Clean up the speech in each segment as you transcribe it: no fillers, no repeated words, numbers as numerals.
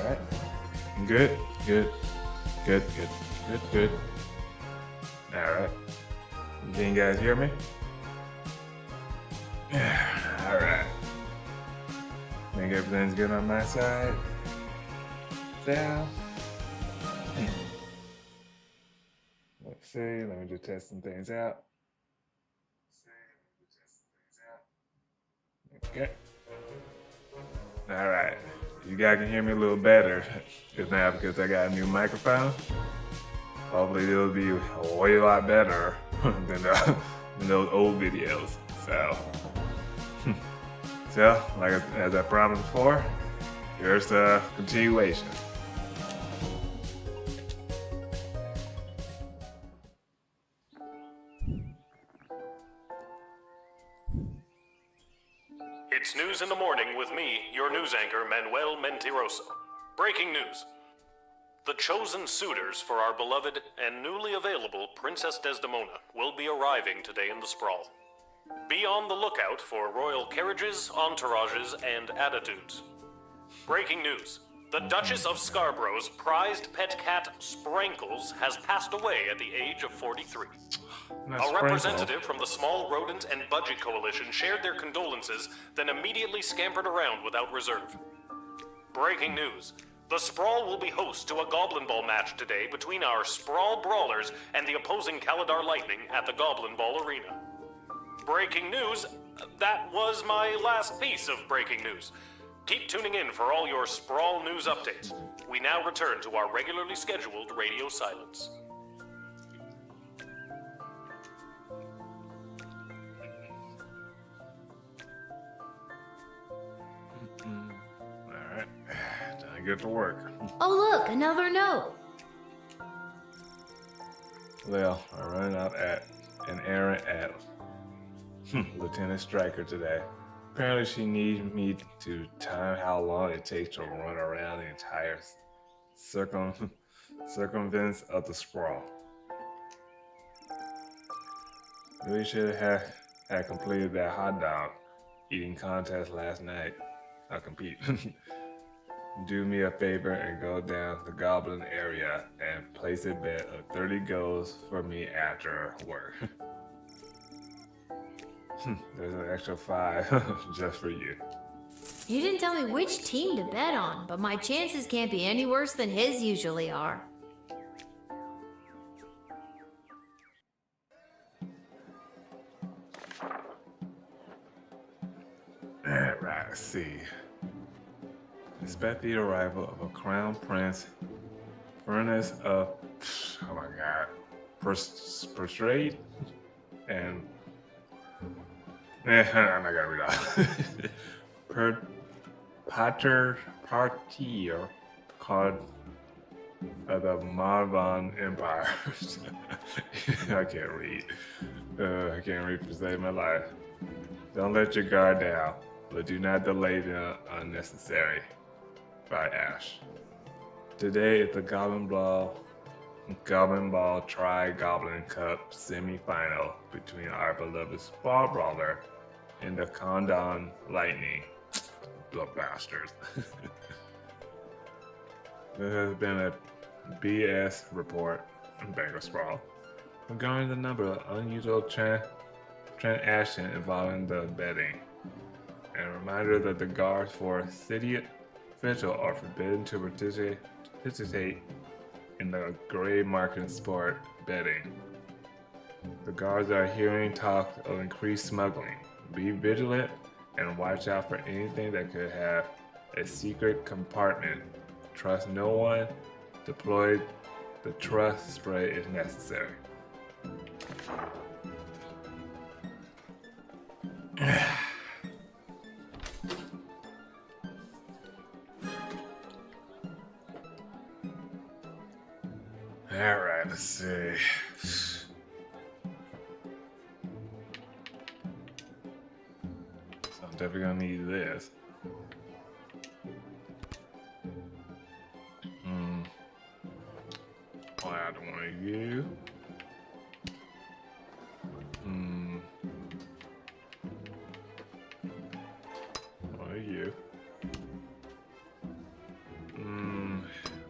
right. Good, good, good, good, good, good. All right. Can you guys hear me? All right. Think everything's good on my side. Yeah. Let's see. Let me just test some things out. Okay. All right. You guys can hear me a little better just now because I got a new microphone. Hopefully it'll be a way lot better than those old videos. So, as I promised before, here's the continuation. It's News in the Morning with me, your news anchor, Manuel Mentiroso. Breaking news. The chosen suitors for our beloved and newly available Princess Desdemona will be arriving today in the Sprawl. Be on the lookout for royal carriages, entourages, and attitudes. Breaking news. The Duchess of Scarborough's prized pet cat, Sprankles, has passed away at the age of 43. A representative from the Small Rodent and Budgie Coalition shared their condolences, then immediately scampered around without reserve. Breaking news. The Sprawl will be host to a Goblin Ball match today between our Sprawl Brawlers and the opposing Caladar Lightning at the Goblin Ball Arena. Breaking news. That was my last piece of breaking news. Keep tuning in for all your Sprawl news updates. We now return to our regularly scheduled radio silence. All right. Time to get to work. Oh, look, another note. Well, I run out at an errand at Lieutenant Stryker today. Apparently she needs me to time how long it takes to run around the entire circumference of the Sprawl. Really should have had completed that hot dog eating contest last night. I'll compete. Do me a favor and go down the Goblin area and place a bet of 30 goals for me after work. There's an extra 5 just for you. You didn't tell me which team to bet on, but my chances can't be any worse than his usually are. Alright, let's see. Expect the arrival of a crown prince, furnace of, oh my god, prostrate and I'm not gonna read out. Pater Partier called the Marvan Empire. I can't read. I can't read for saving my life. Don't let your guard down, but do not delay the unnecessary. By Ash. Today is the Goblin Ball Tri-Goblin Cup semi-final between our beloved Sprawl Brawler and the Condon Lightning. The bastards. There has been a BS report in Bengal Sprawl regarding the number of unusual transactions involving the betting. And a reminder that the guards for city officials are forbidden to participate in the gray market sport betting. The guards are hearing talk of increased smuggling. Be vigilant and watch out for anything that could have a secret compartment. Trust no one. Deploy the trust spray if necessary. Alright, let's see. So I'm definitely gonna need this. Not one of you. One of you.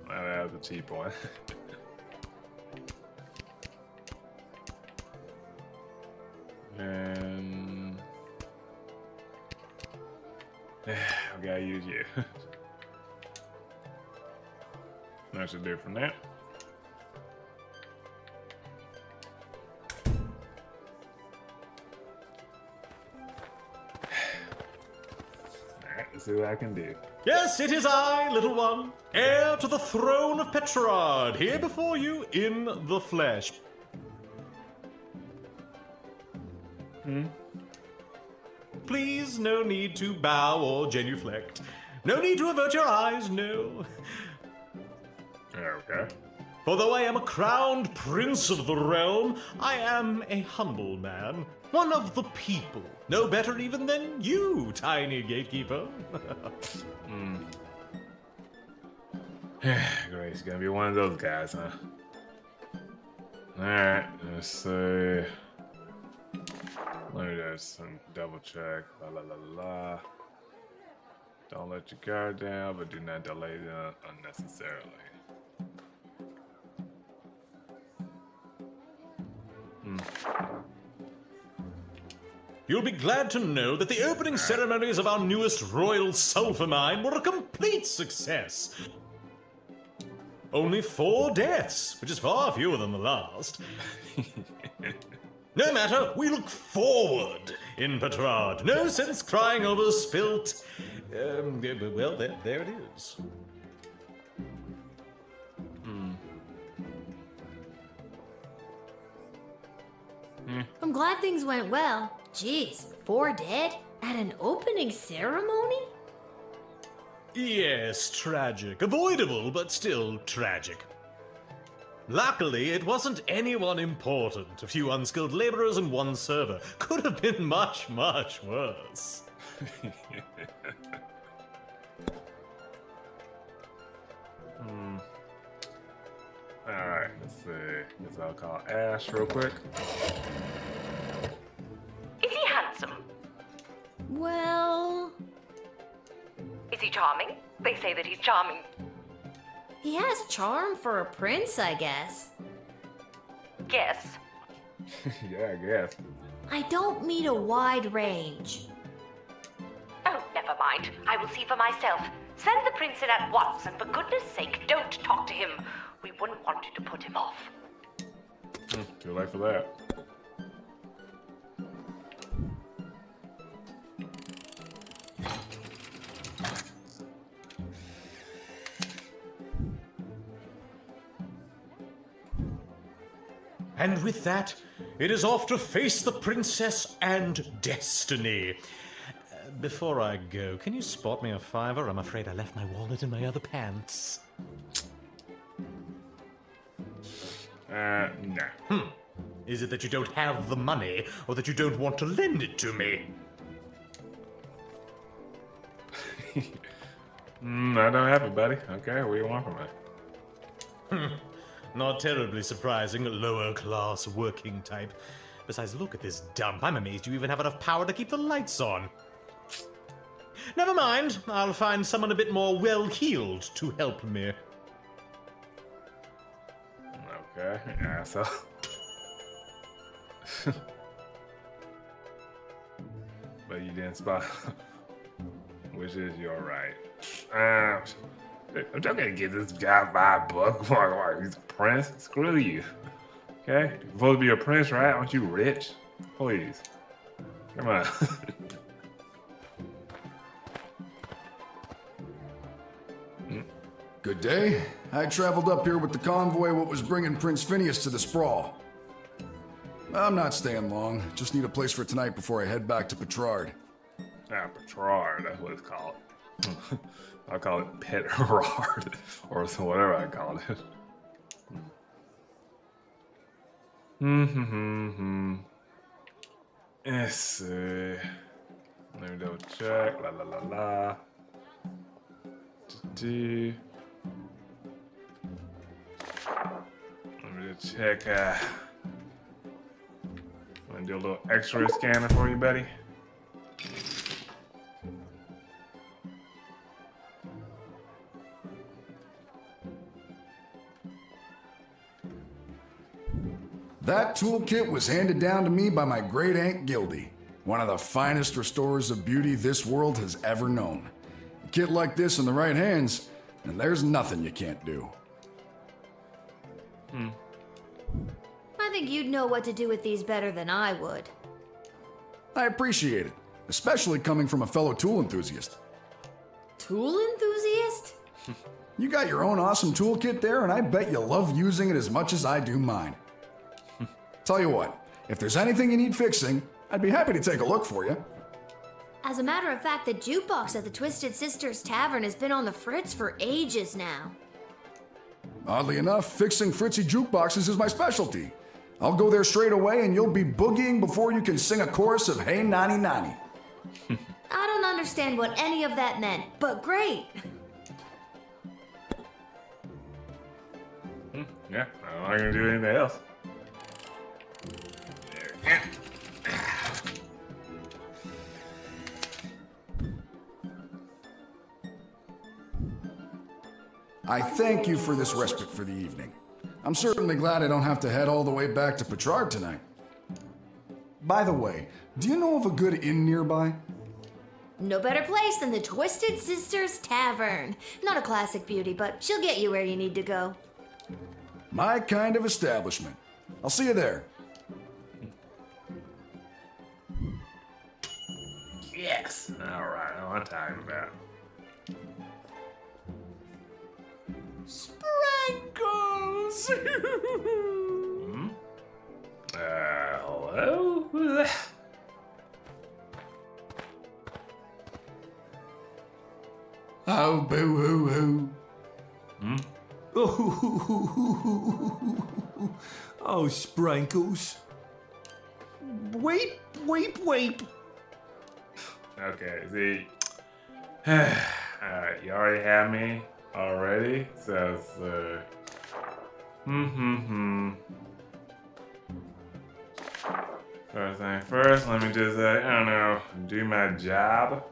That was a cheap one. And I gotta use you. That should do from that. Alright, let's see what I can do. Yes, it is I, little one, heir to the throne of Petrard, here before you in the flesh. Please, no need to bow or genuflect. No need to avert your eyes, no. Okay. For though I am a crowned prince of the realm, I am a humble man, one of the people. No better even than you, tiny gatekeeper. Great, he's gonna be one of those guys, huh? Alright, let's see. Let me just double check. La la la la. Don't let your guard down, but do not delay them unnecessarily. You'll be glad to know that the opening ceremonies of our newest royal sulfur mine were a complete success. Only 4 deaths, which is far fewer than the last. No matter, we look forward in Petrard. No sense crying over spilt. Well, there it is. I'm glad things went well. Jeez, 4 dead? At an opening ceremony? Yes, tragic. Avoidable, but still tragic. Luckily, it wasn't anyone important. A few unskilled laborers and 1 server. Could have been much, much worse. Alright, let's see. Guess I'll call Ash real quick. Is he handsome? Well, Is he charming? They say that he's charming. he has charm for a prince, I guess. Yes. Yeah, I guess. I don't mean a wide range. Oh, never mind. I will see for myself. Send the prince in at once, and for goodness sake, don't talk to him. We wouldn't want you to put him off. Too late for that. And with that, it is off to face the princess and destiny. Before I go, can you spot me a $5? I'm afraid I left my wallet in my other pants. Nah. Is it that you don't have the money, or that you don't want to lend it to me? I don't have it, buddy. Okay, what do you want from me? Not terribly surprising, lower class working type. Besides, look at this dump. I'm amazed you even have enough power to keep the lights on. Never mind, I'll find someone a bit more well-heeled to help me. Okay, asshole. But you didn't spot which is your right. I'm just gonna give this guy $5. He's a prince. Screw you. Okay? You're supposed to be a prince, right? Aren't you rich? Please. Come on. Good day. I traveled up here with the convoy what was bringing Prince Phineas to the Sprawl. I'm not staying long. Just need a place for tonight before I head back to Petrard. Petrard, that's what it's called. I call it Petrard, or whatever I call it. Let's see. Let me double check. La la la la. Let me check. Want to do a little X-ray scanner for you, buddy? That toolkit was handed down to me by my great aunt Gildy, one of the finest restorers of beauty this world has ever known. A kit like this in the right hands, and there's nothing you can't do. I think you'd know what to do with these better than I would. I appreciate it, especially coming from a fellow tool enthusiast. Tool enthusiast? You got your own awesome toolkit there, and I bet you love using it as much as I do mine. Tell you what, if there's anything you need fixing, I'd be happy to take a look for you. As a matter of fact, the jukebox at the Twisted Sisters Tavern has been on the fritz for ages now. Oddly enough, fixing fritzy jukeboxes is my specialty. I'll go there straight away and you'll be boogieing before you can sing a chorus of Hey Nani Nani. I don't understand what any of that meant, but great. Yeah, I'm not gonna do anything else. There we go. I thank you for this respite for the evening. I'm certainly glad I don't have to head all the way back to Petrard tonight. By the way, do you know of a good inn nearby? No better place than the Twisted Sisters Tavern. Not a classic beauty, but she'll get you where you need to go. My kind of establishment. I'll see you there. Yes. All right. I know what I'm talking about. Sprankles! Hello? Who's that? Oh, boo hoo hoo. Oh, Sprankles. Weep, weep, weep. Okay, see. Alright, you already have me already, so it's First thing first, let me just I don't know, do my job.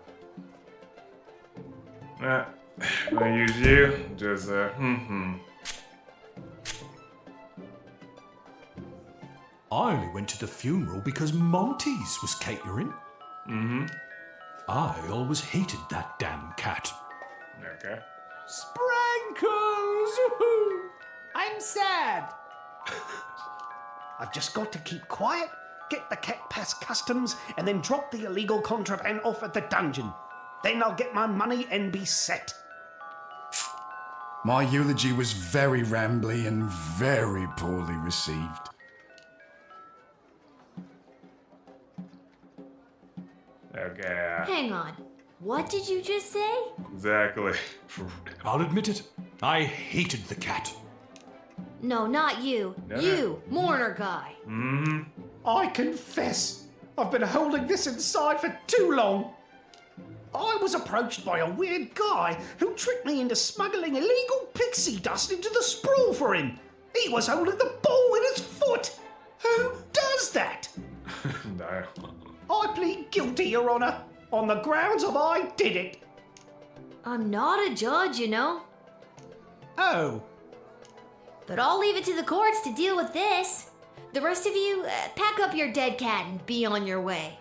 I'm gonna use you, just I only went to the funeral because Monty's was catering. I always hated that damn cat. Okay. Sprankles! I'm sad. I've just got to keep quiet, get the cat past customs, and then drop the illegal contraband off at the dungeon. Then I'll get my money and be set. My eulogy was very rambly and very poorly received. Okay, Hang on. What did you just say? exactly. I'll admit it. I hated the cat. No, not you. No. You, mourner guy. I confess, I've been holding this inside for too long. I was approached by a weird guy who tricked me into smuggling illegal pixie dust into the sprawl for him. He was holding the ball in his foot. Who does that? No. I plead guilty, Your Honor, on the grounds of I did it. I'm not a judge, you know. Oh, But I'll leave it to the courts to deal with this. The rest of you, pack up your dead cat and be on your way.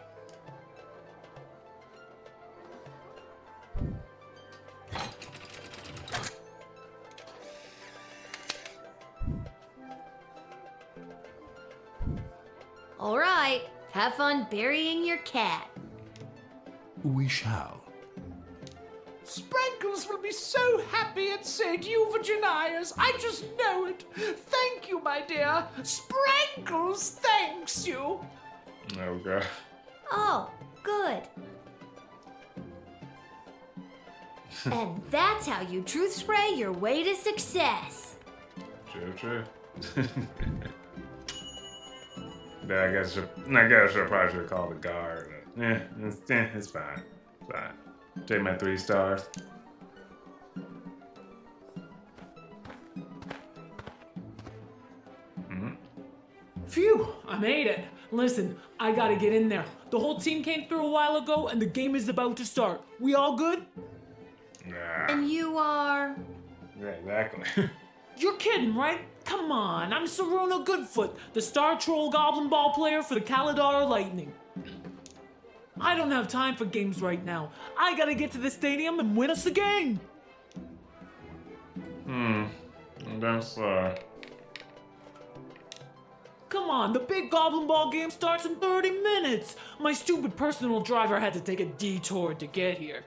All right, have fun burying your cat. We shall. Sprankles will be so happy at St. Euphogenia's. I just know it. Thank you, my dear. Sprankles thanks you. Okay. Oh, good. And that's how you truth spray your way to success. True. Yeah, I guess I probably should call the guard. It's fine. It's fine. Take my 3 stars. Phew, I made it. Listen, I gotta get in there. The whole team came through a while ago and the game is about to start. We all good? Nah. And you are. Yeah, exactly. You're kidding, right? Come on, I'm Saruna Goodfoot, the Star Troll Goblin Ball player for the Kaladar Lightning. I don't have time for games right now. I gotta get to the stadium and win us a game. That's Come on, the big Goblin Ball game starts in 30 minutes. My stupid personal driver had to take a detour to get here.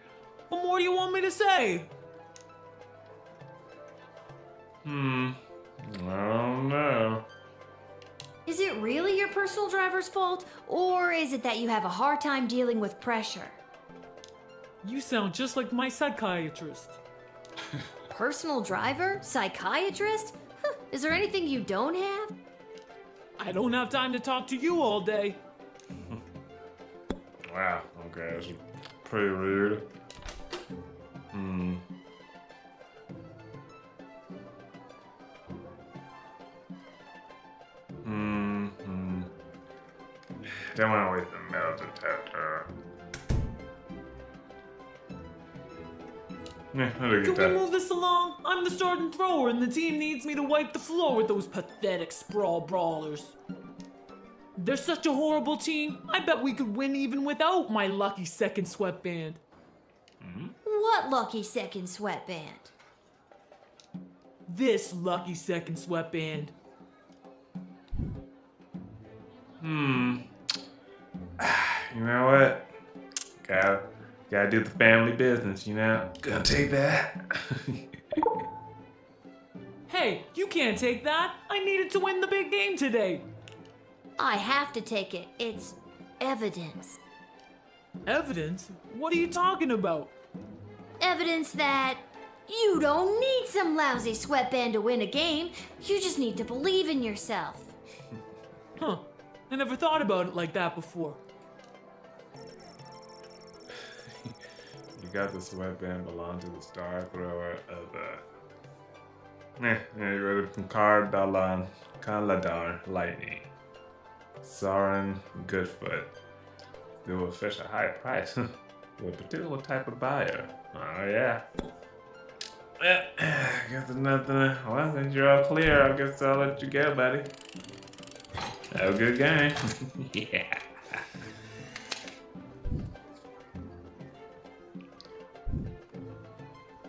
What more do you want me to say? I don't know. Is it really your personal driver's fault, or is it that you have a hard time dealing with pressure? You sound just like my psychiatrist. Personal driver? Psychiatrist? Huh, is there anything you don't have? I don't have time to talk to you all day. Wow, okay, that's pretty rude. Don't want to waste the metal detector. Yeah, how do I Can get we that? move this along? I'm the starting thrower and the team needs me to wipe the floor with those pathetic sprawl brawlers. They're such a horrible team. I bet we could win even without my lucky second sweatband. What lucky second sweatband? This lucky second sweatband. You know what? Gotta do the family business, you know? Gonna take that. Hey, you can't take that. I needed to win the big game today. I have to take it. It's evidence. Evidence? What are you talking about? Evidence that you don't need some lousy sweatband to win a game. You just need to believe in yourself. Huh. I never thought about it like that before. You got the sweatband belong to the star thrower of you ready from Kaladar Lightning. Soren Goodfoot. They will fetch a high price with a particular type of buyer. Oh yeah. Yeah, I guess there's nothing. Well, since you're all clear, I guess I'll let you go, buddy. Have a good game. Yeah.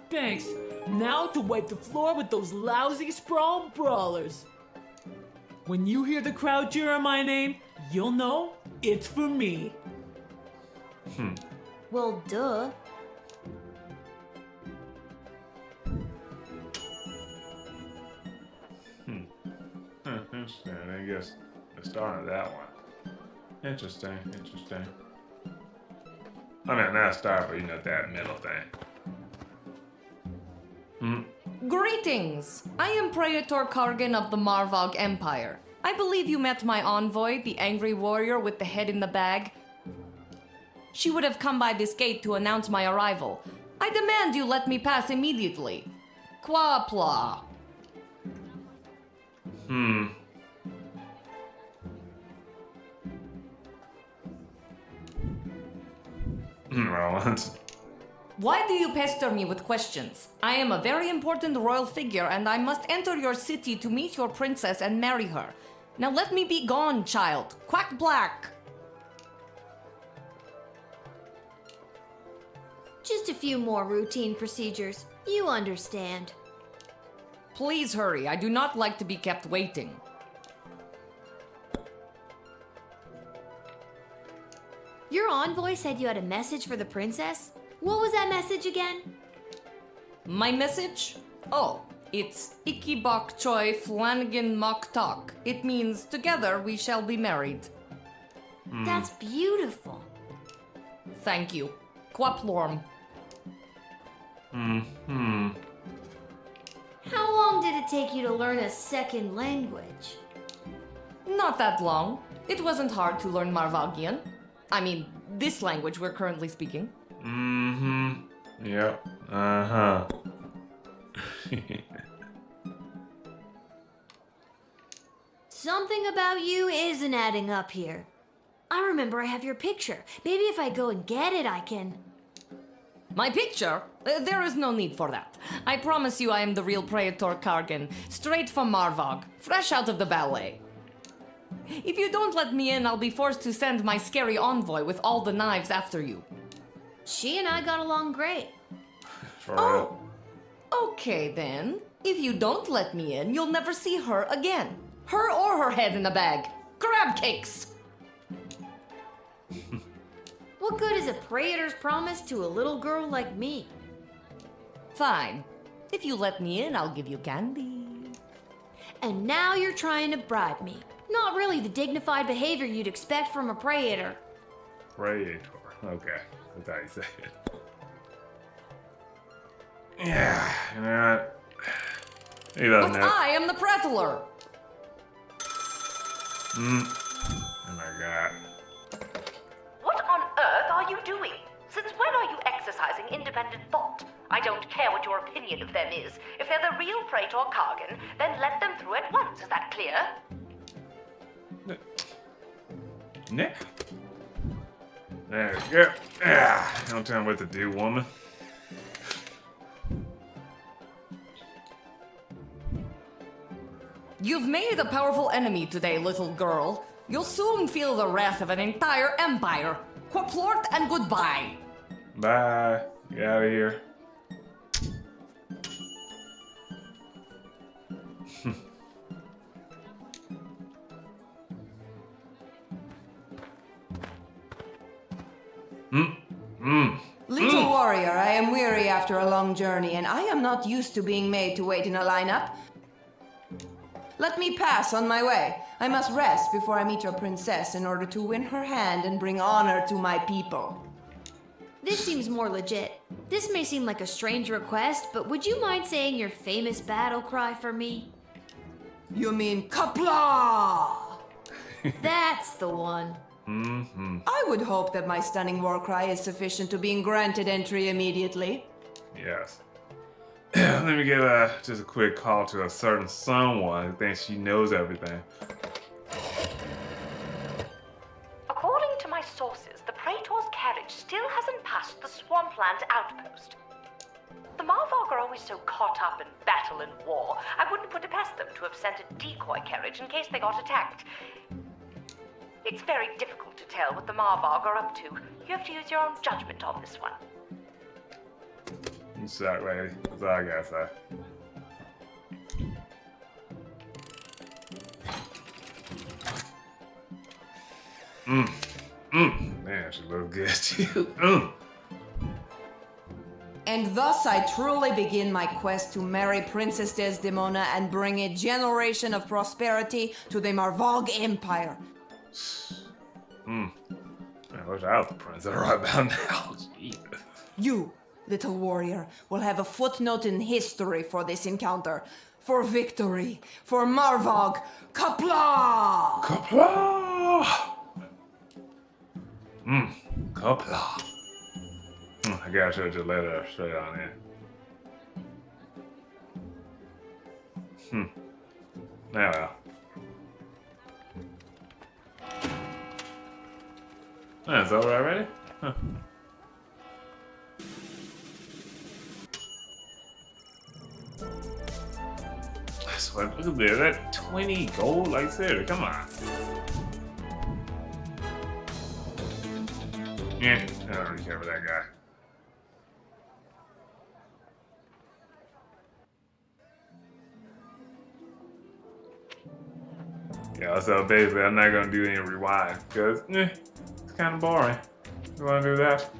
Thanks. Now to wipe the floor with those lousy sprawl brawlers. When you hear the crowd cheering my name, you'll know it's for me. Well, duh. Interesting. I guess the start of that one. Interesting. I mean, not a star, but you know, that middle thing. Greetings! I am Praetor Kargan of the Marvog Empire. I believe you met my envoy, the angry warrior with the head in the bag. She would have come by this gate to announce my arrival. I demand you let me pass immediately. Quapla. Rollins. Why do you pester me with questions? I am a very important royal figure and I must enter your city to meet your princess and marry her. Now let me be gone, child. Quack Black. Just a few more routine procedures. You understand. Please hurry. I do not like to be kept waiting. Your envoy said you had a message for the princess? What was that message again? My message? Oh, it's Iki Bok Choi Flanagan Mok Tok. It means together we shall be married. That's beautiful. Thank you. Quaplorm. How long did it take you to learn a second language? Not that long. It wasn't hard to learn Marvagian. I mean, this language we're currently speaking. Yep. Uh-huh. Something about you isn't adding up here. I remember I have your picture. Maybe if I go and get it, I can... My picture? There is no need for that. I promise you I am the real Praetor Kargan, straight from Marvog, fresh out of the ballet. If you don't let me in, I'll be forced to send my scary envoy with all the knives after you. She and I got along great. For real. Okay then. If you don't let me in, you'll never see her again. Her or her head in a bag. Crab cakes! What good is a praetor's promise to a little girl like me? Fine. If you let me in, I'll give you candy. And now you're trying to bribe me. Not really the dignified behavior you'd expect from a praetor. Praetor. Okay. That's how you say it. Yeah, you know what? He doesn't But have... I am the prattler! Oh my god. What on earth are you doing? Since when are you exercising independent thought? I don't care what your opinion of them is. If they're the real Praetor Kargan, then let them through at once. Is that clear? Yeah. There we go. Yeah. Don't tell me what to do, woman. You've made a powerful enemy today, little girl. You'll soon feel the wrath of an entire empire. Quaplort and goodbye. Bye. Get out of here. Little warrior, I am weary after a long journey, and I am not used to being made to wait in a lineup. Let me pass on my way. I must rest before I meet your princess in order to win her hand and bring honor to my people. This seems more legit. This may seem like a strange request, but would you mind saying your famous battle cry for me? You mean Kapla? That's the one. I would hope that my stunning war cry is sufficient to being granted entry immediately. Yes. Let me get just a quick call to a certain someone who thinks she knows everything. According to my sources, the Praetor's carriage still hasn't passed the Swampland outpost. The Marvog are always so caught up in battle and war, I wouldn't put it past them to have sent a decoy carriage in case they got attacked. It's very difficult to tell what the Marvog are up to. You have to use your own judgment on this one. You suck, lady. That's all I gotta say. Man, she looks good too. And thus I truly begin my quest to marry Princess Desdemona and bring a generation of prosperity to the Marvog Empire. I wish I was the princess right about now. Jesus. You, little warrior, will have a footnote in history for this encounter. For victory. For Marvog. Kapla! Kapla! Kapla. I guess I should have just let her straight on in. Now, well. That's over already? Huh. That's what, look at this, that 20 gold, like seriously, come on. Yeah, I don't really care for that guy. Yeah, so basically I'm not gonna do any rewind, because it's kind of boring. You wanna do that?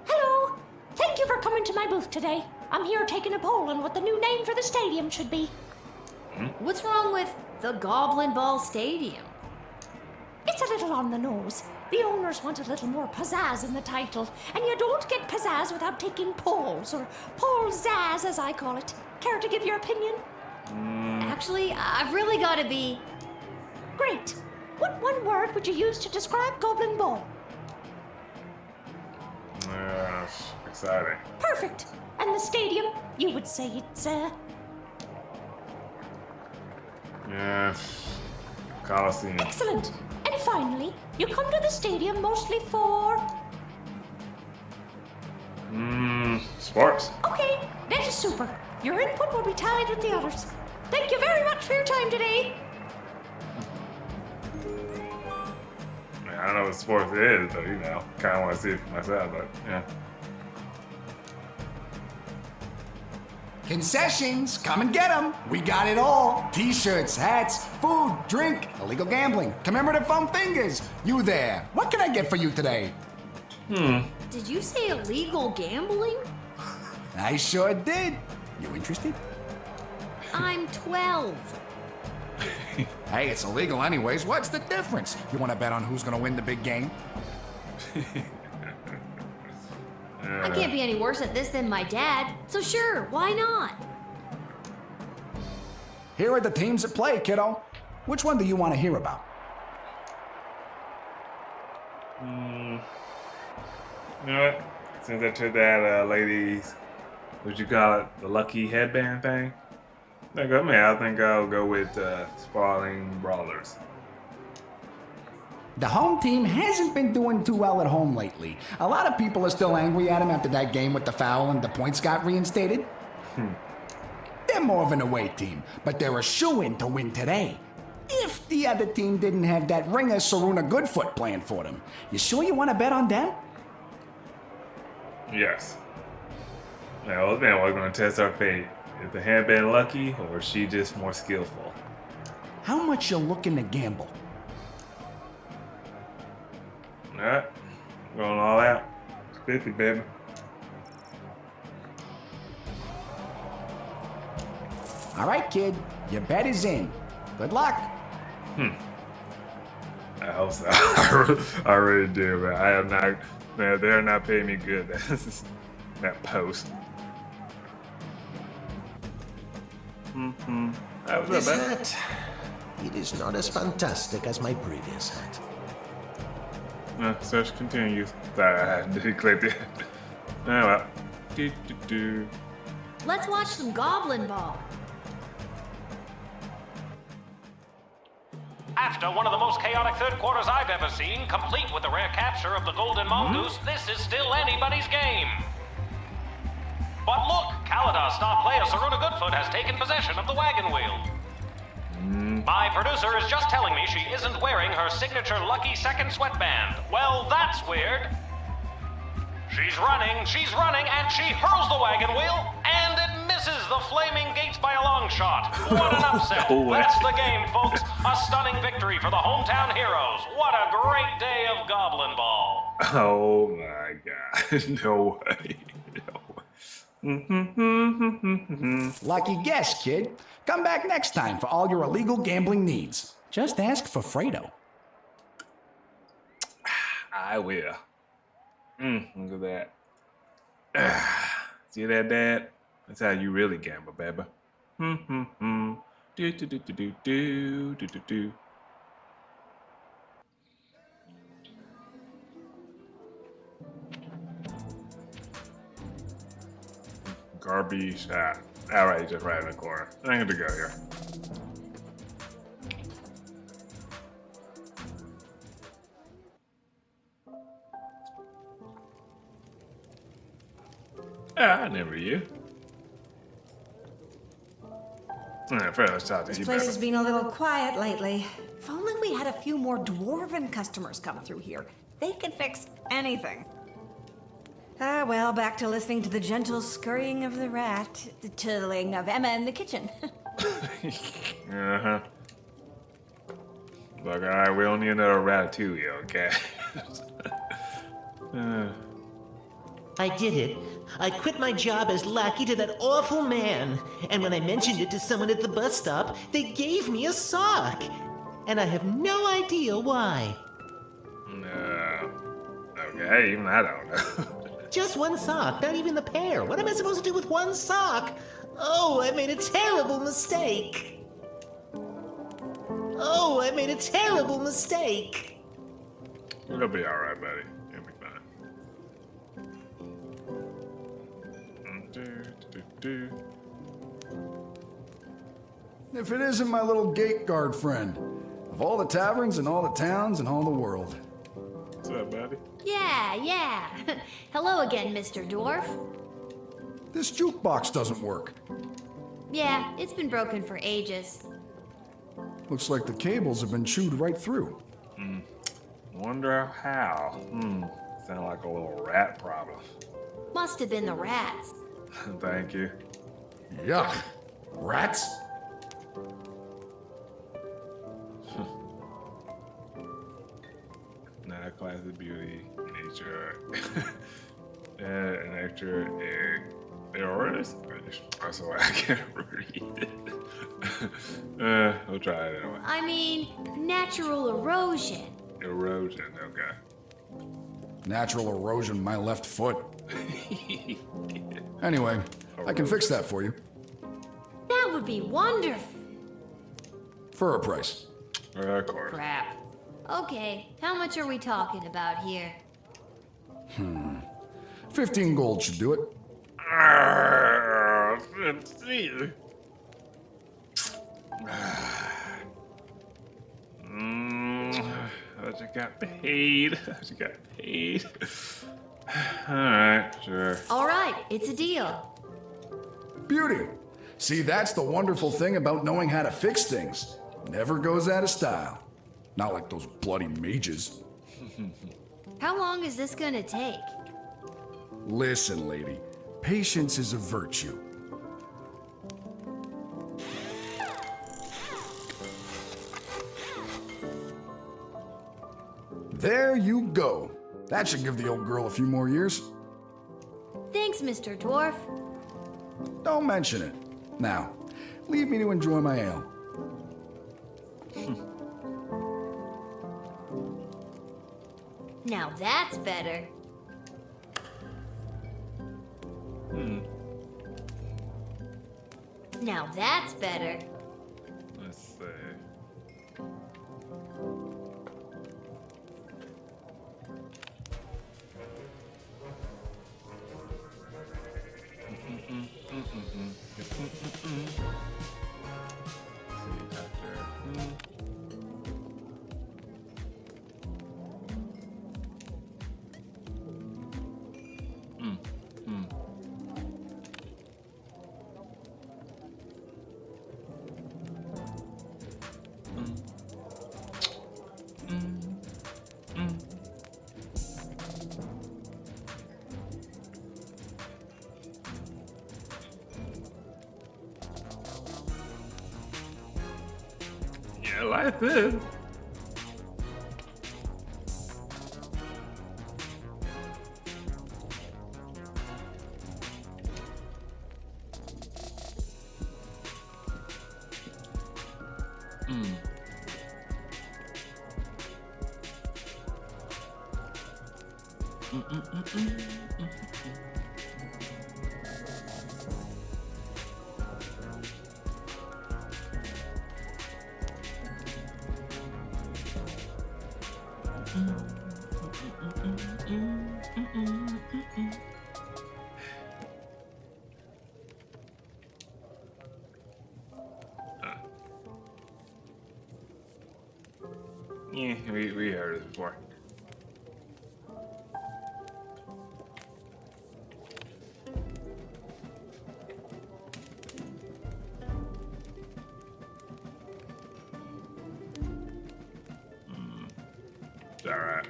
Hello! Thank you for coming to my booth today. I'm here taking a poll on what the new name for the stadium should be. What's wrong with the Goblin Ball Stadium? It's a little on the nose. The owners want a little more pizzazz in the title, and you don't get pizzazz without taking polls, or poll-zazz as I call it. Care to give your opinion? Actually, I've really got to be. Great. What one word would you use to describe Goblin Ball? Exciting. Perfect. And the stadium, you would say it's, Yeah. Coliseum. excellent. And finally, you come to the stadium mostly for... Sports. Okay, that is super. Your input will be tallied with the others. Thank you very much for your time today. I don't know what sports it is, but you know, kind of want to see it for myself. But yeah. Concessions, come and get them. We got it all. T-shirts, hats, food, drink, illegal gambling, commemorative foam fingers. You there. What can I get for you today? Did you say illegal gambling? I sure did. You interested? I'm 12. Hey, it's illegal anyways. What's the difference? You want to bet on who's going to win the big game? I can't be any worse at this than my dad, so sure, why not? Here are the teams at play, kiddo. Which one do you want to hear about? You know what? Since I took that ladies, what you call it, the lucky headband thing, I think I'll go with Sprawling Brawlers. The home team hasn't been doing too well at home lately. A lot of people are still angry at him after that game with the foul and the points got reinstated. They're more of an away team, but they're a shoo-in to win today. If the other team didn't have that ringer Saruna Goodfoot playing for them. You sure you want to bet on them? Yes. Now, we're going to test our fate. Is the headband lucky, or is she just more skillful? How much you looking to gamble? Alright. Going all out. It's 50, baby. All right, kid. Your bet is in. Good luck. I hope so. I really do, but I am not. Man, they're not paying me good. That post. That was This not bad. hat, it is not as fantastic as my previous hat. Search continues. Sorry, I had to click it. Oh well. Do. Let's watch some Goblin Ball. After one of the most chaotic third quarters I've ever seen, complete with the rare capture of the Golden Mongoose, this is still anybody's game. But look, Kaladar star player Saruna Goodfoot has taken possession of the wagon wheel. My producer is just telling me she isn't wearing her signature lucky second sweatband. Well, that's weird. She's running, and she hurls the wagon wheel, and it misses the flaming gates by a long shot. What an upset. That's the game, folks. A stunning victory for the hometown heroes. What a great day of Goblin Ball. Oh my god. No way. Lucky guess, kid. Come back next time for all your illegal gambling needs. Just ask for Fredo. I will. Look at that. See that, Dad? That's how you really gamble, baby. Do. Garbage shot. Alright, just right in the corner. I'm good to go here. I never you. Let's talk to This you place better. has been a little quiet lately. If only we had a few more dwarven customers come through here. They can fix anything. Ah, well, back to listening to the gentle scurrying of the rat, the turtling of Emma in the kitchen. Uh-huh. Look, alright, we don't need another ratatouille, okay? I did it. I quit my job as lackey to that awful man. And when I mentioned it to someone at the bus stop, they gave me a sock. And I have no idea why. Okay, even I don't know. Just one sock, not even the pair. What am I supposed to do with one sock? Oh, I made a terrible mistake. Oh, I made a terrible mistake. It'll be alright, buddy. You'll be fine. If it isn't my little gate guard friend, of all the taverns and all the towns and all the world. What's up, buddy? Yeah. Hello again, Mr. Dwarf. This jukebox doesn't work. Yeah, it's been broken for ages. Looks like the cables have been chewed right through. Wonder how. Sound like a little rat problem. Must have been the rats. Thank you. Yuck. Rats? Not a class of beauty, nature, an extra egg. Errors? That's why I can't read it. We'll try it anyway. I mean, natural erosion. Erosion, okay. Natural erosion in my left foot. Anyway, I can fix that for you. That would be wonderful. For a price. Of course. Crap. Okay, how much are we talking about here? 15 gold should do it. 15. How'd you got paid? Alright, sure. Alright, it's a deal. Beauty. See, that's the wonderful thing about knowing how to fix things. Never goes out of style. Not like those bloody mages. How long is this gonna take? Listen, lady. Patience is a virtue. There you go. That should give the old girl a few more years. Thanks, Mr. Dwarf. Don't mention it. Now, leave me to enjoy my ale. Now that's better. Now that's better. Let's see. Yeah, life is. Yeah, we heard it before. It's alright.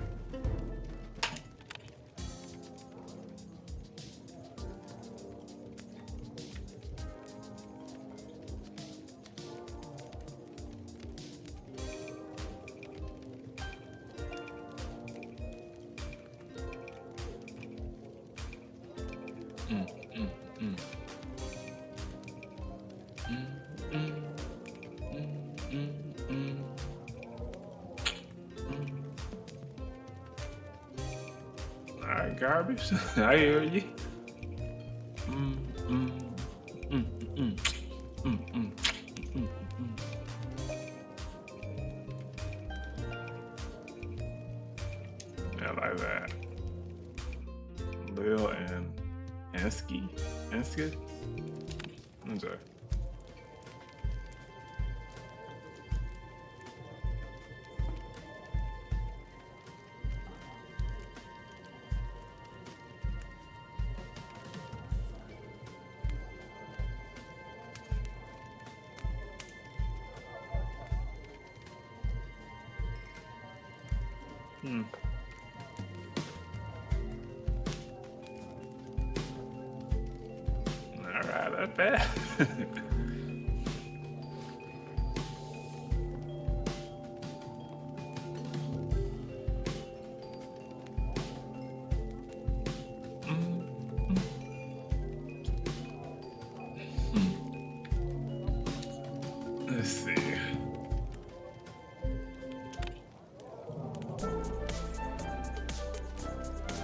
Alright, garbage. I hear you. I like that. Lil and Ansky. Enjoy. Alright, that's bad. Let's see.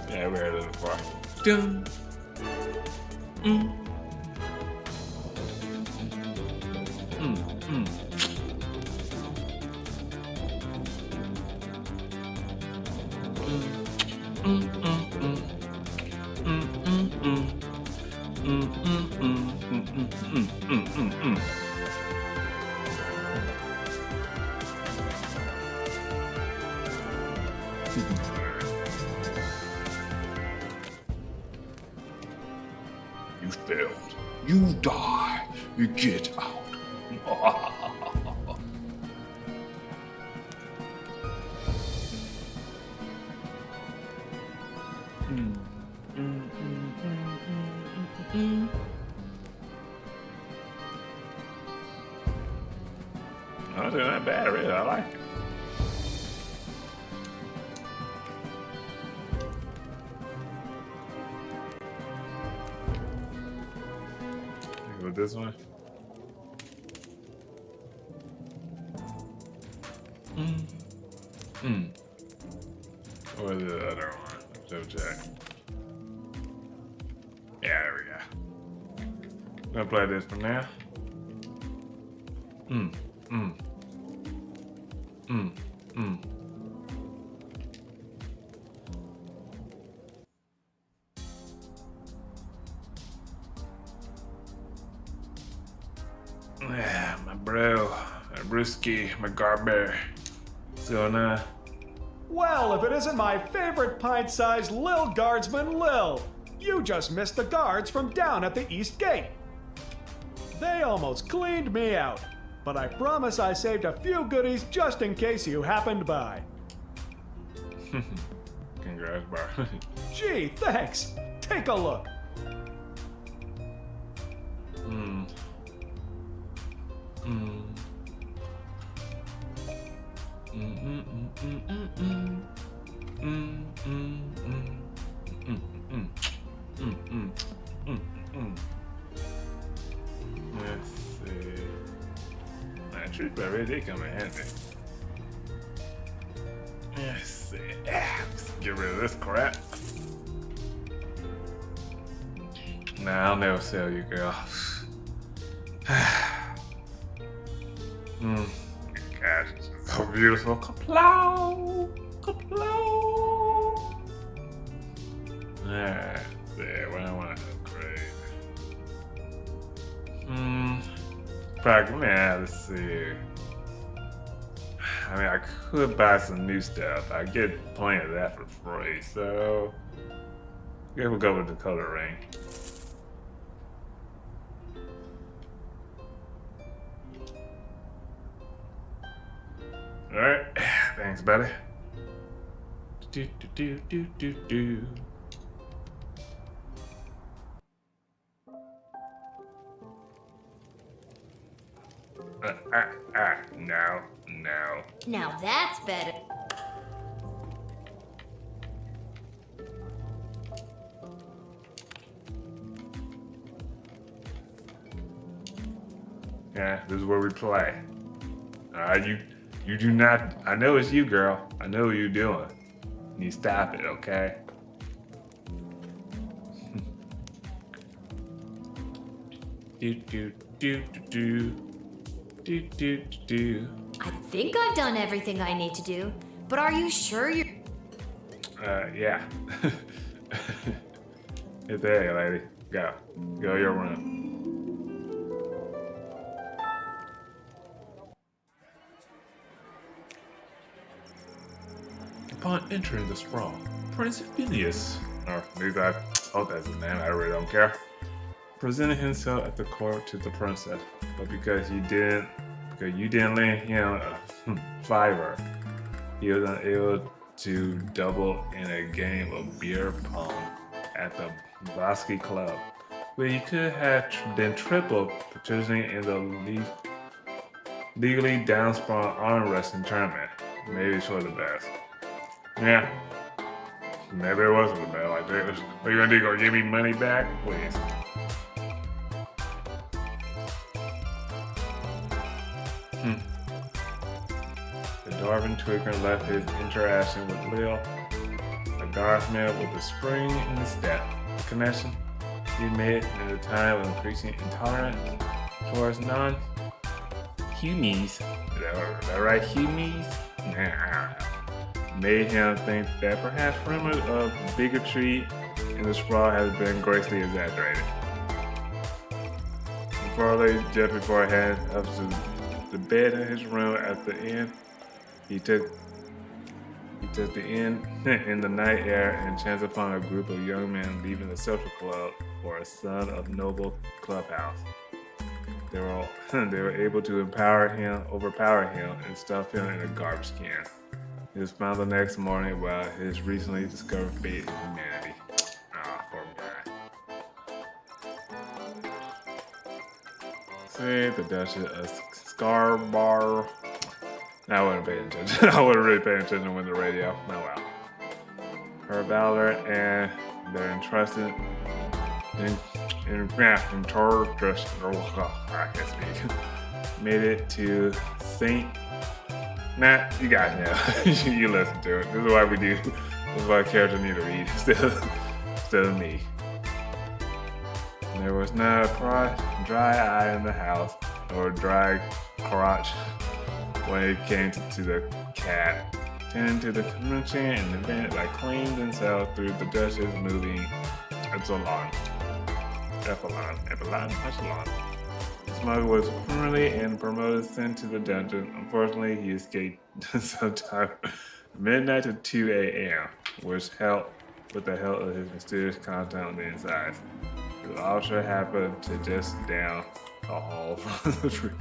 Yeah, we heard it before. Dun. You failed. You die. You get out. Not doing that bad, really. I like it. With this one. Or the other one? Let's check. Yeah, there we go. I'm gonna play this for now. Yeah, my bro, my brewski, my garber. What's going on? Well, if it isn't my favorite pint-sized Lil Guardsman Lil, you just missed the guards from down at the East Gate. They almost cleaned me out, but I promise I saved a few goodies just in case you happened by. Congrats, bro. Gee, thanks. Take a look. Let's see. That truth berry did come in handy. Let's see. Let's get rid of this crap. Nah, I'll never sell you, girl. Gosh, it's so beautiful. Kaplow! Kaplow! There, what I want to upgrade. Man, let's see. I mean, I could buy some new stuff. I get plenty of that for free, so I guess we'll go with the color ring. All right, thanks, buddy. Do do do do do do. No. Now that's better. Yeah, this is where we play. You do not. I know it's you, girl. I know what you're doing. You stop it, okay? do do do do do do do. I think I've done everything I need to do, but are you sure you're... Yeah. Get there, lady. Go your room. Upon entering the sprawl, Prince Phineas, or at least I hope that's his name, I really don't care, presented himself at the court to the princess, but because you didn't lend him a $5, he was unable to double in a game of beer pong at the Bosky Club, where he could have been triple participating in the legally downsprung arm wrestling tournament. Maybe it's for the best. Yeah, maybe it wasn't the best. Like, what are you gonna do? Go give me money back, please? The Dwarven Tweaker left his interaction with Lil, a guardsman with a spring in his step. The connection he made in a time of increasing intolerance towards non-humans, is that right, humans? Nah. Made him think that perhaps rumors of bigotry in the sprawl has been grossly exaggerated. Just before heading up to the bed in his room at the inn, he took the inn in the night air and chanced upon a group of young men leaving the social club for a son of noble clubhouse. They were able to overpower him, and stuff him in a garbage can. He was found the next morning by his recently discovered fate in humanity. Ah, poor guy. See, the Duchess of Scarbar. I wasn't paying attention. I wasn't really paying attention when the radio. Oh well. Her valor and their entrusted I can't speak. Made it to Saint. Nah, you guys know. You listen to it. This is why we do. This is why characters need to read instead of me. There was not a dry eye in the house or dry crotch when it came to the cat. Tending to the convention and event that claimed themselves through the Duchess moving Epsilon. Smug was permanently and promoted sent to the dungeon. Unfortunately, he escaped sometime midnight to 2 a.m., which helped with the help of his mysterious content on the inside. The officer happened to just down a hall from the trees.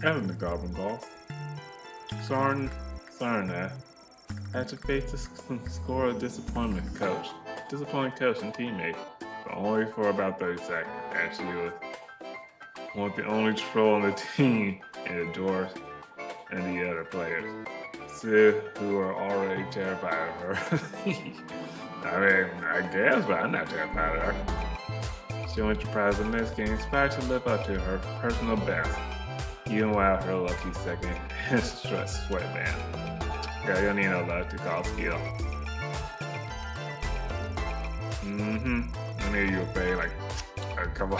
After the Goblin Ball, Sarnath had to face the score of disappointing coach and teammate, but only for about 30 seconds, as she was the only troll on the team and the doors and the other players. Sid, who were already terrified of her. I mean, I guess, but I'm not terrified of her. She went to prize the next game, inspired to live up to her personal best, even while her lucky second stress sweatband. Yeah, you don't need no luck to call skill. I knew you would pay like a couple.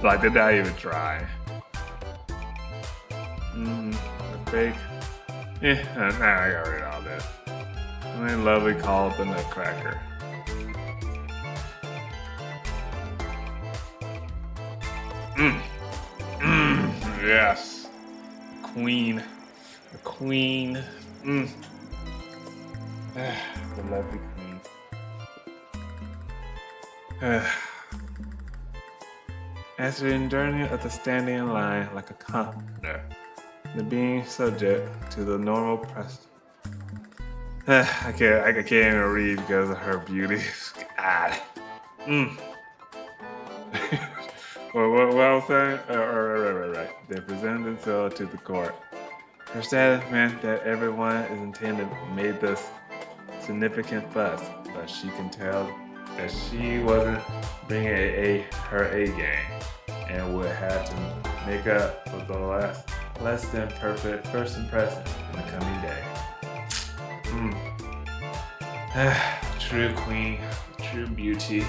Like, did not even try. The fake. Yeah, I got rid of all this. And then lovely called the Nutcracker. Yes. Queen. The queen. The lovely queen. After enduring of the standing in line like a commoner, the being subject to the normal press. I can't even read because of her beauty. God. What I was saying? Right. They presented themselves to the court. Her status meant that everyone is intended made this significant fuss, but she can tell that she wasn't bringing her A game and would have to make up for the less than perfect first impression in the coming day. True queen, true beauty.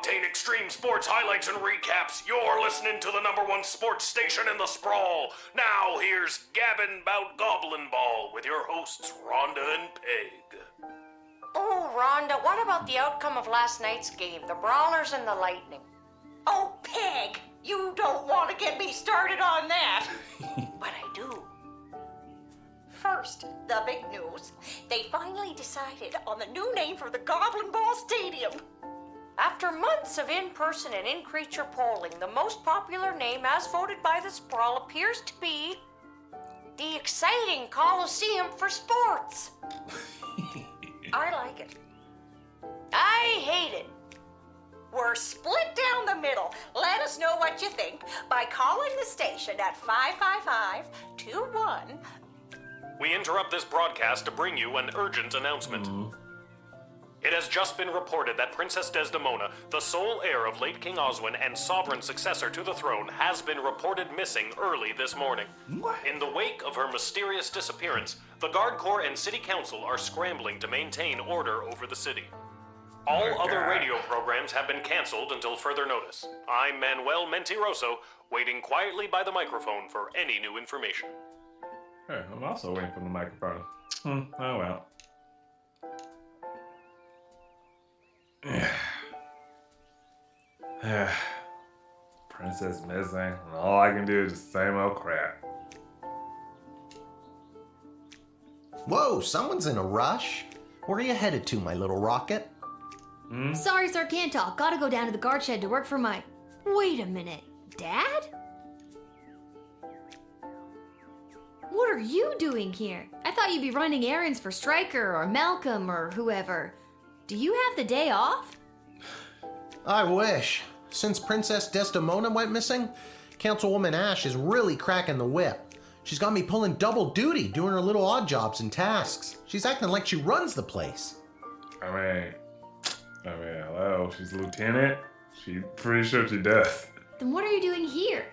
high-octane extreme sports highlights and recaps. You're listening to the #1 sports station in the sprawl. Now here's Gabbin' 'Bout Goblin Ball with your hosts Rhonda and Peg. Oh, Rhonda, what about the outcome of last night's game, the Brawlers and the Lightning? Oh, Peg, you don't want to get me started on that. But I do. First, the big news. They finally decided on the new name for the Goblin Ball Stadium. After months of in-person and in-creature polling, the most popular name as voted by the Sprawl appears to be the Exciting Coliseum for Sports. I like it. I hate it. We're split down the middle. Let us know what you think by calling the station at 555-21. We interrupt this broadcast to bring you an urgent announcement. It has just been reported that Princess Desdemona, the sole heir of late King Oswin and sovereign successor to the throne, has been reported missing early this morning. In the wake of her mysterious disappearance, the Guard Corps and City Council are scrambling to maintain order over the city. All other radio programs have been canceled until further notice. I'm Manuel Mentiroso, waiting quietly by the microphone for any new information. Hey, I'm also waiting for the microphone. Oh well. Princess missing, and all I can do is the same old crap. Whoa, someone's in a rush. Where are you headed to, my little rocket? Sorry, sir, can't talk. Gotta go down to the guard shed to work for my... Wait a minute. Dad? What are you doing here? I thought you'd be running errands for Stryker or Malcolm or whoever. Do you have the day off? I wish. Since Princess Desdemona went missing, Councilwoman Ash is really cracking the whip. She's got me pulling double duty, doing her little odd jobs and tasks. She's acting like she runs the place. I mean, hello, she's a lieutenant. She's pretty sure she does. Then what are you doing here?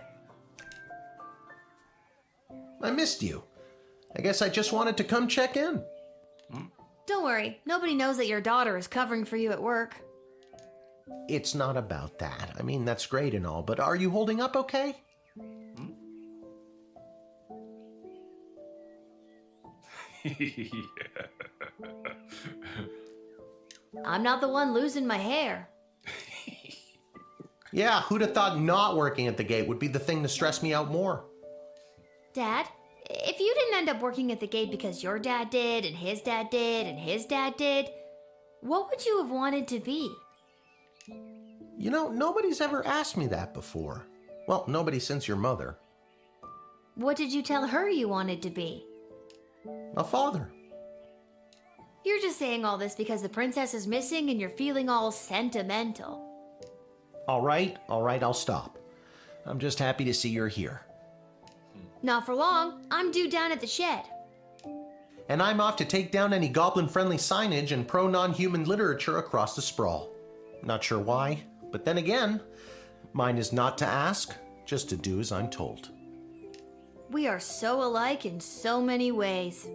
I missed you. I guess I just wanted to come check in. Don't worry, nobody knows that your daughter is covering for you at work. It's not about that. I mean, that's great and all, but are you holding up okay? I'm not the one losing my hair. Yeah, who'd have thought not working at the gate would be the thing to stress me out more? Dad, if you didn't end up working at the gate because your dad did, and his dad did, and his dad did, what would you have wanted to be? You know, nobody's ever asked me that before. Well, nobody since your mother. What did you tell her you wanted to be? A father. You're just saying all this because the princess is missing and you're feeling all sentimental. All right, I'll stop. I'm just happy to see you're here. Not for long. I'm due down at the shed. And I'm off to take down any goblin-friendly signage and pro-non-human literature across the sprawl. Not sure why, but then again, mine is not to ask, just to do as I'm told. We are so alike in so many ways.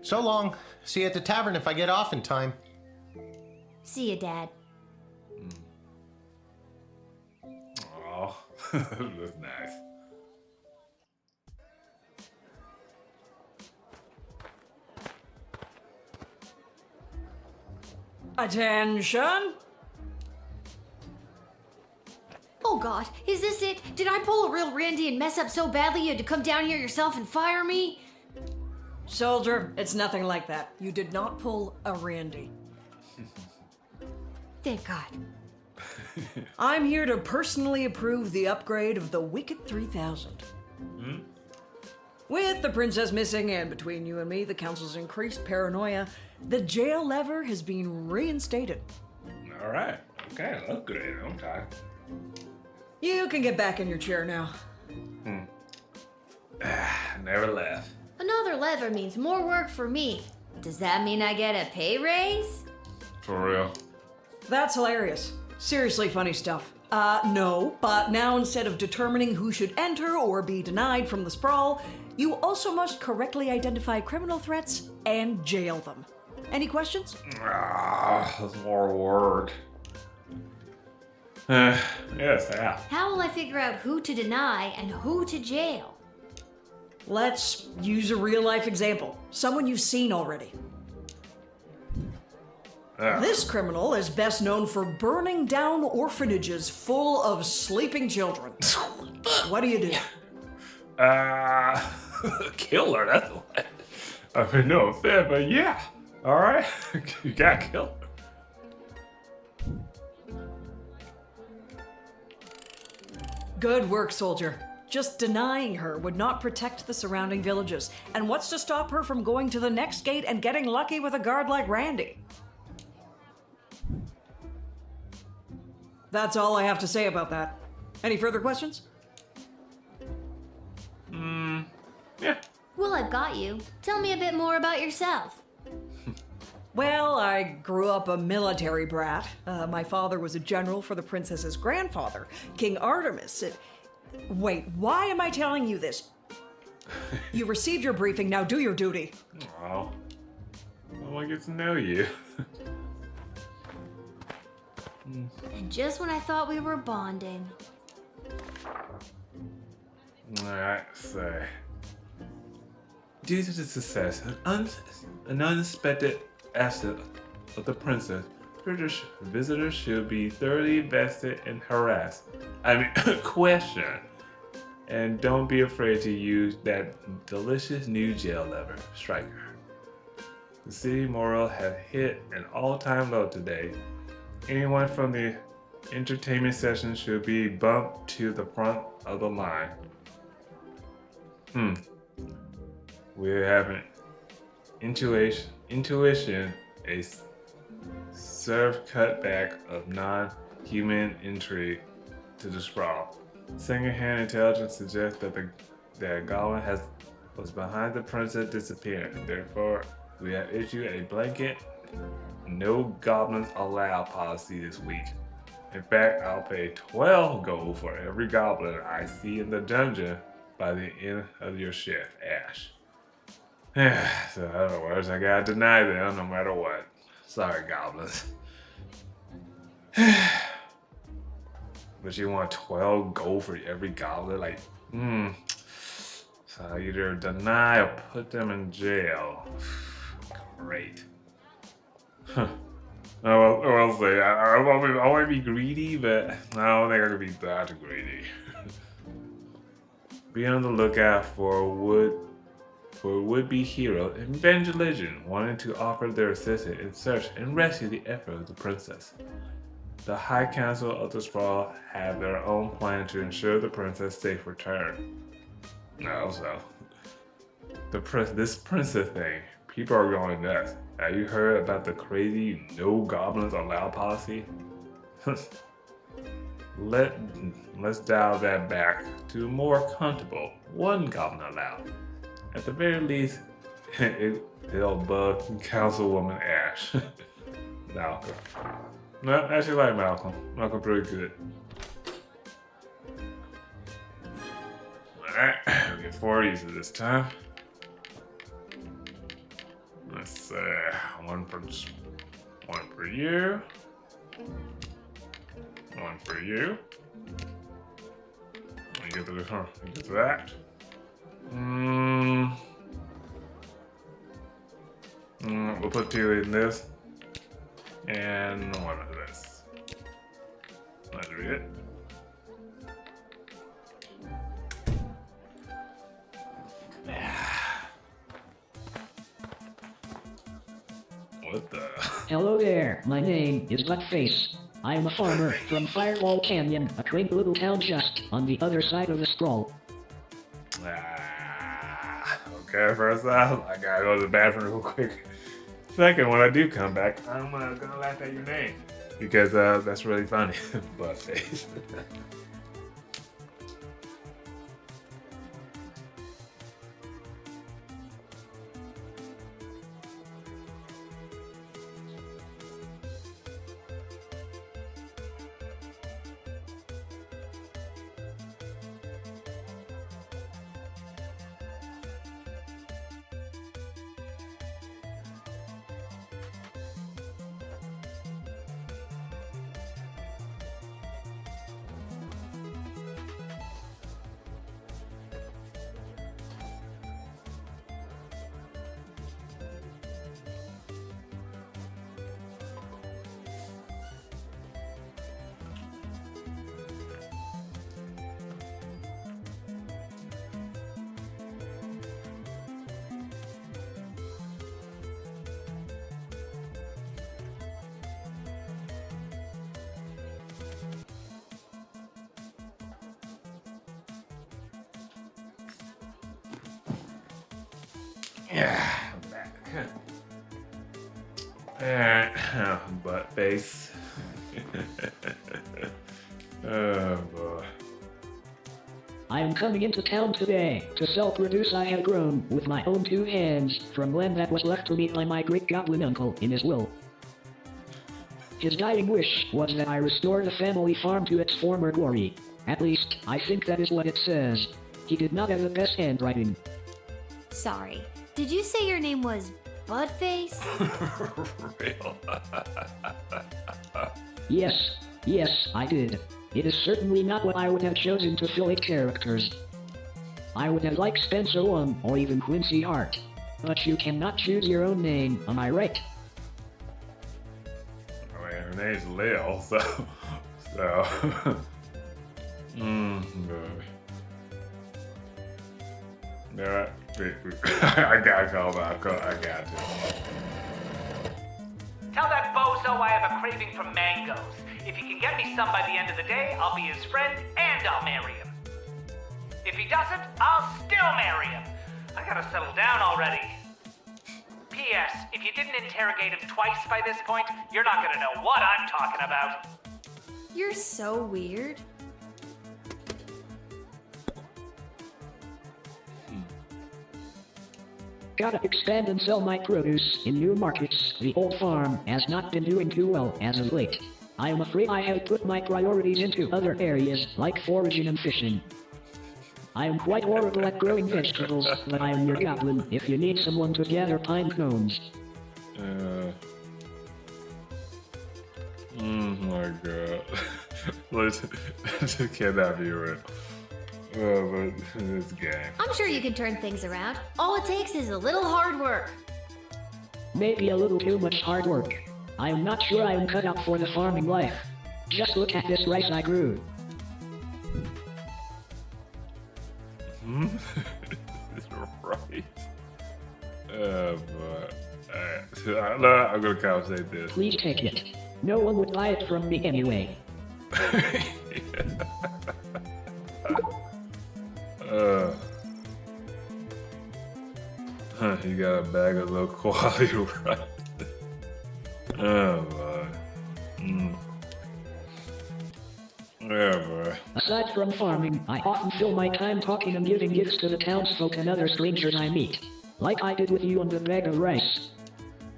So long. See you at the tavern if I get off in time. See you, Dad. Oh, that's nice. Attention! Oh God, is this it? Did I pull a real Randy and mess up so badly you had to come down here yourself and fire me? Soldier, it's nothing like that. You did not pull a Randy. Thank God. I'm here to personally approve the upgrade of the Wicked 3000. With the princess missing and between you and me, the council's increased paranoia, the jail lever has been reinstated. All right. Okay, look good. Okay. You can get back in your chair now. Never left. Another lever means more work for me. Does that mean I get a pay raise? For real. That's hilarious. Seriously funny stuff. No, but now instead of determining who should enter or be denied from the sprawl, you also must correctly identify criminal threats and jail them. Any questions? That's more work. Yes, Al. How will I figure out who to deny and who to jail? Let's use a real life example. Someone you've seen already. This criminal is best known for burning down orphanages full of sleeping children. What do you do? Kill her, that's what. I mean, no offense, but yeah. Alright. You gotta kill her. Good work, soldier. Just denying her would not protect the surrounding villages. And what's to stop her from going to the next gate and getting lucky with a guard like Randy? That's all I have to say about that. Any further questions? Yeah. Well, I've got you. Tell me a bit more about yourself. Well, I grew up a military brat. My father was a general for the princess's grandfather, King Artemis. Wait, why am I telling you this? You received your briefing, now do your duty. Oh. I want to get to know you. And just when I thought we were bonding. Alright, so. Due to the success, an unexpected asset of the princess, British visitors should be thoroughly vested and harassed. Questioned. And don't be afraid to use that delicious new jail lever, Striker. The city morale has hit an all-time low today. Anyone from the entertainment session should be bumped to the front of the line. We have an intuition, a served cutback of non-human intrigue to the sprawl. Second-hand intelligence suggests that Goblin was behind the princess disappearing. Therefore, we have issued a blanket no goblins allowed policy this week. In fact, I'll pay 12 gold for every goblin I see in the dungeon by the end of your shift, Ash. So in other words, I gotta deny them no matter what. Sorry, goblins. But you want 12 gold for every goblin? Like, So either deny or put them in jail. Great. Huh. I will say, I want to be greedy, but I don't think I could be that greedy. Be on the lookout for a would-be hero and Evangelism wanting to offer their assistance in search and rescue the effort of the princess. The High Council of the Sprawl have their own plan to ensure the princess' safe return. Also, this princess thing, people are going nuts. Have you heard about the crazy no goblins allowed policy? Let's dial that back to more comfortable one goblin allowed. At the very least, it'll bug Councilwoman Ash. Malcolm. No, I actually like Malcolm. Malcolm pretty good. Alright, we'll get 4 of these this time. Let's see, one for you. One for you. Let me get to this one. Let me get to that. We'll put 2 in this. And 1 of this. Let's read it. What the? Hello there, my name is Buttface. I'm a farmer from Firewall Canyon, a quaint little town just on the other side of the scroll. Okay, first off, I gotta go to the bathroom real quick. Second, when I do come back, I'm gonna laugh at your name. Because that's really funny. Buttface. Yeah, I'm back. Butt face. Oh boy. I am coming into town today to sell produce I have grown with my own 2 hands from land that was left to me by my great goblin uncle in his will. His dying wish was that I restore the family farm to its former glory. At least, I think that is what it says. He did not have the best handwriting. Sorry. Did you say your name was Buttface? Real. Yes, I did. It is certainly not what I would have chosen to fill 8 characters. I would have liked Spencer Wong or even Quincy Hart. But you cannot choose your own name, am I right? I mean, her name's Lil, so. Good. Yeah, I gotta call back. I got to. Tell that bozo I have a craving for mangoes. If he can get me some by the end of the day, I'll be his friend and I'll marry him. If he doesn't, I'll still marry him. I gotta settle down already. P.S. If you didn't interrogate him twice by this point, you're not gonna know what I'm talking about. You're so weird. Gotta expand and sell my produce in new markets. The old farm has not been doing too well as of late. I am afraid I have put my priorities into other areas like foraging and fishing. I am quite horrible at growing vegetables, but I am your goblin if you need someone to gather pine cones. My god. This cannot be real. But this game. I'm sure you can turn things around. All it takes is a little hard work. Maybe a little too much hard work. I am not sure I am cut out for the farming life. Just look at this rice I grew. This is right. But I'm gonna compensate this. Please take it. No one would buy it from me anyway. You got a bag of low quality rice. Oh boy. Yeah, boy. Aside from farming, I often fill my time talking and giving gifts to the townsfolk and other strangers I meet. Like I did with you on the bag of rice.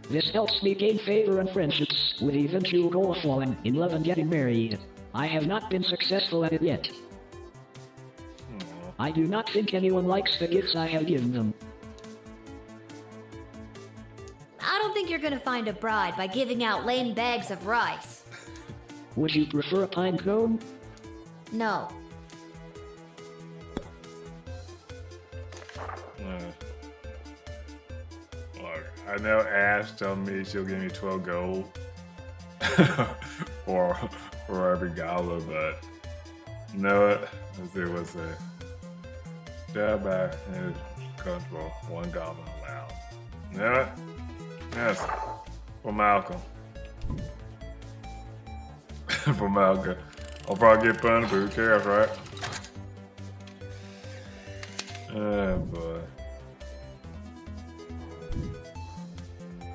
This helps me gain favor and friendships, with the eventual goal of falling in love and getting married. I have not been successful at it yet. I do not think anyone likes the gifts I have given them. I don't think you're gonna find a bride by giving out lame bags of rice. Would you prefer a pine cone? No. Look, I know Ash told me she'll give me 12 gold for every goblin, but you know what? Let's see what's there. Step back and comfortable. 1 goblin allowed. You know what? Yes. For Malcolm. For Malcolm. I'll probably get punished, but who cares, right? Oh boy.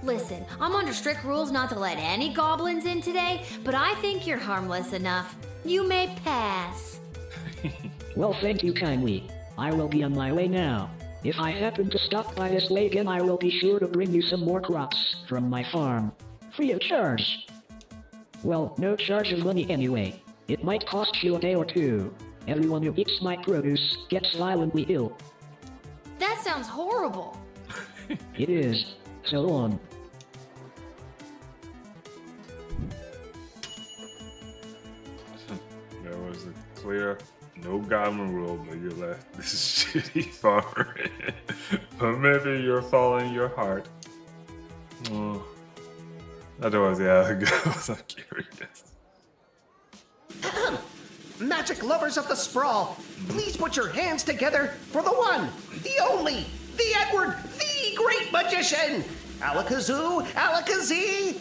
Listen, I'm under strict rules not to let any goblins in today, but I think you're harmless enough. You may pass. Well, thank you kindly. I will be on my way now. If I happen to stop by this way again, I will be sure to bring you some more crops from my farm. Free of charge. Well, no charge of money anyway. It might cost you a day or two. Everyone who eats my produce gets violently ill. That sounds horrible. It is. So long. There was a clear no goblin rule, but you left this shitty farmer in. But maybe you're following your heart. Oh. I don't want to see how it goes. I'm curious. Magic lovers of the sprawl, please put your hands together for the one, the only, the Edward, the great magician! Alakazoo, Alakazee!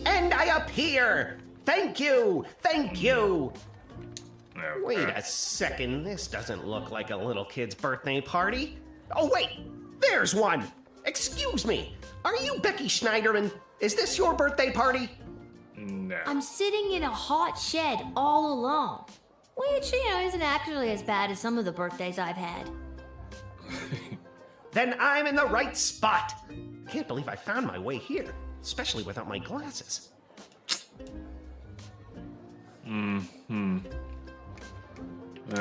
And I appear! Thank you! Thank you! Okay. Wait a second, this doesn't look like a little kid's birthday party. Oh wait, there's one! Excuse me, are you Becky Schneiderman? Is this your birthday party? No. I'm sitting in a hot shed all alone. Which, isn't actually as bad as some of the birthdays I've had. Then I'm in the right spot. Can't believe I found my way here, especially without my glasses. Yeah,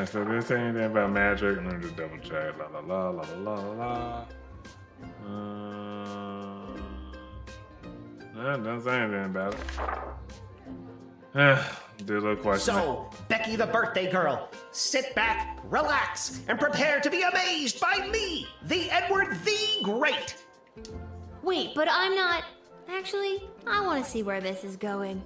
so this say anything about magic? Let me just double check. La la la la la la la. No, it doesn't say anything about it. Do a little question. So, Becky the birthday girl, sit back, relax, and prepare to be amazed by me, the Edward the Great. Wait, but I'm not. Actually, I want to see where this is going.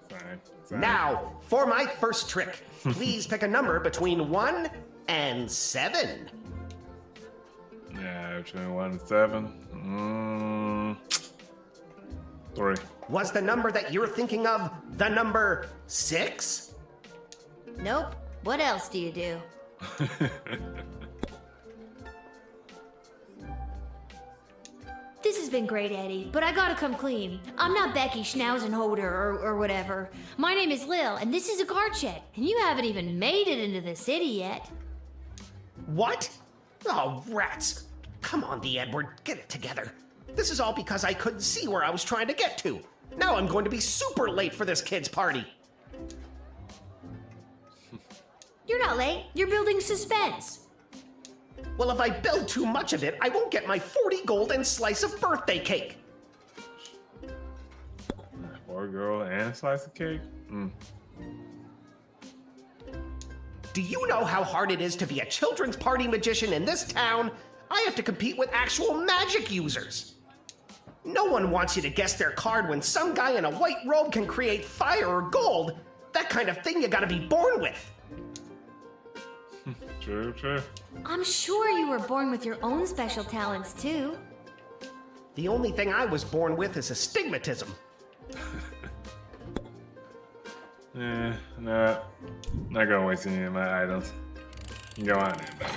Fine. Now, for my first trick, please pick a number between 1 and 7. Yeah, between 1 and 7. 3. Was the number that you're thinking of the number 6? Nope. What else do you do? This has been great, Eddie, but I gotta come clean. I'm not Becky Schnauzenholder or whatever. My name is Lil, and this is a guard shed, and you haven't even made it into the city yet. What? Oh, rats. Come on, the Edward, get it together. This is all because I couldn't see where I was trying to get to. Now I'm going to be super late for this kid's party. You're not late. You're building suspense. Well, if I build too much of it, I won't get my 40 gold and slice of birthday cake. Poor girl and a slice of cake? Do you know how hard it is to be a children's party magician in this town? I have to compete with actual magic users. No one wants you to guess their card when some guy in a white robe can create fire or gold. That kind of thing you gotta be born with. True, true. I'm sure you were born with your own special talents, too. The only thing I was born with is astigmatism. Nah, not gonna waste any of my items. Go on in, buddy.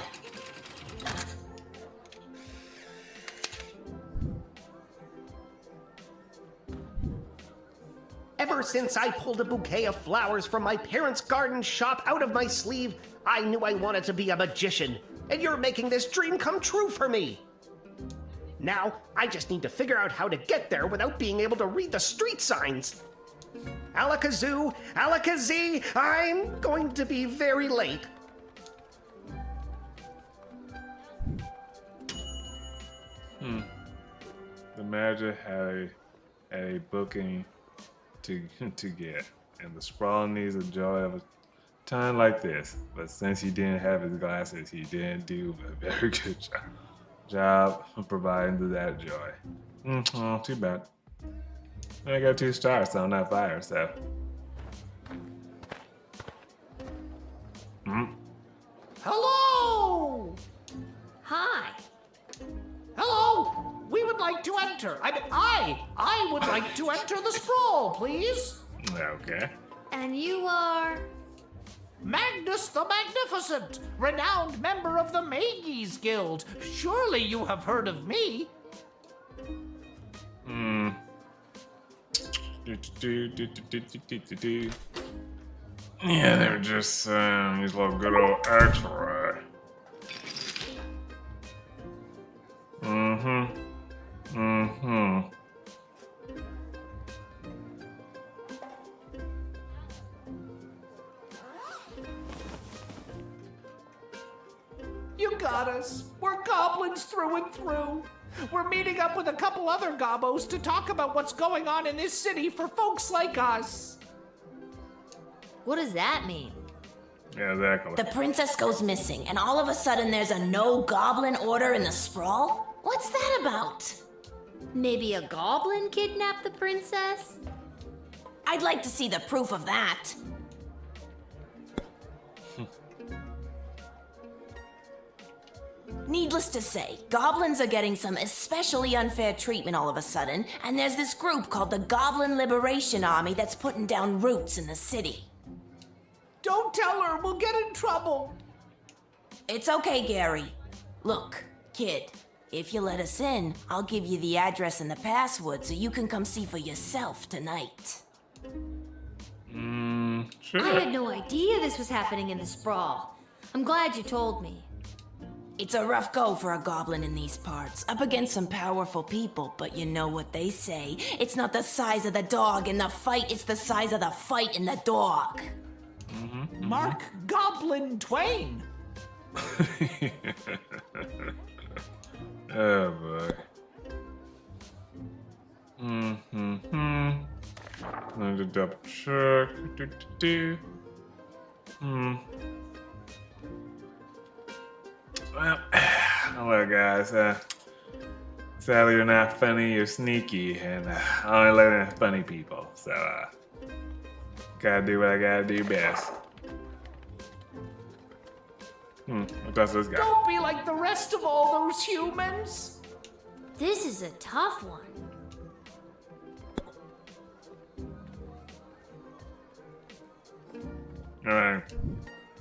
Ever since I pulled a bouquet of flowers from my parents' garden shop out of my sleeve, I knew I wanted to be a magician, and you're making this dream come true for me. Now, I just need to figure out how to get there without being able to read the street signs. Alakazoo, Alakazee, I'm going to be very late. The magic had a booking to get, and the sprawl needs the joy of a time like this. But since he didn't have his glasses, he didn't do a very good job of providing that joy. Oh, too bad. I got 2 stars, so I'm not fired, so. Hello! Hi. Hello! We would like to enter. I would like to enter the sprawl, please. Okay. And you are? Magnus the Magnificent, renowned member of the Mages Guild. Surely you have heard of me. Yeah, they were just these little good old X-ray. You got us. We're goblins through and through. We're meeting up with a couple other gobbos to talk about what's going on in this city for folks like us. What does that mean? Yeah, exactly. The princess goes missing, and all of a sudden there's a no goblin order in the sprawl? What's that about? Maybe a goblin kidnapped the princess? I'd like to see the proof of that. Needless to say, goblins are getting some especially unfair treatment all of a sudden, and there's this group called the Goblin Liberation Army that's putting down roots in the city. Don't tell her. We'll get in trouble. It's okay, Gary. Look, kid, if you let us in, I'll give you the address and the password so you can come see for yourself tonight. Sure. I had no idea this was happening in the sprawl. I'm glad you told me. It's a rough go for a goblin in these parts, up against some powerful people, but you know what they say. It's not the size of the dog in the fight, it's the size of the fight in the dog. Mark Goblin Twain. Oh boy. Let me double check. Well, guys, sadly you're not funny, you're sneaky, and I only let in funny people, so gotta do what I gotta do best. What does this guy? Don't be like the rest of all those humans. This is a tough one. Alright,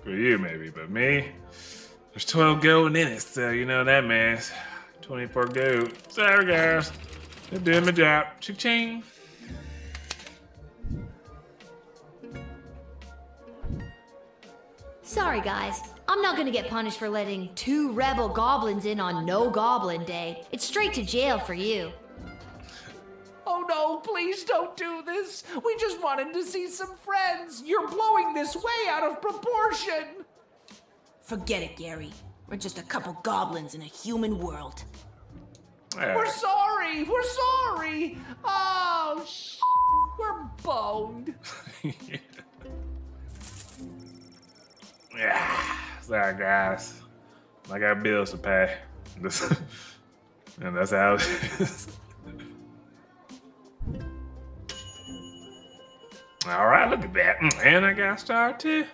for you maybe, but me, there's 12 gold in it, so you know that means 24 gold. Sorry guys, they're doing my job. Cha-ching. Sorry, guys. I'm not gonna get punished for letting 2 rebel goblins in on No Goblin Day. It's straight to jail for you. Oh no, please don't do this. We just wanted to see some friends. You're blowing this way out of proportion. Forget it, Gary. We're just a couple goblins in a human world. We're sorry. We're sorry. Oh, we're boned. Yeah, sorry guys. I got bills to pay. And that's how it is. Alright, look at that. And I got a star too.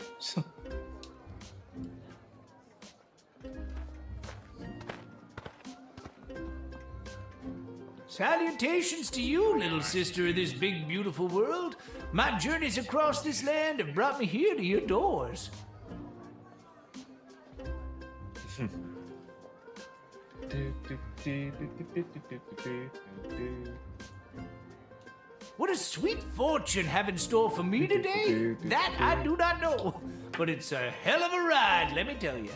Salutations to you, little sister of this big, beautiful world. My journeys across this land have brought me here to your doors. What a sweet fortune have in store for me today? That I do not know, but it's a hell of a ride, let me tell you.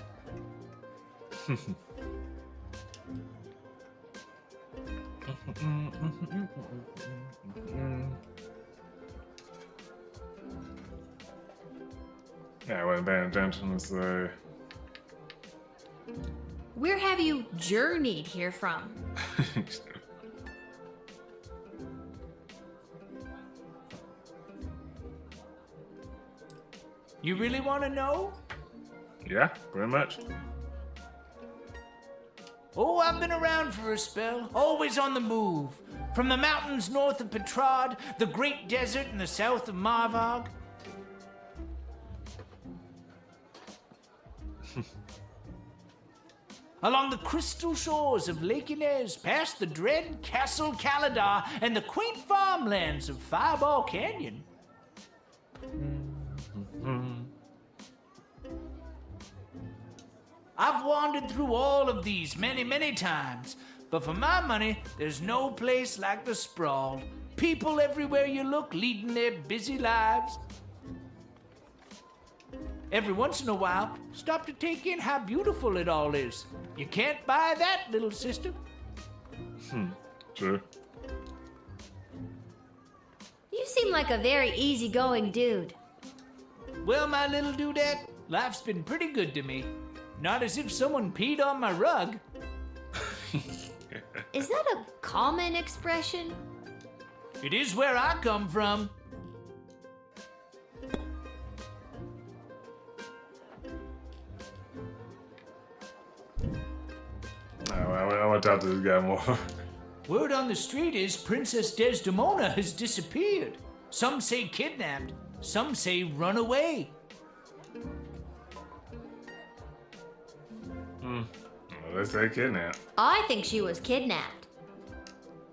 Yeah, I wasn't paying attention, so... Where have you journeyed here from? You really want to know? Yeah, pretty much. Oh, I've been around for a spell, always on the move. From the mountains north of Petrad, the great desert in the south of Marvog. Along the crystal shores of Lake Inez, past the dread Castle Caladar and the quaint farmlands of Fireball Canyon. I've wandered through all of these many, many times, but for my money, there's no place like the Sprawl. People everywhere you look leading their busy lives. Every once in a while, stop to take in how beautiful it all is. You can't buy that, little sister. Sure. You seem like a very easygoing dude. Well, my little dudette, life's been pretty good to me. Not as if someone peed on my rug. Is that a common expression? It is where I come from. I want to talk to this guy more. Word on the street is Princess Desdemona has disappeared. Some say kidnapped, some say run away. Let's say kidnapped. I think she was kidnapped.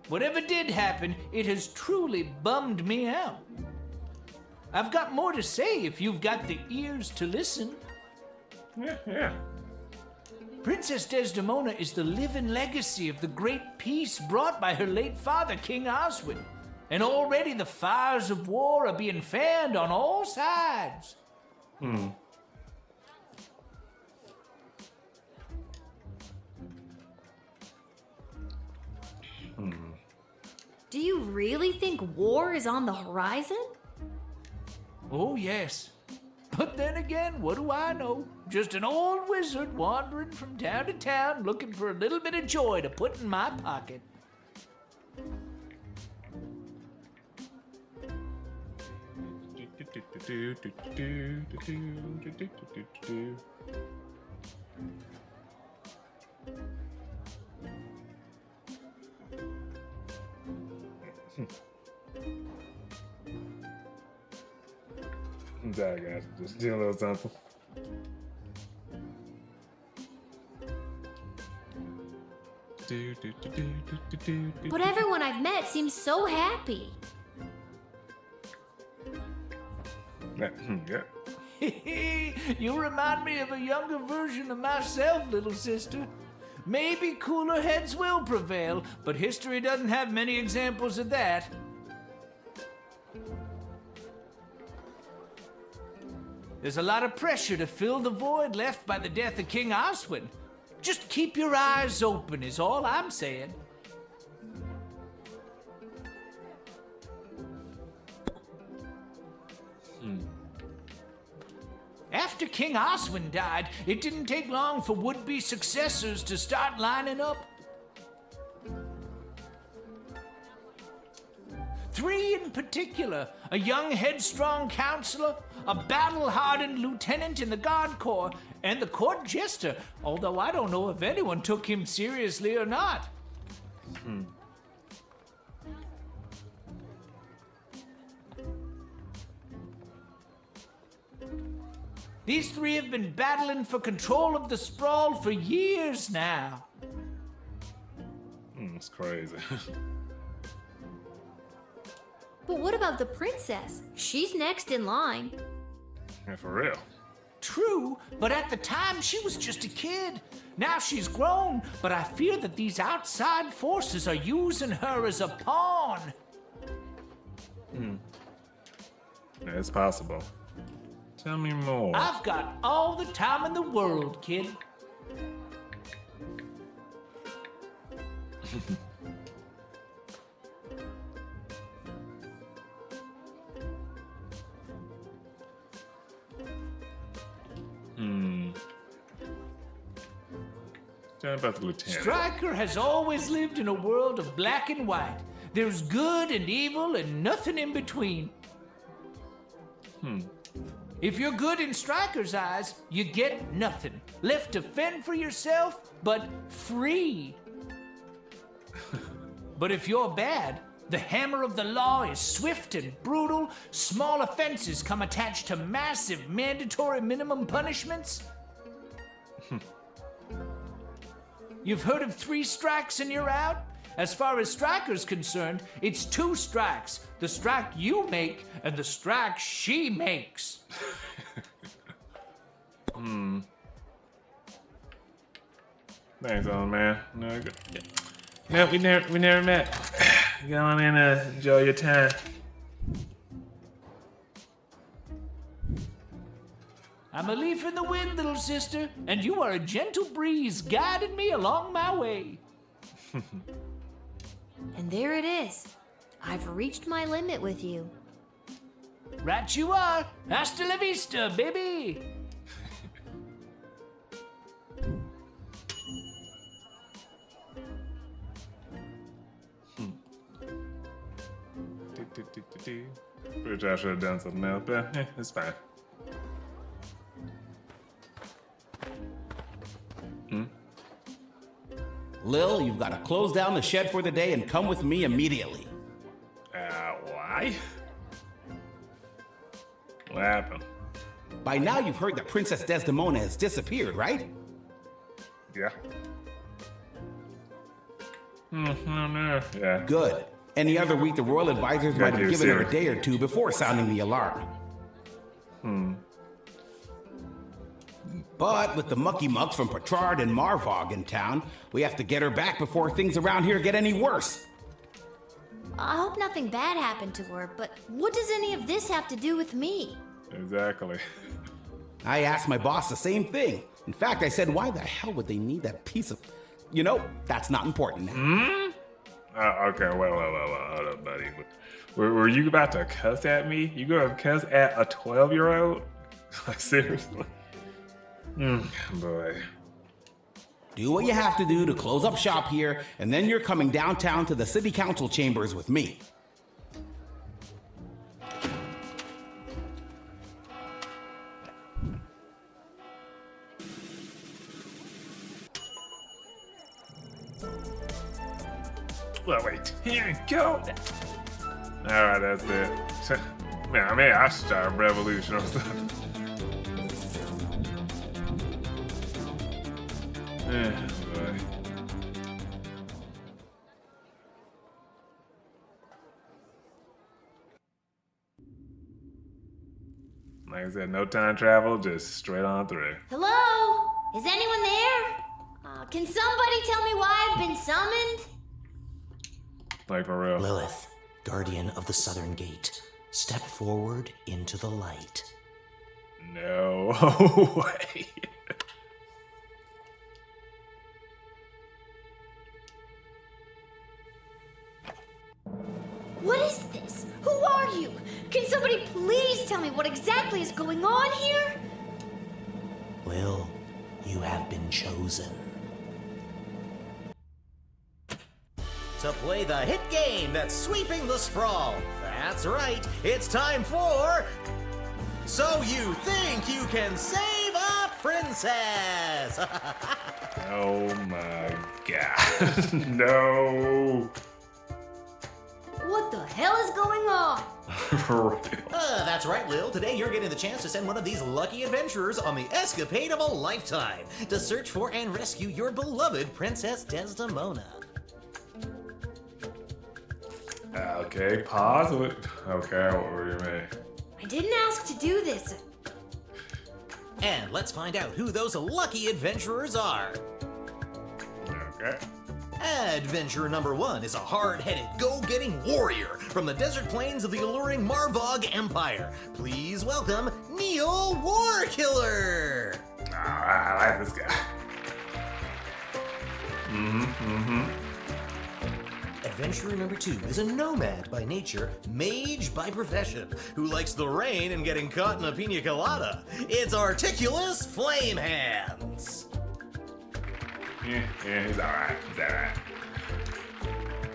Whatever did happen, it has truly bummed me out. I've got more to say if you've got the ears to listen. Yeah. Princess Desdemona is the living legacy of the great peace brought by her late father, King Oswin. And already the fires of war are being fanned on all sides. Do you really think war is on the horizon? Oh, yes. But then again, what do I know? Just an old wizard wandering from town to town looking for a little bit of joy to put in my pocket. Sorry, guys. Just doing a little something. But everyone I've met seems so happy. Yeah. You remind me of a younger version of myself, little sister. Maybe cooler heads will prevail, but history doesn't have many examples of that. There's a lot of pressure to fill the void left by the death of King Oswin. Just keep your eyes open is all I'm saying. After King Oswin died, it didn't take long for would-be successors to start lining up. 3 in particular, a young headstrong counselor, a battle-hardened lieutenant in the Guard Corps, and the court jester, although I don't know if anyone took him seriously or not. These 3 have been battling for control of the Sprawl for years now. It's crazy. But what about the princess? She's next in line. Yeah, for real. True, but at the time she was just a kid. Now she's grown, but I fear that these outside forces are using her as a pawn. Yeah, it's possible. Tell me more. I've got all the time in the world, kid. Tell me about the lieutenant. Stryker has always lived in a world of black and white. There's good and evil and nothing in between. If you're good in Stryker's eyes, you get nothing. Left to fend for yourself, but free. But if you're bad, the hammer of the law is swift and brutal. Small offenses come attached to massive mandatory minimum punishments. You've heard of 3 strikes and you're out? As far as Stryker's concerned, it's 2 strikes. The strike you make and the strike she makes. Thanks, old man. No, good. No, we never met. Go on in and enjoy your time. I'm a leaf in the wind, little sister, and you are a gentle breeze guiding me along my way. And there it is. I've reached my limit with you. Right you are. Hasta la vista, baby. Pretty sure I should have done something else, but it's fine. Lil, you've got to close down the shed for the day and come with me immediately. Why? What happened? By now you've heard that Princess Desdemona has disappeared, right? Yeah. No. Yeah. Good. Any other week, the royal advisors might have given her a day or two before sounding the alarm. But with the mucky mucks from Petrard and Marvog in town, we have to get her back before things around here get any worse. I hope nothing bad happened to her, but what does any of this have to do with me? Exactly. I asked my boss the same thing. In fact, I said, why the hell would they need that piece of... You know, that's not important now. Okay, well, hold up, buddy. Were you about to cuss at me? You gonna cuss at a 12-year-old? Like, seriously? Boy. Do what you have to do to close up shop here, and then you're coming downtown to the city council chambers with me. Well, wait, here we go. Alright, that's it. Man, I should start a revolution or something. Yeah, boy. Like I said, no time travel, just straight on through. Hello? Is anyone there? Can somebody tell me why I've been summoned? Like for real. Lilith, guardian of the Southern Gate, step forward into the light. No way. What is this? Who are you? Can somebody please tell me what exactly is going on here? Lil, you have been chosen. To play the hit game that's sweeping the sprawl. That's right, it's time for... So You Think You Can Save a Princess! Oh my god. No. What the hell is going on? That's right, Lil. Today you're getting the chance to send one of these lucky adventurers on the escapade of a lifetime to search for and rescue your beloved Princess Desdemona. Okay, pause. Okay, what were you mean? I didn't ask to do this. And let's find out who those lucky adventurers are. Okay. Adventurer number 1 is a hard-headed, go-getting warrior from the desert plains of the alluring Marvog Empire. Please welcome Neil Warkiller. I like this guy. Adventurer number 2 is a nomad by nature, mage by profession, who likes the rain and getting caught in a pina colada. It's Articulus Flamehands. Yeah, he's alright. He's alright.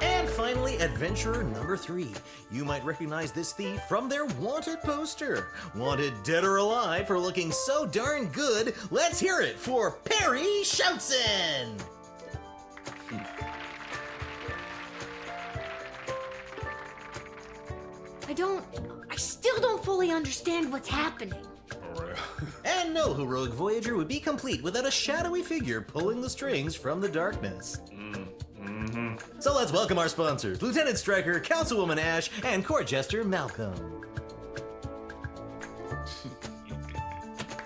And finally, adventurer number 3. You might recognize this thief from their wanted poster. Wanted dead or alive for looking so darn good. Let's hear it for Perry Shoutson. I still don't fully understand what's happening. And no heroic voyager would be complete without a shadowy figure pulling the strings from the darkness. So let's welcome our sponsors, Lieutenant Stryker, Councilwoman Ash, and Court Jester Malcolm.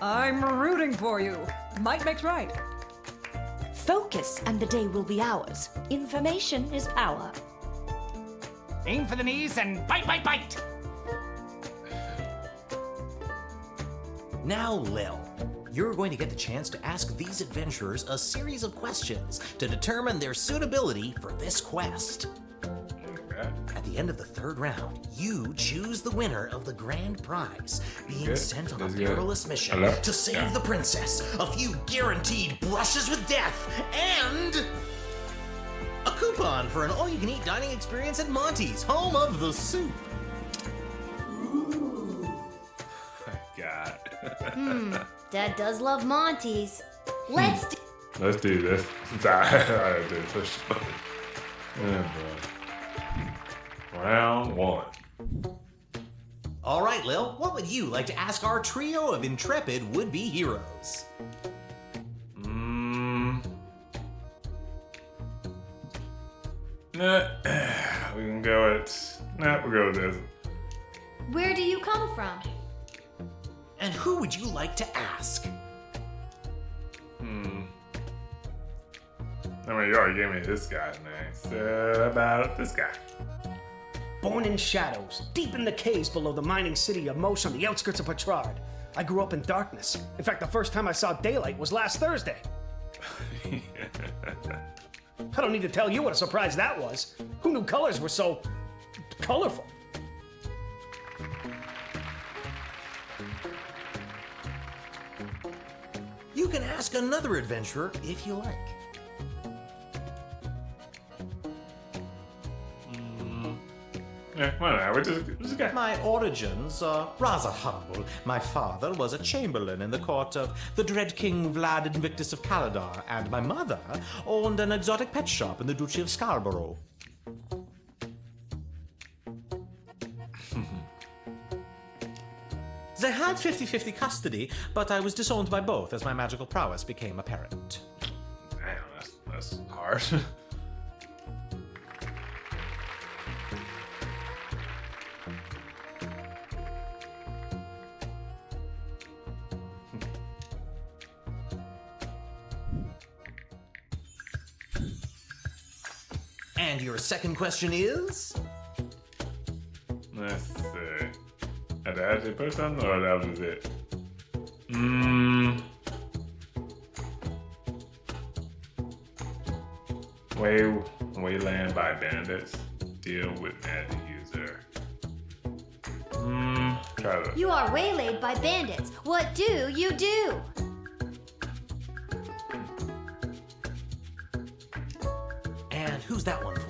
I'm rooting for you. Might makes right. Focus and the day will be ours. Information is power. Aim for the knees and bite, bite, bite! Now, Lil, you're going to get the chance to ask these adventurers a series of questions to determine their suitability for this quest. At the end of the 3rd round, you choose the winner of the grand prize, being sent on a perilous mission to save the princess, a few guaranteed brushes with death, and a coupon for an all-you-can-eat dining experience at Monty's, home of the soup. God. Dad does love Monty's. Let's do this. I did push. Yeah, boy. Round 1. All right, Lil, what would you like to ask our trio of intrepid would-be heroes? We can go with... we'll go with this. Where do you come from? And who would you like to ask? I mean, you already gave me this guy's name. So about this guy. Born in shadows, deep in the caves below the mining city of Mosh on the outskirts of Petrard. I grew up in darkness. In fact, the first time I saw daylight was last Thursday. I don't need to tell you what a surprise that was. Who knew colors were so colorful? You can ask another adventurer if you like. Yeah, whatever. Just got My origins are rather humble. My father was a chamberlain in the court of the dread King Vlad Invictus of Kaladar, and my mother owned an exotic pet shop in the Duchy of Scarborough. They had 50-50 custody, but I was disowned by both as my magical prowess became apparent. Damn, that's hard. And your second question is? Let's see. Did I actually put something or that was it? Wayland by bandits. Deal with magic user. Try to. You are waylaid by bandits. What do you do? And who's that one for?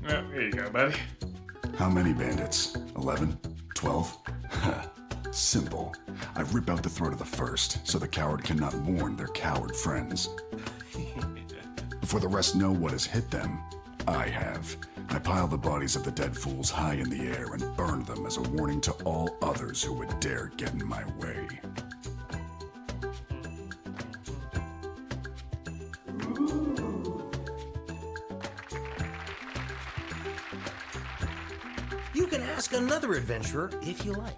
Yeah, here you go, buddy. How many bandits? 11? 12? Simple. I rip out the throat of the first, so the coward cannot mourn their coward friends. Before the rest know what has hit them, I have. I pile the bodies of the dead fools high in the air and burn them as a warning to all others who would dare get in my way. You can ask another adventurer if you like.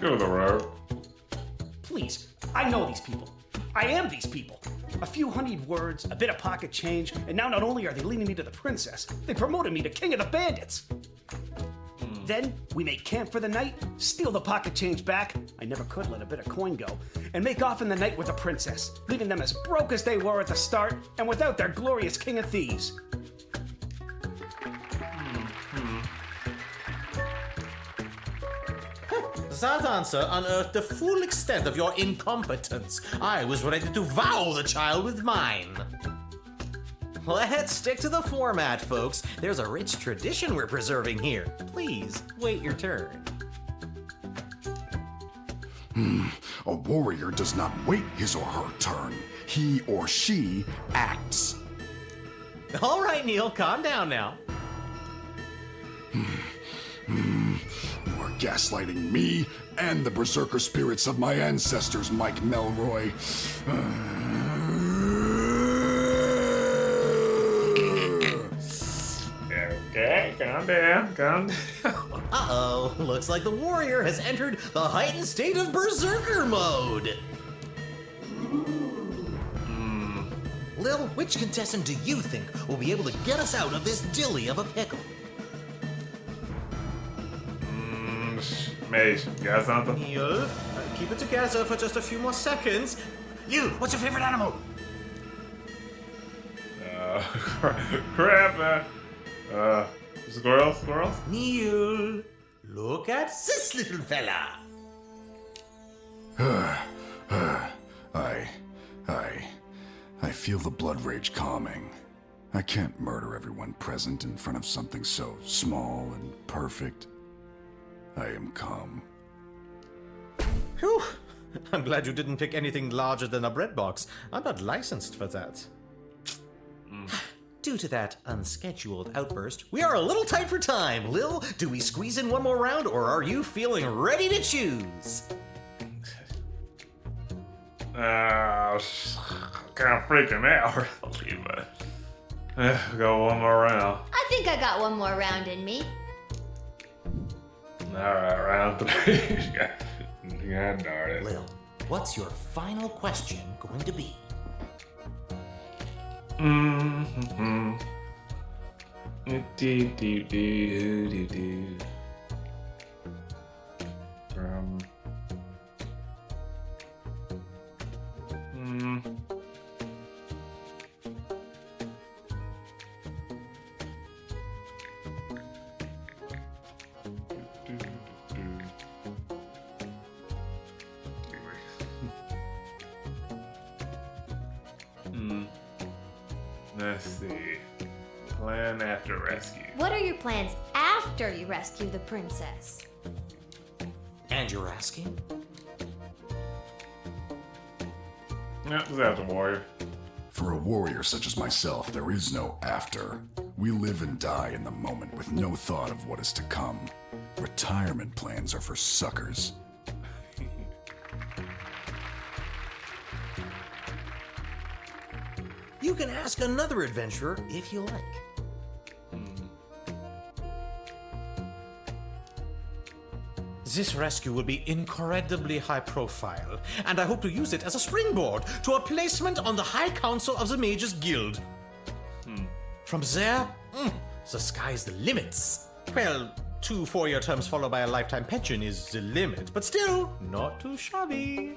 Go to the road. Please, I know these people. I am these people. A few honeyed words, a bit of pocket change, and now not only are they leading me to the princess, they promoted me to king of the bandits. Then we make camp for the night, steal the pocket change back, I never could let a bit of coin go, and make off in the night with the princess, leaving them as broke as they were at the start and without their glorious king of thieves. That answer unearthed the full extent of your incompetence. I was ready to wow the child with mine. Let's stick to the format, folks. There's a rich tradition we're preserving here. Please, wait your turn. A warrior does not wait his or her turn. He or she acts. All right, Neil, calm down now. You are gaslighting me and the berserker spirits of my ancestors, Mike Melroy. Okay, calm down, calm down. Uh-oh, looks like the warrior has entered the heightened state of berserker mode. Lil, which contestant do you think will be able to get us out of this dilly of a pickle? Mage, you got something? Neil, keep it together for just a few more seconds. You, what's your favorite animal? Crap, man. Squirrels? Neil, look at this little fella. I feel the blood rage calming. I can't murder everyone present in front of something so small and perfect. I am calm. Whew. I'm glad you didn't pick anything larger than a bread box. I'm not licensed for that. Due to that unscheduled outburst, we are a little tight for time. Lil, do we squeeze in one more round, or are you feeling ready to choose? Kind of freaking out. Go one more round. I I think I got one more round in me. Alright, round 3. God darn it. Lil, what's your final question going to be? Let's see. Plan after rescue. What are your plans after you rescue the princess? And you're asking? Yeah, this is after warrior. For a warrior such as myself, there is no after. We live and die in the moment with no thought of what is to come. Retirement plans are for suckers. You can ask another adventurer if you like. This rescue will be incredibly high profile, and I hope to use it as a springboard to a placement on the High Council of the Mages Guild. From there, the sky's the limits. Well, 2 4-year terms followed by a lifetime pension is the limit, but still, not too shabby.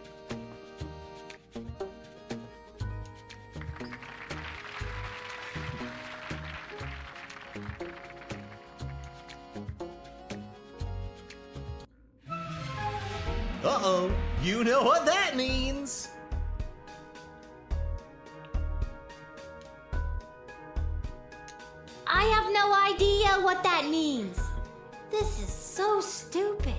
Uh-oh, you know what that means! I have no idea what that means. This is so stupid.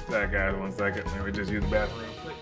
That guys, 1 second. Let me just use the bathroom real quick.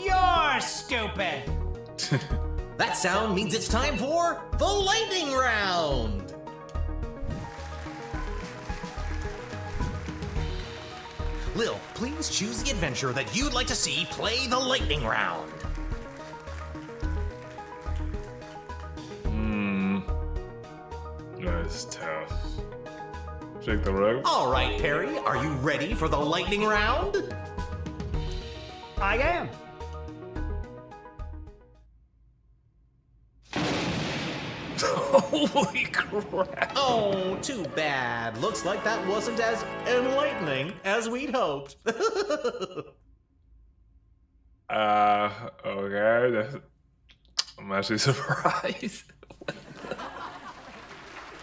You're stupid! That sound means it's time for the lightning round! Lil, please choose the adventurer that you'd like to see play the lightning round. That's tough. Shake the rug. All right, Perry, are you ready for the lightning round? I am. Holy crap. Oh, too bad. Looks like that wasn't as enlightening as we'd hoped. Okay. I'm actually surprised.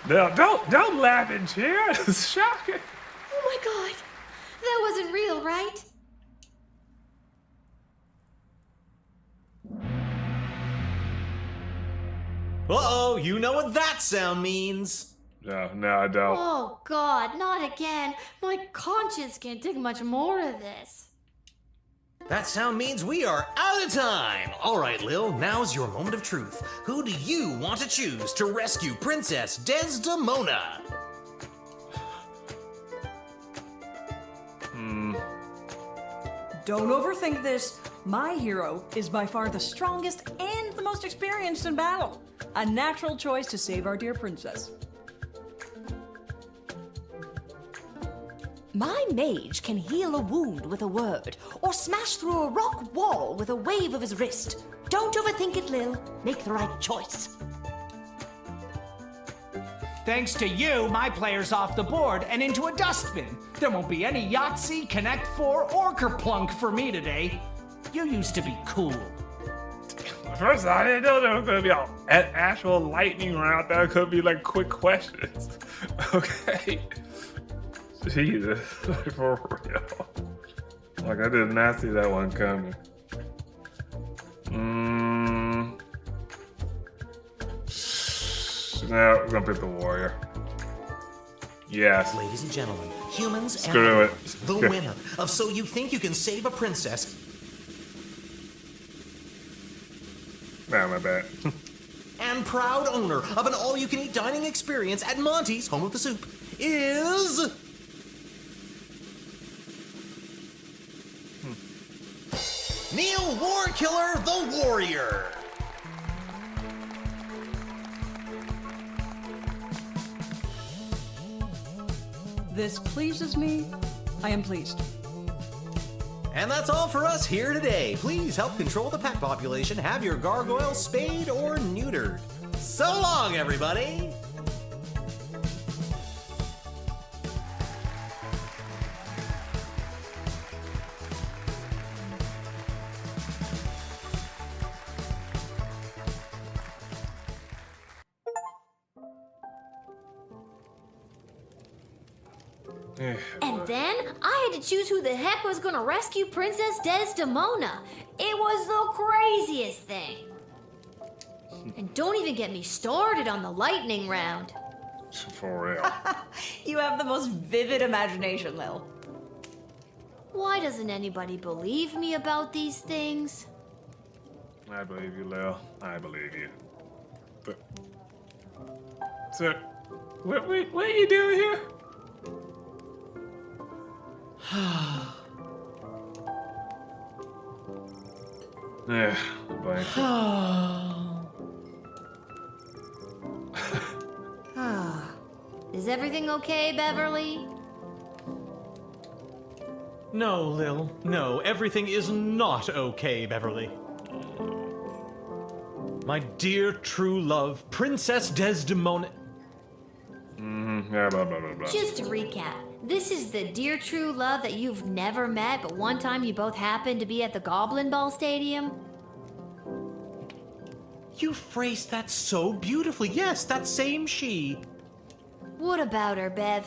No, don't laugh and cheer. It's shocking. Oh my god. That wasn't real, right? Uh-oh, you know what that sound means. No, I don't. Oh god, not again. My conscience can't take much more of this. That sound means we are out of time! Alright, Lil, now's your moment of truth. Who do you want to choose to rescue Princess Desdemona? Don't overthink this. My hero is by far the strongest and the most experienced in battle. A natural choice to save our dear princess. My mage can heal a wound with a word, or smash through a rock wall with a wave of his wrist. Don't overthink it, Lil. Make the right choice. Thanks to you, my player's off the board and into a dustbin. There won't be any Yahtzee, Connect 4, or Kerplunk for me today. You used to be cool. First, I didn't know there was going to be an actual lightning round. That could be like quick questions. Okay. Jesus, like for real. Like I did not see that one coming. Now we're gonna pick the warrior. Yes. Ladies and gentlemen, humans Screw and it. the winner of So You Think You Can Save a Princess. Nah, my bad. And proud owner of an all-you-can-eat dining experience at Monty's Home of the Soup is... Neil Warkiller the Warrior. This pleases me. I am pleased. And that's all for us here today. Please help control the pet population. Have your gargoyles spayed or neutered. So long, everybody. And then I had to choose who the heck was gonna rescue Princess Desdemona. It was the craziest thing. And don't even get me started on the lightning round. For real. You have the most vivid imagination, Lil. Why doesn't anybody believe me about these things? I believe you, Lil. I believe you. But, sir, what are you doing here? Yeah, blanket. Is everything okay, Beverly? No, Lil. No, everything is not okay, Beverly. My dear true love, Princess Desdemona. Yeah, blah, blah, blah, blah. Just to recap, this is the dear true love that you've never met, but one time you both happened to be at the Goblin Ball Stadium? You phrased that so beautifully. Yes, that same she. What about her, Bev?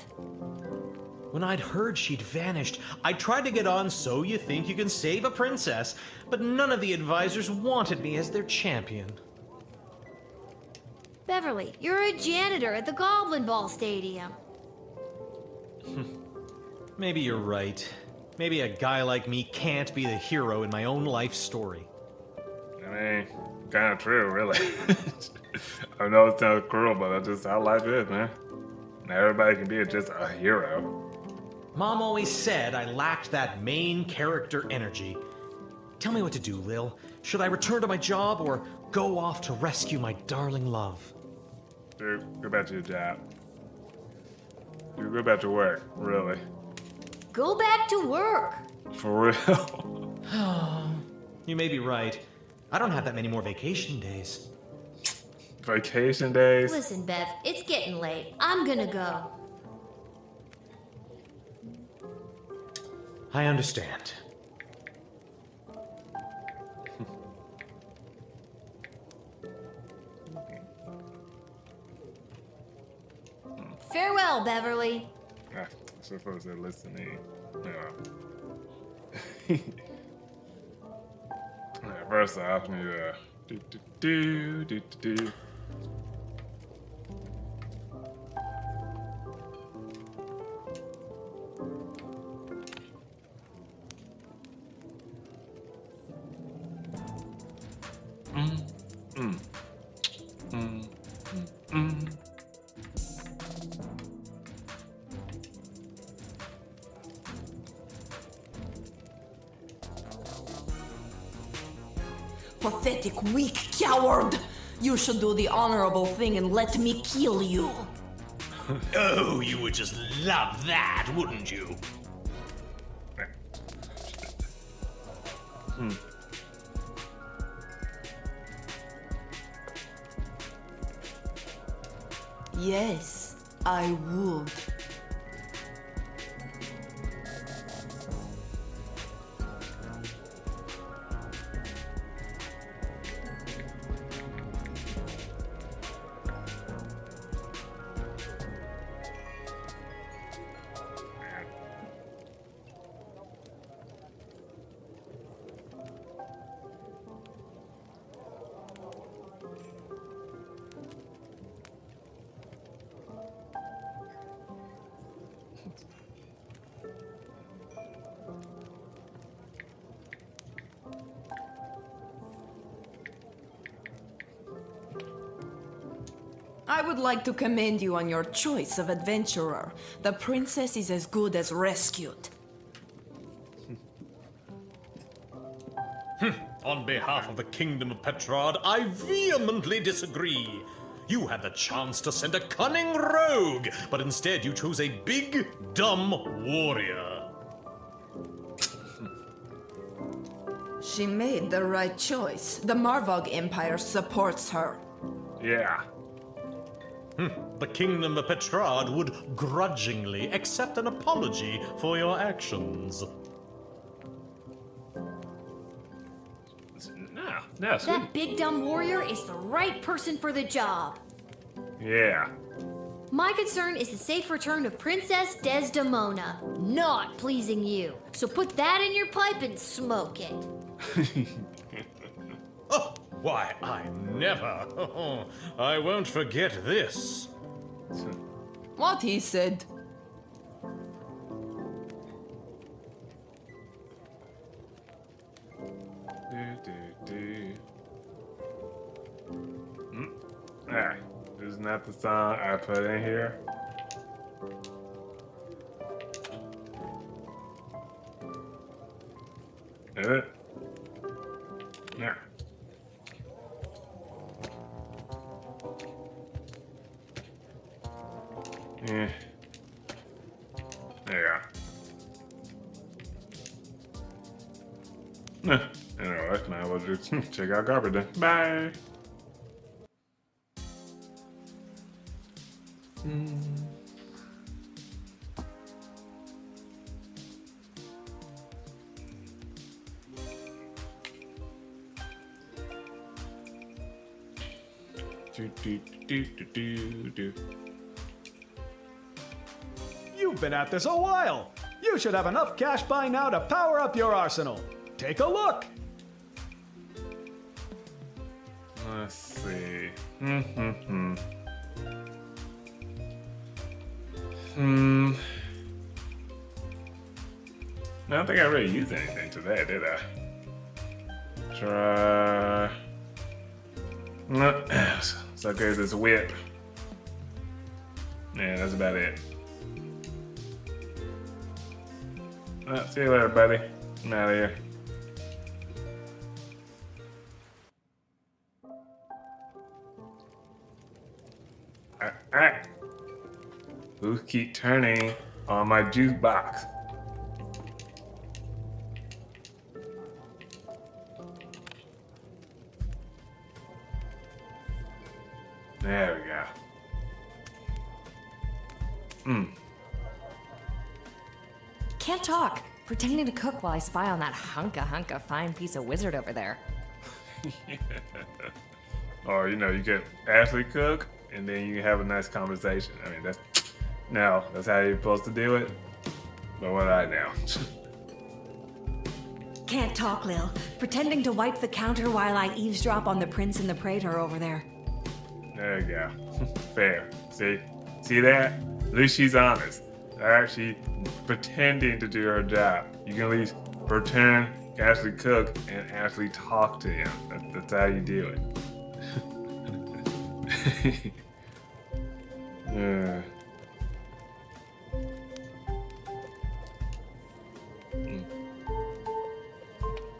When I'd heard she'd vanished, I tried to get on So You Think You Can Save a Princess, but none of the advisors wanted me as their champion. Beverly, you're a janitor at the Goblin Ball Stadium. Maybe you're right. Maybe a guy like me can't be the hero in my own life story. I mean, kind of true, really. I know it sounds cruel, but that's just how life is, man. Not everybody can be just a hero. Mom always said I lacked that main character energy. Tell me what to do, Lil. Should I return to my job or go off to rescue my darling love? Dude, go back to your job. Dude, go back to work, really. Go back to work. For real. You may be right. I don't have that many more vacation days. Vacation days? Listen, Bev, it's getting late. I'm gonna go. I understand. Farewell, Beverly. I suppose they're listening. Yeah. Alright, first off, let me do. Pathetic, weak coward! You should do the honorable thing and let me kill you. Oh, you would just love that, wouldn't you? Yes, I would. I would like to commend you on your choice of adventurer. The princess is as good as rescued. On behalf of the Kingdom of Petrard, I vehemently disagree. You had the chance to send a cunning rogue, but instead you chose a big, dumb warrior. She made the right choice. The Marvog Empire supports her. Yeah. The Kingdom of Petrard would grudgingly accept an apology for your actions. No, sweet. That big dumb warrior is the right person for the job. Yeah. My concern is the safe return of Princess Desdemona, not pleasing you. So put that in your pipe and smoke it. Oh, why, I never. I won't forget this. What he said. Ah, this is not the song I put in here. Is it? Yeah. Yeah. There you go. Anyway, now we'll just check out Garbage then. Bye. You've been at this a while. You should have enough cash by now to power up your arsenal. Take a look. Let's see. I don't think I really used anything today, did I? Try. No. So okay, this whip. Yeah, that's about it. See you later, buddy. I'm out of here. Who keep turning on my juice box? There we go. Can't talk. Pretending to cook while I spy on that hunka fine piece of wizard over there. Or, you get Ashley cook, and then you have a nice conversation. I mean, that's how you're supposed to do it. But what I know. Can't talk, Lil. Pretending to wipe the counter while I eavesdrop on the prince and the praetor over there. There you go. Fair. See that? At least she's honest. They're actually pretending to do her job. You can at least pretend, actually cook, and actually talk to him. That's how you do it. Yeah.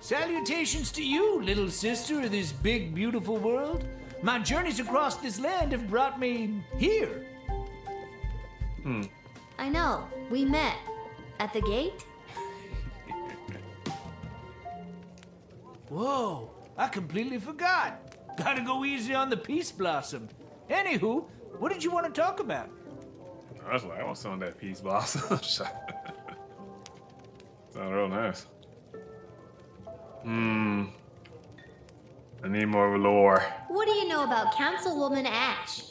Salutations to you, little sister of this big, beautiful world. My journeys across this land have brought me here. I know. We met. At the gate? Whoa, I completely forgot. Gotta go easy on the Peace Blossom. Anywho, what did you want to talk about? I was like, I want some of that Peace Blossom. Sound real nice. I need more lore. What do you know about Councilwoman Ash?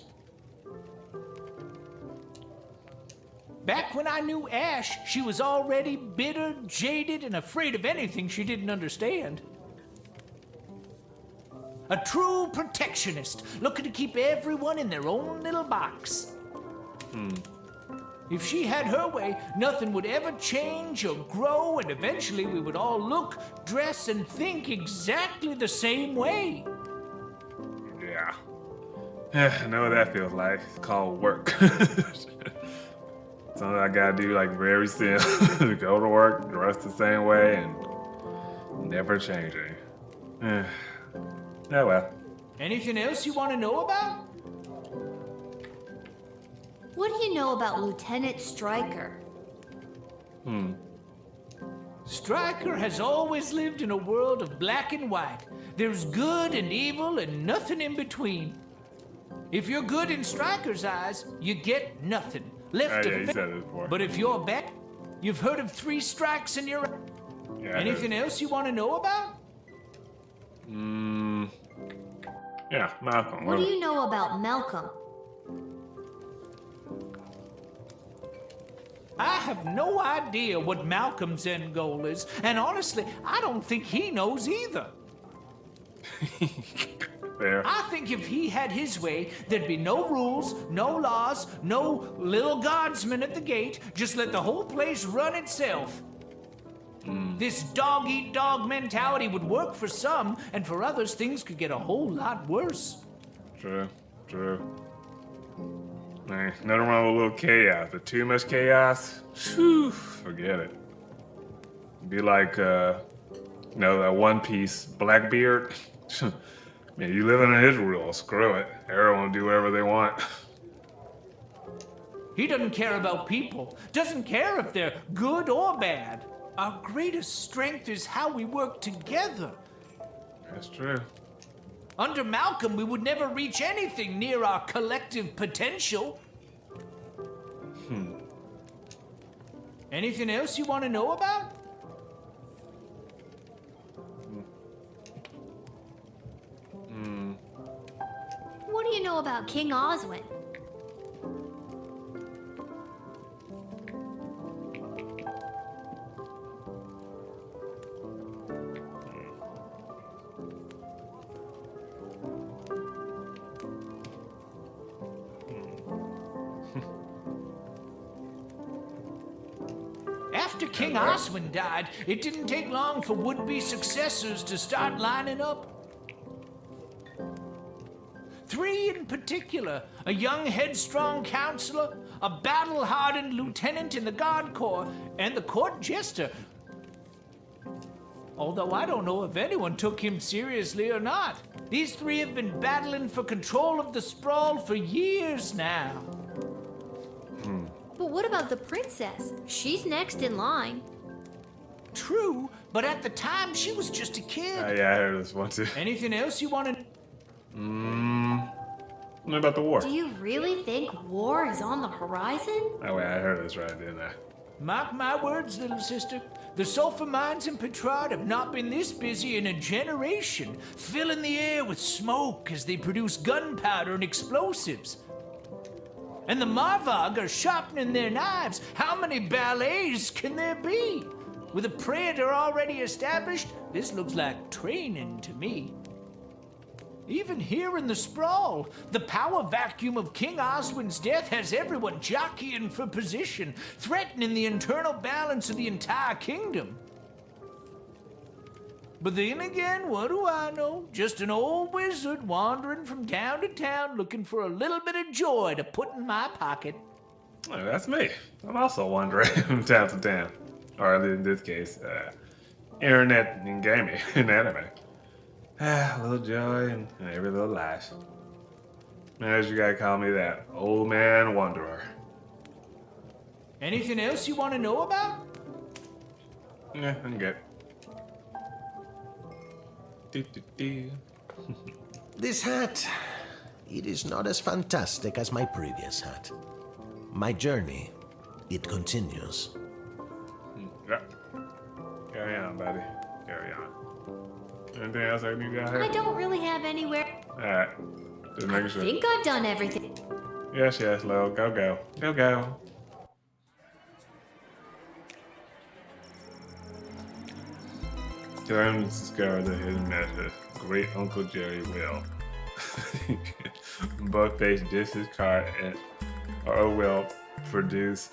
Back when I knew Ash, she was already bitter, jaded, and afraid of anything she didn't understand. A true protectionist, looking to keep everyone in their own little box. If she had her way, nothing would ever change or grow, and eventually we would all look, dress, and think exactly the same way. Yeah. I know what that feels like. It's called work. Something I gotta do like very soon. Go to work, dress the same way, and never changing. Oh well. Anything else you want to know about? What do you know about Lieutenant Stryker? Stryker has always lived in a world of black and white. There's good and evil and nothing in between. If you're good in Stryker's eyes, you get nothing. Left Yeah, to you fa- said it before. But if you're bad, you've heard of 3 strikes and you're out. Yeah, I Anything else you want to know about? Yeah, Malcolm. What do you know about Malcolm? I have no idea what Malcolm's end goal is, and honestly, I don't think he knows either. Fair. I think if he had his way, there'd be no rules, no laws, no little guardsmen at the gate. Just let the whole place run itself. This dog-eat-dog mentality would work for some, and for others, things could get a whole lot worse. True. Man, nothing wrong with a little chaos, but too much chaos, whew, forget it. Be like, that One Piece Blackbeard. Man, you living in his rules, screw it. Everyone do whatever they want. He doesn't care about people, doesn't care if they're good or bad. Our greatest strength is how we work together. That's true. Under Malcolm, we would never reach anything near our collective potential. Anything else you want to know about? What do you know about King Oswin? After King Oswin died, it didn't take long for would-be successors to start lining up. 3 in particular, a young headstrong counselor, a battle-hardened lieutenant in the Guard Corps, and the court jester. Although I don't know if anyone took him seriously or not. These 3 have been battling for control of the Sprawl for years now. But what about the princess? She's next in line. True, but at the time she was just a kid. Yeah, I heard this one too. Anything else you want to... What about the war? Do you really think war is on the horizon? Oh wait, I heard this right, didn't I? Mark my words, little sister. The sulfur mines in Petrard have not been this busy in a generation, filling the air with smoke as they produce gunpowder and explosives. And the Marvog are sharpening their knives. How many ballets can there be? With a predator already established, this looks like training to me. Even here in the Sprawl, the power vacuum of King Oswin's death has everyone jockeying for position, threatening the internal balance of the entire kingdom. But then again, what do I know? Just an old wizard wandering from town to town looking for a little bit of joy to put in my pocket. Oh, that's me. I'm also wandering from town to town. Or in this case, internet and gaming and anime. A little joy in every little life. As you gotta call me that, old man wanderer. Anything else you want to know about? Yeah, I'm good. This hat, it is not as fantastic as my previous hat. My journey, it continues. Yeah. Carry on, buddy. Carry on. Anything else I need got here? I don't really have anywhere. Alright. Just making sure. I think I've done everything. Yes, Lil. Go, go. Go, go. Time to discover the hidden method. Great Uncle Jerry will. Both face just his card and or will produce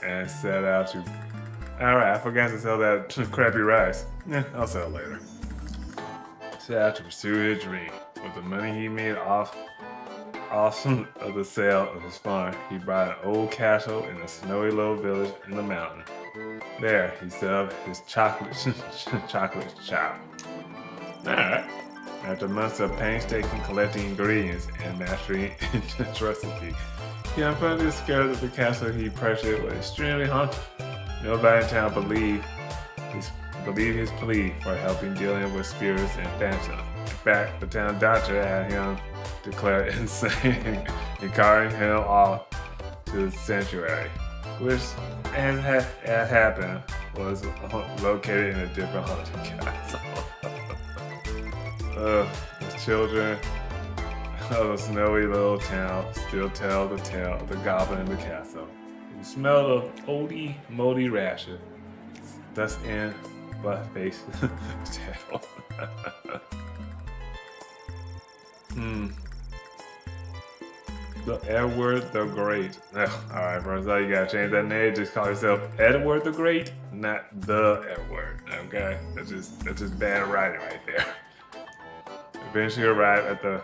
and set out to. Alright, I forgot to sell that crappy rice. Yeah, I'll sell it later. Set out to pursue his dream. With the money he made off of the sale of his farm, he bought an old castle in a snowy little village in the mountain. There, he set up his chocolate shop. Alright. After months of painstaking collecting ingredients and mastering its recipe, he unfortunately discovered that the castle he purchased was extremely haunted. Nobody in town believed his plea for helping dealing with spirits and phantoms. In fact, the town doctor had him declared insane and carrying him off to the sanctuary, which, as had happened, was located in a different haunted castle. The children of a snowy little town still tell the tale of the goblin in the castle, who smelled of oldie moldy rashes, thus in but face tale. The Edward the Great. Alright, first all you gotta change that name. Just call yourself Edward the Great, not the Edward. Okay? That's just bad writing right there. Eventually arrive at the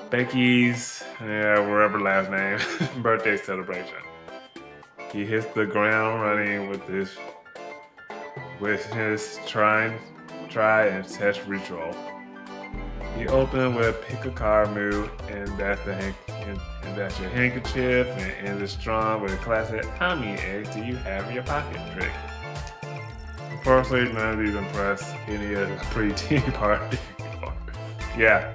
Becky's, wherever last name, birthday celebration. He hits the ground running with his try and test ritual. He opened with a pick a card move, and that's your handkerchief, and ends it strong with a classic "How many eggs do you have in your pocket?" trick. Unfortunately, none of these impressed any of the pre-teen party. Yeah,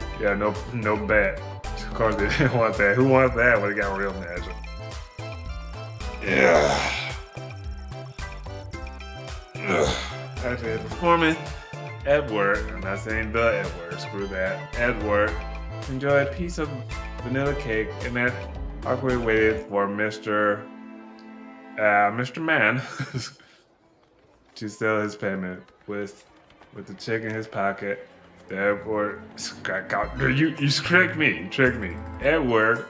no bet. Of course they didn't want that. Who wants that when it got real magic? Yeah. Actually, performing Edward, I'm not saying the Edward, screw that. Edward enjoyed a piece of vanilla cake and then awkwardly waited for Mr. Man to sell his payment with the check in his pocket. The Edward, you tricked me. Edward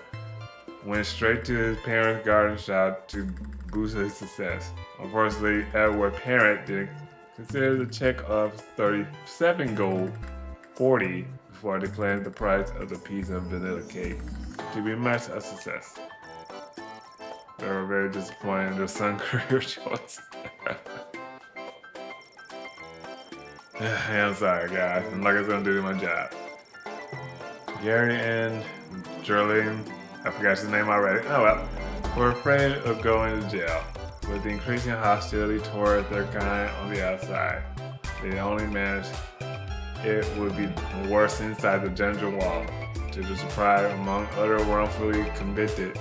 went straight to his parents' garden shop to boost his success. Unfortunately, Edward's parent didn't consider the check of 37 gold 40 before declaring the price of the piece of vanilla cake to be much a success. They were very disappointed in their son's career choice. I'm sorry, guys. I'm like I said, I'm doing my job. Gary and Jerlene, I forgot his name already. Oh well, were afraid of going to jail. With the increasing hostility toward their kind on the outside, they only managed it would be worse inside the dungeon wall. To the surprise, among other wrongfully convicted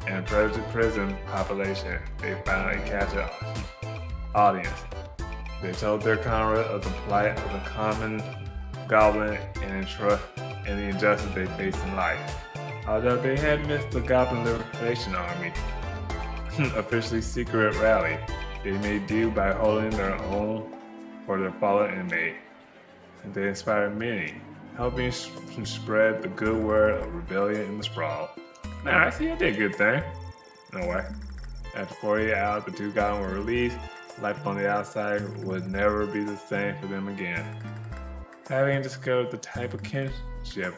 and prison population, they finally catch an audience. They told their comrade of the plight of the common goblin and the injustice they face in life. Although they had missed the Goblin Liberation Army officially secret rally, they made do by holding their own for their fallen inmate. And they inspired many, helping spread the good word of rebellion in the sprawl. Now, I see I did a good thing. No way. After 48 hours, the two goblins were released life on the outside would never be the same for them again. Having discovered the type of kinship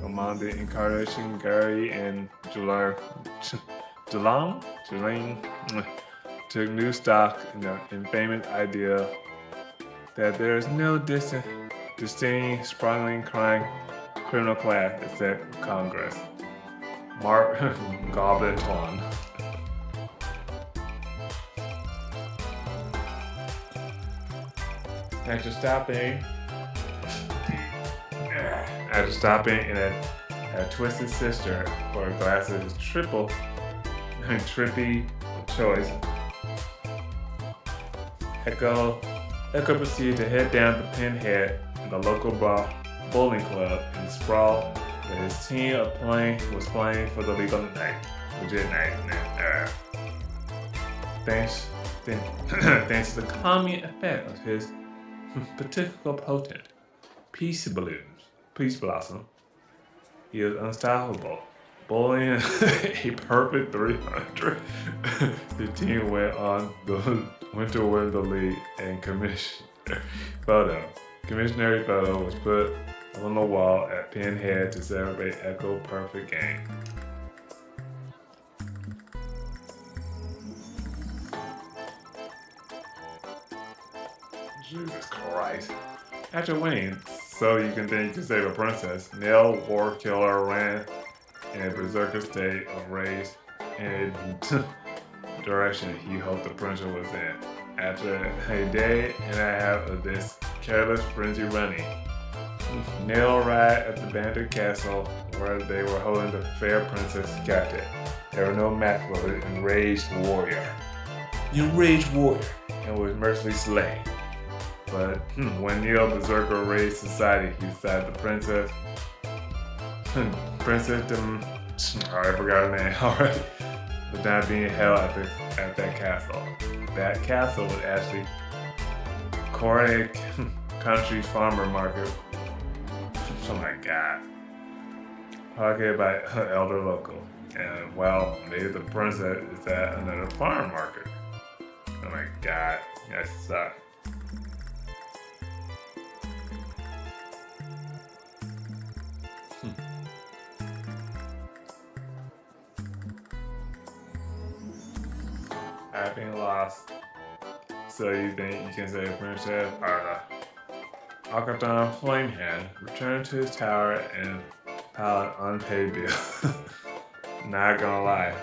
among the incarnation, Gary and Julang took new stock in the infamous idea that there is no distinct, sprawling criminal class except Congress. Mark Goblin Twan. After stopping in a Twisted Sister for a glass of his trippy choice, Echo proceeded to head down to Pinhead in the local bowling club and sprawl where his team was playing for the legit night. Thanks to the calming effect of his particular potent peace blossom, he was unstoppable, bowling a perfect 300. The team went to win the league, and commissionary photo was put on the wall at Pinhead to celebrate Echo's perfect game. Jesus Christ. After winning, so you can think you can save a princess, Nell Warkiller ran in a berserker state of rage in a direction he hoped the princess was in. After a day and a half of this careless frenzy running, Nell arrived at the bandit castle where they were holding the fair princess captive. There were no match for the enraged warrior, and was mercilessly slain. But when Neo Berserker raised society, he decided the princess, I forgot her name already, was not being held at that castle. That castle was actually Corey Country Farmer Market. Oh my god. Pocket by elder local. And well, maybe the princess is at another farm market. Oh my god. That sucks. Having lost, so you think you can save Princess Arda. Akaton Flamehand returned to his tower and piled an unpaid bill. Not gonna lie,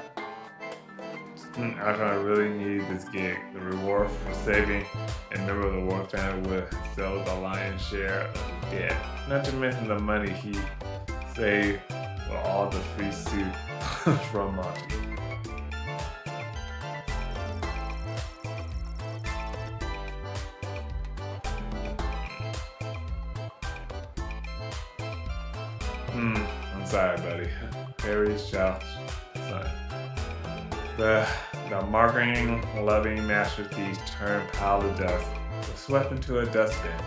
Akaton really needed this gig. The reward for saving a member of the war family would sell the lion's share of his debt. Not to mention the money he saved with all the free soup from Monty. I'm sorry, buddy. Harry's child's son. The marketing-loving masterpiece turned pile of dust, was swept into a dustbin,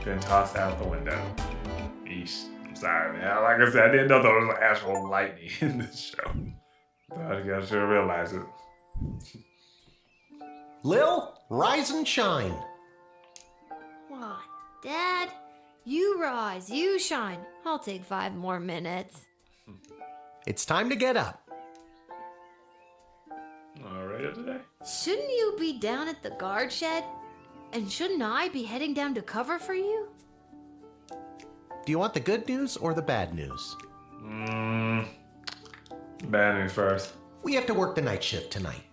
then tossed out the window. Eesh. I'm sorry, man. Like I said, I didn't know there was actual lightning in this show. But I guess I should have realized it. Lil, rise and shine. What, Dad? You rise, you shine. I'll take 5 more minutes. It's time to get up. Alright today? Shouldn't you be down at the guard shed? And shouldn't I be heading down to cover for you? Do you want the good news or the bad news? Bad news first. We have to work the night shift tonight.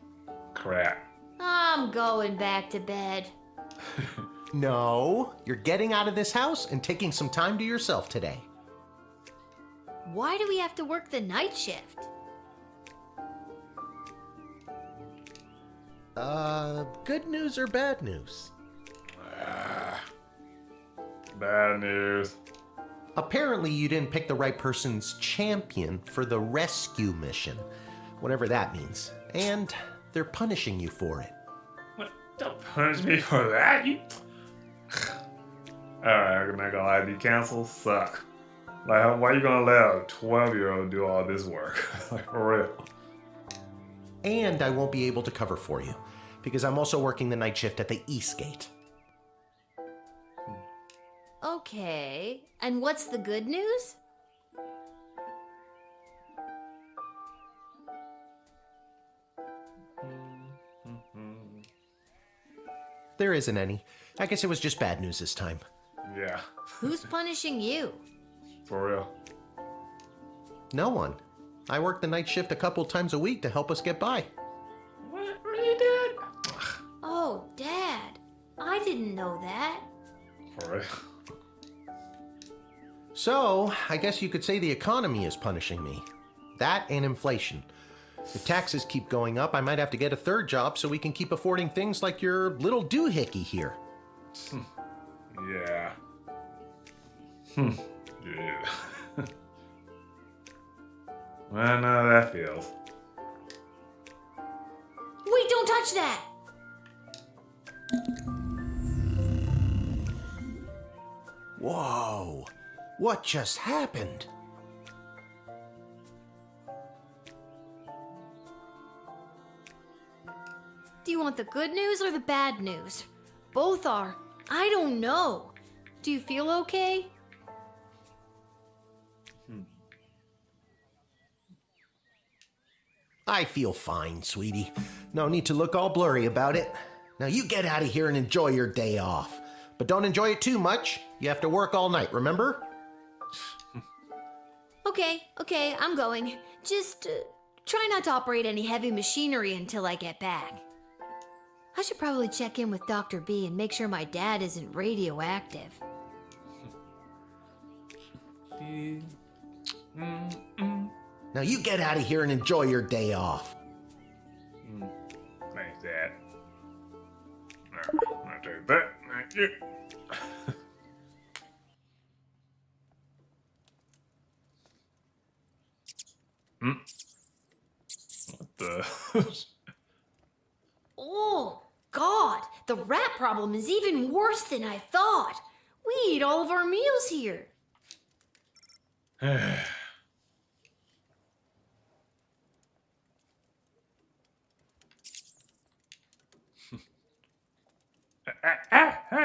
Crap. I'm going back to bed. No, you're getting out of this house and taking some time to yourself today. Why do we have to work the night shift? Good news or bad news? Bad news. Apparently you didn't pick the right person's champion for the rescue mission, whatever that means. And they're punishing you for it. What? Don't punish me for that? You... Alright, I'm not gonna lie, the council suck. Like, why are you gonna let a 12-year-old do all this work? Like, for real. And I won't be able to cover for you. because I'm also working the night shift at the East Gate. Okay, and what's the good news? There isn't any. I guess it was just bad news this time. Yeah. Who's punishing you? For real. No one. I work the night shift a couple times a week to help us get by. What? Really, Dad? Oh, Dad. I didn't know that. For real. So, I guess you could say the economy is punishing me. That and inflation. If taxes keep going up, I might have to get a third job so we can keep affording things like your little doohickey here. Yeah. Yeah. I know how that feels. Wait, don't touch that! Whoa! What just happened? Do you want the good news or the bad news? Both are. I don't know. Do you feel okay? I feel fine, sweetie. No need to look all blurry about it. Now you get out of here and enjoy your day off. But don't enjoy it too much. You have to work all night, remember? Okay, I'm going. Just try not to operate any heavy machinery until I get back. I should probably check in with Dr. B and make sure my dad isn't radioactive. Now you get out of here and enjoy your day off. Thanks, Dad. I'll take that. Thank you. What the? Oh, God! The rat problem is even worse than I thought. We eat all of our meals here.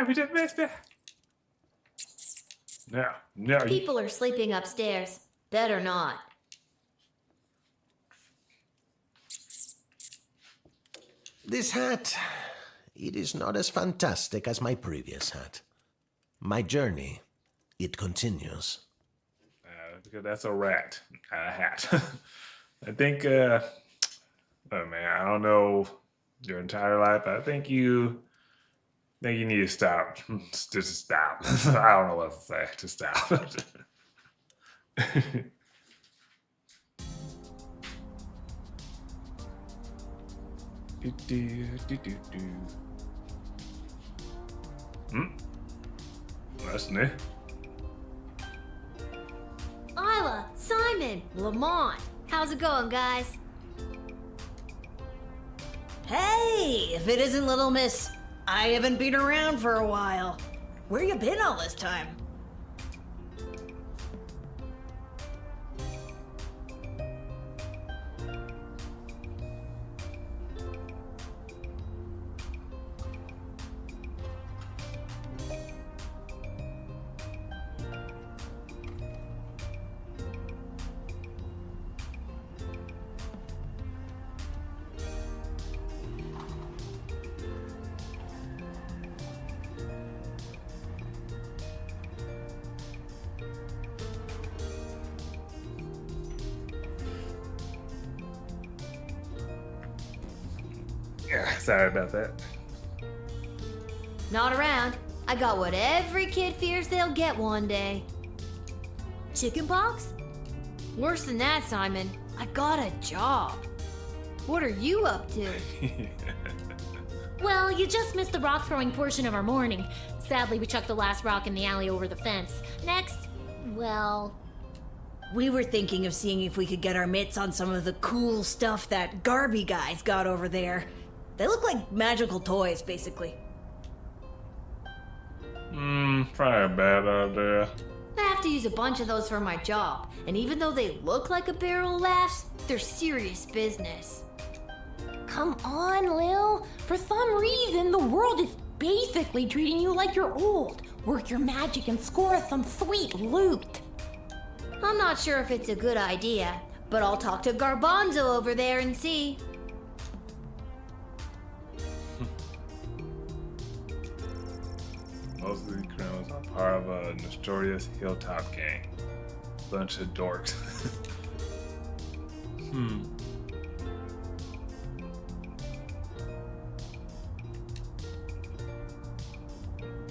We just missed it. No. People are sleeping upstairs. Better not. This hat, it is not as fantastic as my previous hat. My journey, it continues. Because that's a rat, not a hat. I think, oh man, I don't know your entire life, but I think you need to stop. Just stop. I don't know what to say. Just stop. That's new. Isla, Simon, Lamont. How's it going, guys? Hey, if it isn't Little Miss, I haven't been around for a while. Where you been all this time? Yeah, sorry about that. Not around. I got what every kid fears they'll get one day. Chickenpox? Worse than that, Simon. I got a job. What are you up to? Well, you just missed the rock throwing portion of our morning. Sadly, we chucked the last rock in the alley over the fence. Next, well... We were thinking of seeing if we could get our mitts on some of the cool stuff that Garby guy's got over there. They look like magical toys, basically. Probably a bad idea. I have to use a bunch of those for my job, and even though they look like a barrel of laughs, they're serious business. Come on, Lil. For some reason, the world is basically treating you like you're old. Work your magic and score some sweet loot. I'm not sure if it's a good idea, but I'll talk to Garbanzo over there and see. Most of the criminals are part of a notorious hilltop gang. Bunch of dorks.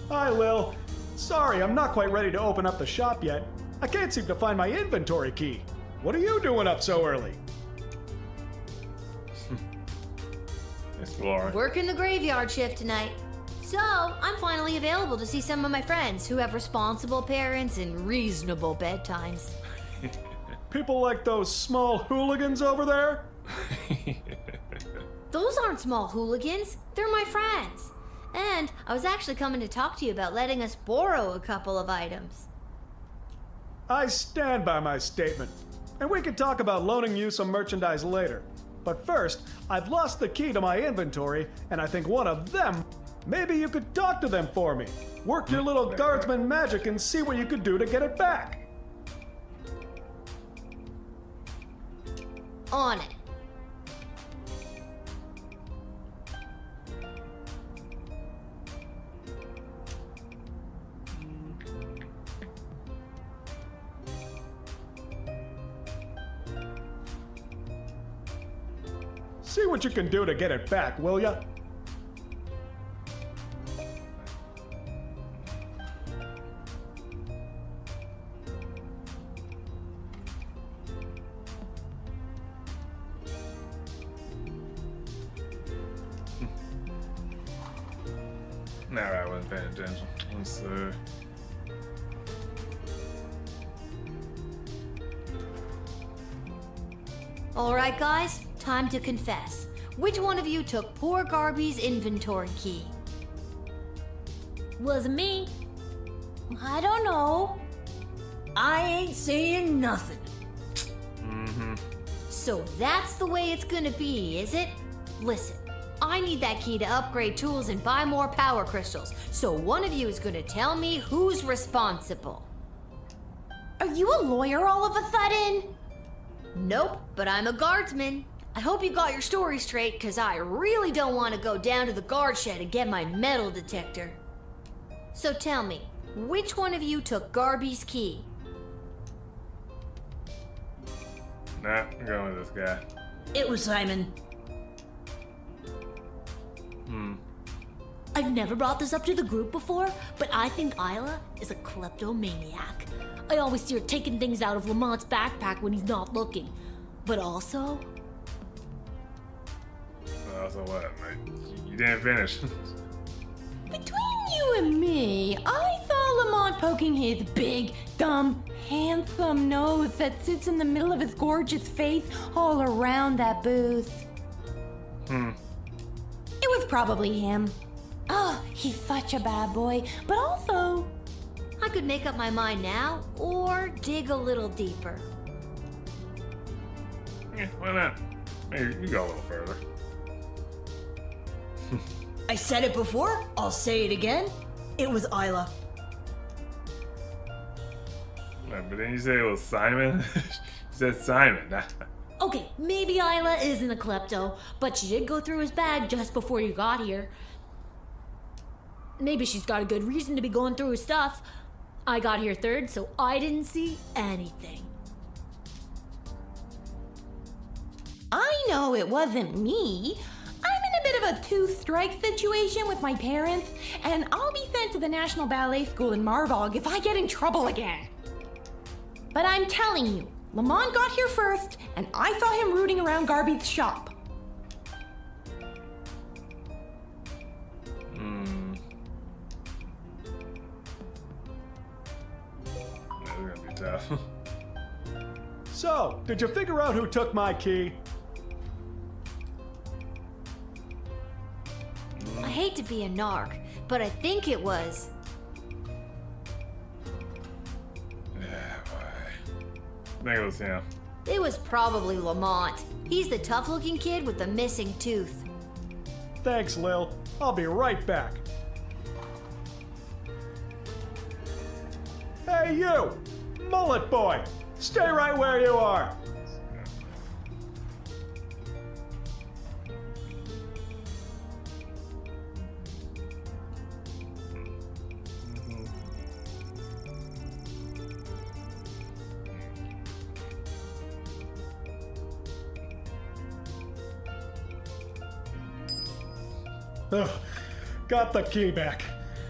Hi, Lil. Sorry, I'm not quite ready to open up the shop yet. I can't seem to find my inventory key. What are you doing up so early? Exploring. Working the graveyard shift tonight. So, I'm finally available to see some of my friends who have responsible parents and reasonable bedtimes. People like those small hooligans over there? Those aren't small hooligans, they're my friends. And I was actually coming to talk to you about letting us borrow a couple of items. I stand by my statement. And we can talk about loaning you some merchandise later. But first, I've lost the key to my inventory, and I think one of them, maybe you could talk to them for me. Work your little guardsman magic and see what you could do to get it back. On it. See what you can do to get it back, will ya? Alright, I wasn't paying attention. Let's see. Alright, guys, time to confess. Which one of you took poor Garby's inventory key? Wasn't me. I don't know. I ain't saying nothing. So that's the way it's gonna be, is it? Listen, I need that key to upgrade tools and buy more power crystals, so one of you is gonna tell me who's responsible. Are you a lawyer all of a sudden? Nope, but I'm a guardsman. I hope you got your story straight, because I really don't want to go down to the guard shed and get my metal detector. So tell me, which one of you took Garby's key? Nah, I'm going with this guy. It was Simon. I've never brought this up to the group before, but I think Isla is a kleptomaniac. I always see her taking things out of Lamont's backpack when he's not looking. But also... Also what, mate? You didn't finish. Between you and me, I saw Lamont poking his big, dumb, handsome nose that sits in the middle of his gorgeous face all around that booth. It was probably him. Oh, he's such a bad boy, but also... I could make up my mind now, or dig a little deeper. Yeah, why not? Maybe you go a little further. I said it before, I'll say it again. It was Isla. But then you said it was Simon? You said Simon. Okay, maybe Isla isn't a klepto, but she did go through his bag just before you got here. Maybe she's got a good reason to be going through his stuff. I got here third, so I didn't see anything. I know it wasn't me. I'm in a bit of a two-strike situation with my parents, and I'll be sent to the National Ballet School in Marvog if I get in trouble again. But I'm telling you, Lamont got here first, and I saw him rooting around Garby's shop. That's gonna be tough. So, did you figure out who took my key? I hate to be a narc, but I think it was... Yeah, boy. I think it was him. It was probably Lamont. He's the tough-looking kid with the missing tooth. Thanks, Lil. I'll be right back. Hey, you! Mullet boy! Stay right where you are! Ugh, got the key back.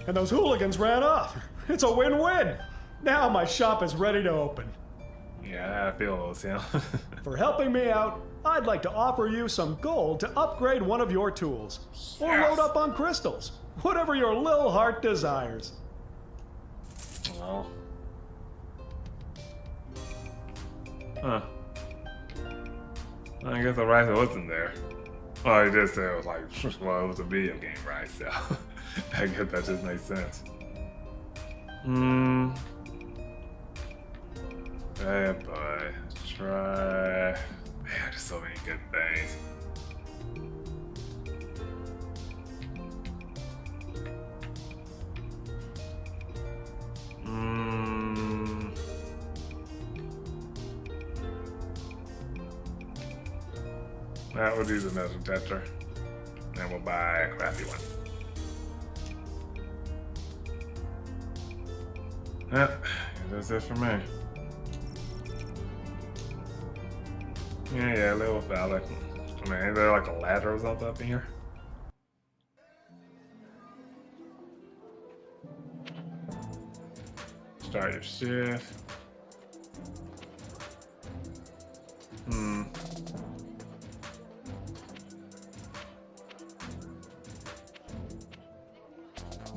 And those hooligans ran off. It's a win-win. Now my shop is ready to open. Yeah, I feel those, yeah. For helping me out, I'd like to offer you some gold to upgrade one of your tools. Or load up on crystals. Whatever your little heart desires. Well. Huh. I guess the rice wasn't there. Well, he just said it was like, well, it was a video game, right? So I guess that just makes sense. Hey, boy. Try. Man, there's so many good things. We'll do the metal detector. And we'll buy a crappy one. Yep, that's it for me. Yeah, a little phallic. I mean, is there like a ladder or something up in here? Start your shift.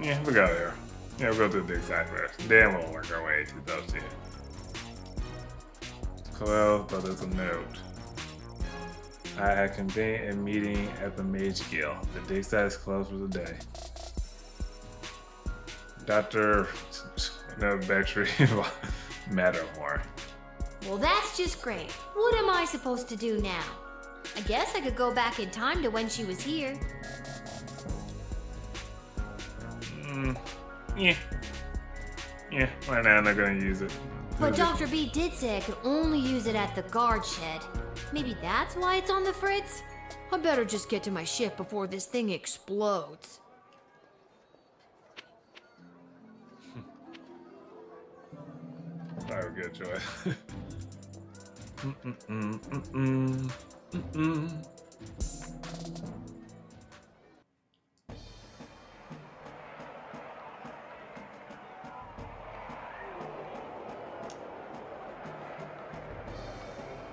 Yeah, we'll go there. Yeah, we'll go to the big side first. Then we'll work our way to those two. It's closed, but there's a note. I had convened a meeting at the Mage Guild. The dig site is closed for the day. Dr. Bectrey Mattermore. Well, that's just great. What am I supposed to do now? I guess I could go back in time to when she was here. Yeah, right now I'm not gonna use it. But Dr. B did say I could only use it at the guard shed. Maybe that's why it's on the fritz? I better just get to my shift before this thing explodes. Alright, good choice.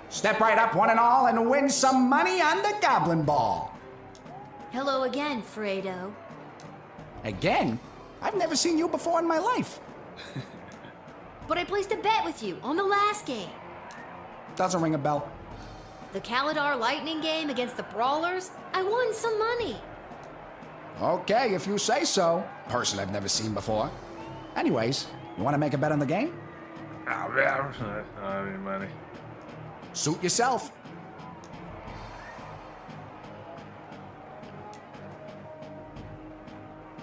Step right up, one and all, and win some money on the Goblin Ball. Hello again, Fredo. Again? I've never seen you before in my life. But I placed a bet with you on the last game. Doesn't ring a bell. The Kaladar Lightning game against the Brawlers, I won some money. Okay, if you say so. Person I've never seen before. Anyways, you want to make a bet on the game? Oh, man. I don't have any money. Suit yourself.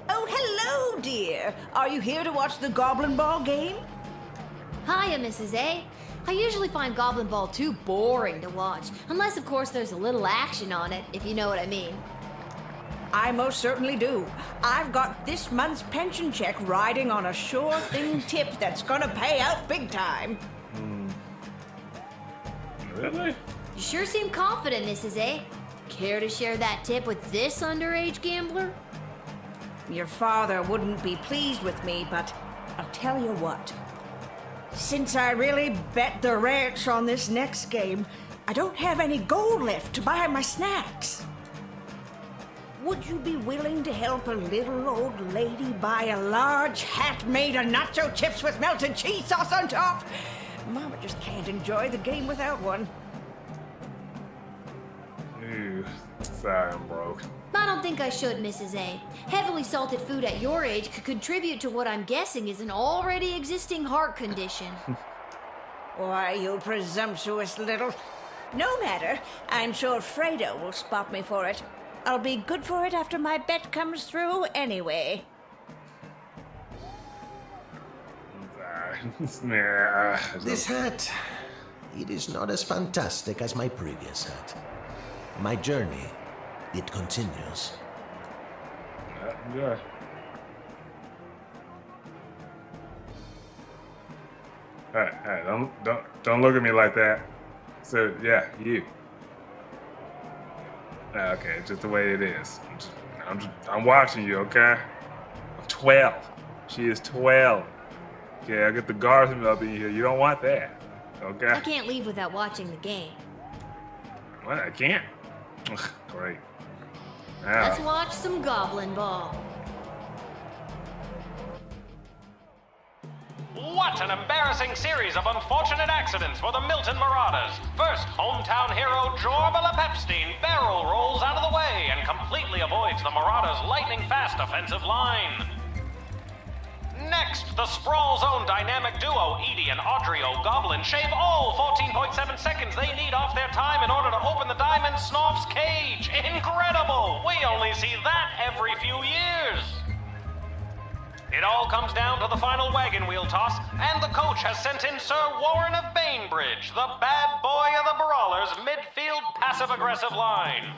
Oh, hello, dear. Are you here to watch the Goblin Ball game? Hiya, Mrs. A. I usually find Goblin Ball too boring to watch, unless, of course, there's a little action on it, if you know what I mean. I most certainly do. I've got this month's pension check riding on a sure thing tip that's gonna pay out big time. Really? You sure seem confident, Mrs. A. Care to share that tip with this underage gambler? Your father wouldn't be pleased with me, but I'll tell you what. Since I really bet the ranch on this next game, I don't have any gold left to buy my snacks. Would you be willing to help a little old lady buy a large hat made of nacho chips with melted cheese sauce on top? Mama just can't enjoy the game without one. Ew, sorry, I'm broke. I don't think I should, Mrs. A. Heavily salted food at your age could contribute to what I'm guessing is an already existing heart condition. Why, you presumptuous little... No matter. I'm sure Fredo will spot me for it. I'll be good for it after my bet comes through anyway. This hat, it is not as fantastic as my previous hat. My journey, it continues. Yeah. Hey, don't look at me like that. So yeah, you. Okay, just the way it is. I'm watching you, okay? I'm 12. She is 12. Okay, I get the guardsmen up in here. You don't want that, okay? I can't leave without watching the game. What? I can't. Great. Let's watch some Goblin Ball. What an embarrassing series of unfortunate accidents for the Milton Marauders. First, hometown hero Jorbala Pepstein barrel rolls out of the way and completely avoids the Marauders' lightning-fast offensive line. Next, the Sprawl Zone dynamic duo Edie and Audrey O'Goblin shave all 14.7 seconds they need off their time in order to open the Diamond Snorf's cage. Incredible! We only see that every few years. It all comes down to the final wagon wheel toss, and the coach has sent in Sir Warren of Bainbridge, the bad boy of the Brawlers' midfield passive-aggressive line.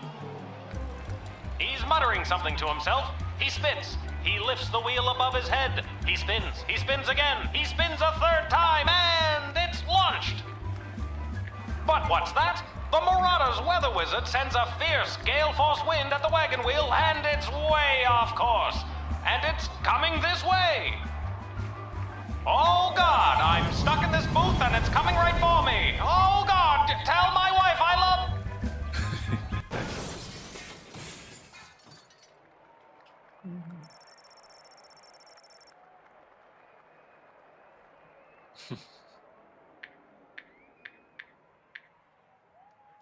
He's muttering something to himself. He spits. He lifts the wheel above his head. He spins. He spins again. He spins a third time, and it's launched. But what's that? The Marauders' weather wizard sends a fierce gale force wind at the wagon wheel, and it's way off course. And it's coming this way. Oh, God, I'm stuck in this booth and it's coming right for me. Oh, God, tell my wife I love...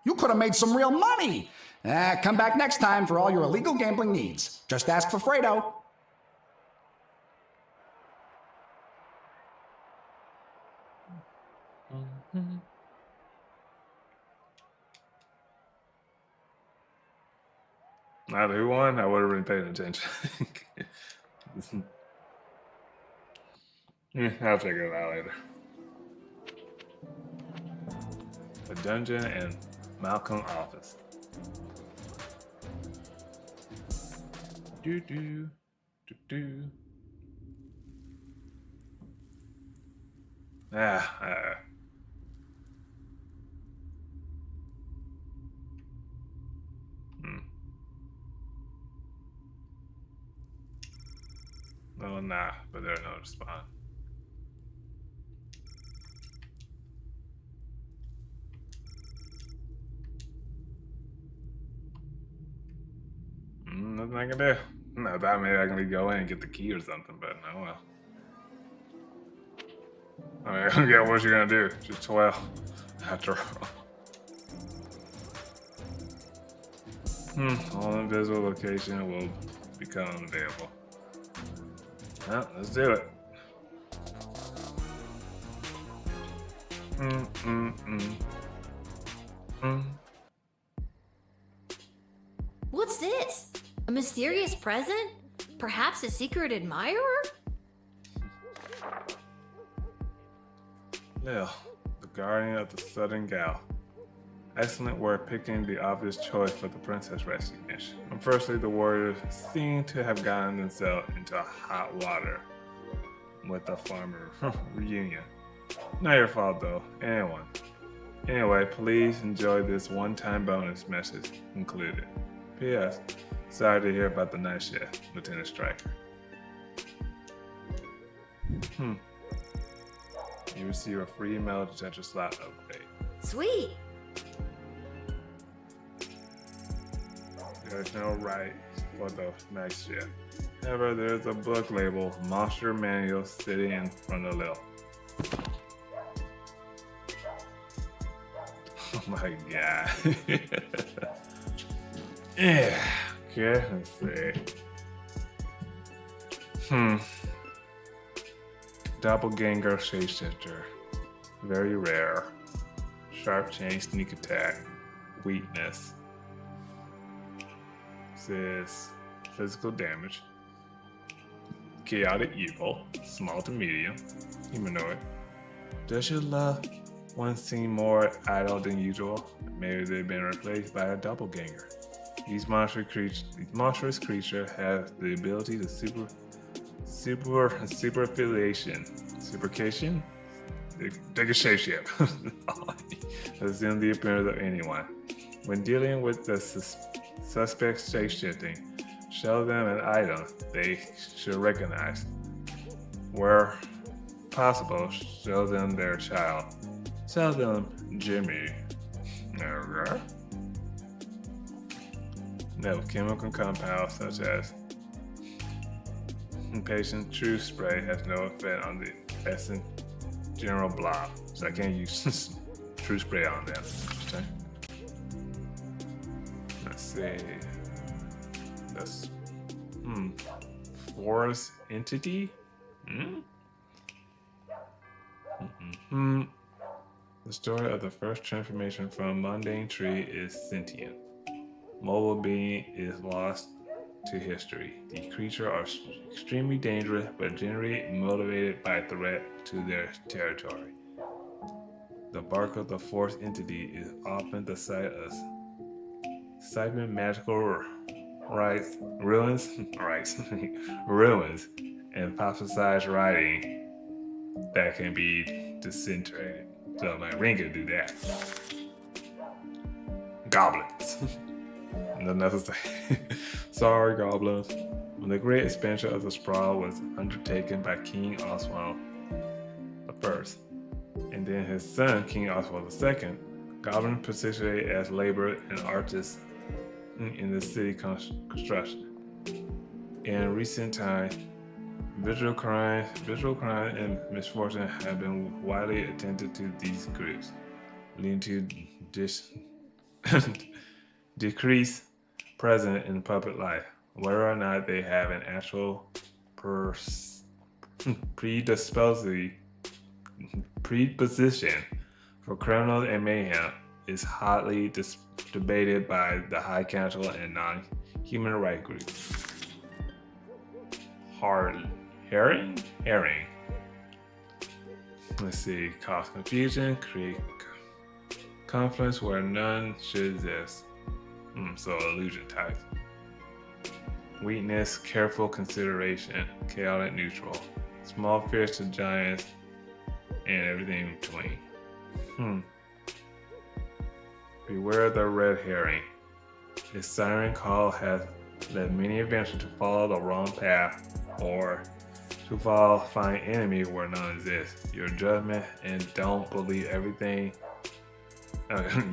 You could have made some real money. Come back next time for all your illegal gambling needs. Just ask for Fredo. Now who won? I would have been paying attention. I'll figure it out later. A dungeon and Malcolm office. Do. No, nah, but there's no response. Nothing I can do. No, that maybe I can go in and get the key or something, but no, well. I mean, yeah, what you gonna do? Just 12, after all. All invisible location will become unavailable. Well, let's do it. What's this? A mysterious present? Perhaps a secret admirer? Lil, the guardian of the Southern Gal. Excellent work picking the obvious choice for the princess rescue mission. Unfortunately, the warriors seem to have gotten themselves into hot water with the farmer reunion. Not your fault though, anyone. Anyway, please enjoy this one-time bonus message included. P.S. Sorry to hear about the night shift, Lieutenant Stryker. You receive a free metal detector slot upgrade. Sweet. There's no right for the night shift. However, there's a book labeled Monster Manual sitting in front of Lil. Oh my god. Yeah. Okay, let's see. Doppelganger shapeshifter. very rare. Sharp change, sneak attack, weakness. Says physical damage. Chaotic evil, small to medium, humanoid. Does your loved one seem more idle than usual? Maybe they've been replaced by a doppelganger. These monstrous creatures have the ability to supercation. They can shapeshift. Assume the appearance of anyone. When dealing with the suspect's shapeshifting, show them an item they should recognize. Where possible, show them their child. Tell them Jimmy. Okay. No chemical compounds such as patient true spray has no effect on the essence general blob, so I can't use true spray on them. Interesting. Let's see. That's forest entity. The story of the first transformation from mundane tree is sentient. Mobile being is lost to history. The creatures are extremely dangerous, but generally motivated by threat to their territory. The bark of the forest entity is often the site of Cyber magical ruins, and prophesized writing that can be disintegrated. So my ring can do that. Goblins. Nothing else to say. Sorry, goblins. When the great expansion of the sprawl was undertaken by King Oswald I, and then his son, King Oswald II, goblins participated as labor and artists in the city construction. In recent times, visual crime and misfortune have been widely attended to these groups, leading to decrease present in public life, whether or not they have an actual predisposition for criminals and mayhem is hotly debated by the High Council and non-human rights groups. Herring. Let's see. Cause confusion, create conflicts where none should exist. So illusion type. Weakness, careful consideration, chaotic neutral. Small fish to giants, and everything in between. Beware the red herring. Its siren call has led many adventurers to follow the wrong path or to find enemy where none exists. Your judgment and don't believe everything.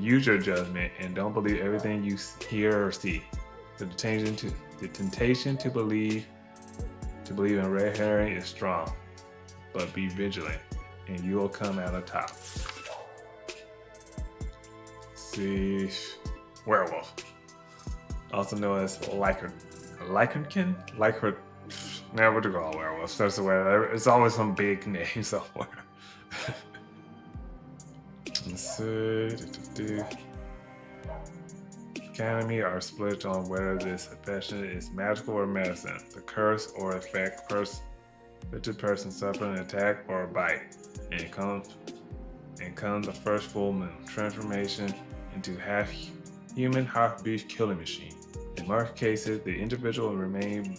Use your judgment and don't believe everything you hear or see. The temptation to believe in red herring is strong, but be vigilant and you will come out on top. See, werewolf, also known as Lycanthropy. Never to call werewolf. That's the way. It's always some big name somewhere. Let's see. Academy are split on whether this infection is magical or medicine. The curse or effect the person suffering an attack or a bite, and comes the first full moon transformation into half human, half beast killing machine. In most cases, the individual will remain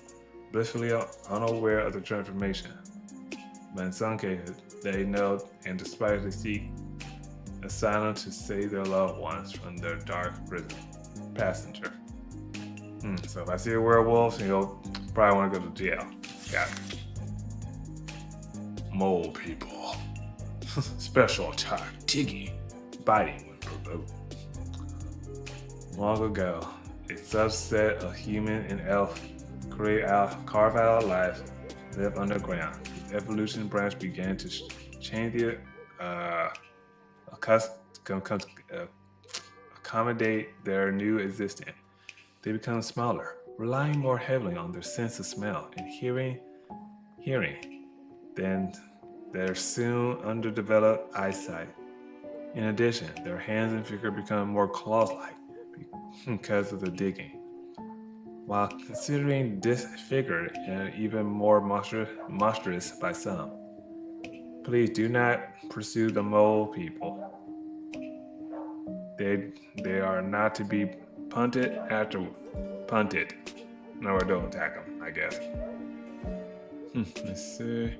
blissfully unaware of the transformation, but in some cases, they know and despitefully seek asylum to save their loved ones from their dark prison passenger. So if I see a werewolf, you'll probably want to go to jail. Got it. Mole people. Special attack, digging, biting when provoked. Long ago, a subset of human and elf carve out lives, live underground. The evolution branch began to change the accommodate their new existence. They become smaller, relying more heavily on their sense of smell and hearing than their soon underdeveloped eyesight. In addition, their hands and figure become more claw-like because of the digging. While considering disfigured and even more monstrous by some, please do not pursue the mole people. They are not to be punted. No, don't attack them, I guess. Let's see.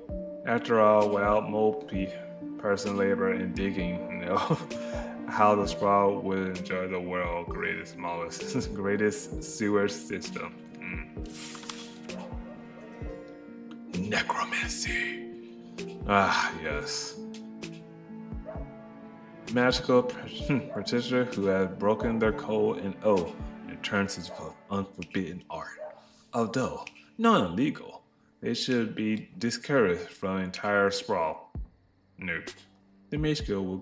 After all, wild mole person labor in digging, how the sprawl would enjoy the world's greatest sewer system. Necromancy. Ah, yes. Magical practitioner who has broken their code and oath and turns his unforbidden art. Although not illegal, they should be discouraged from entire sprawl. Nope. The Mage Guild will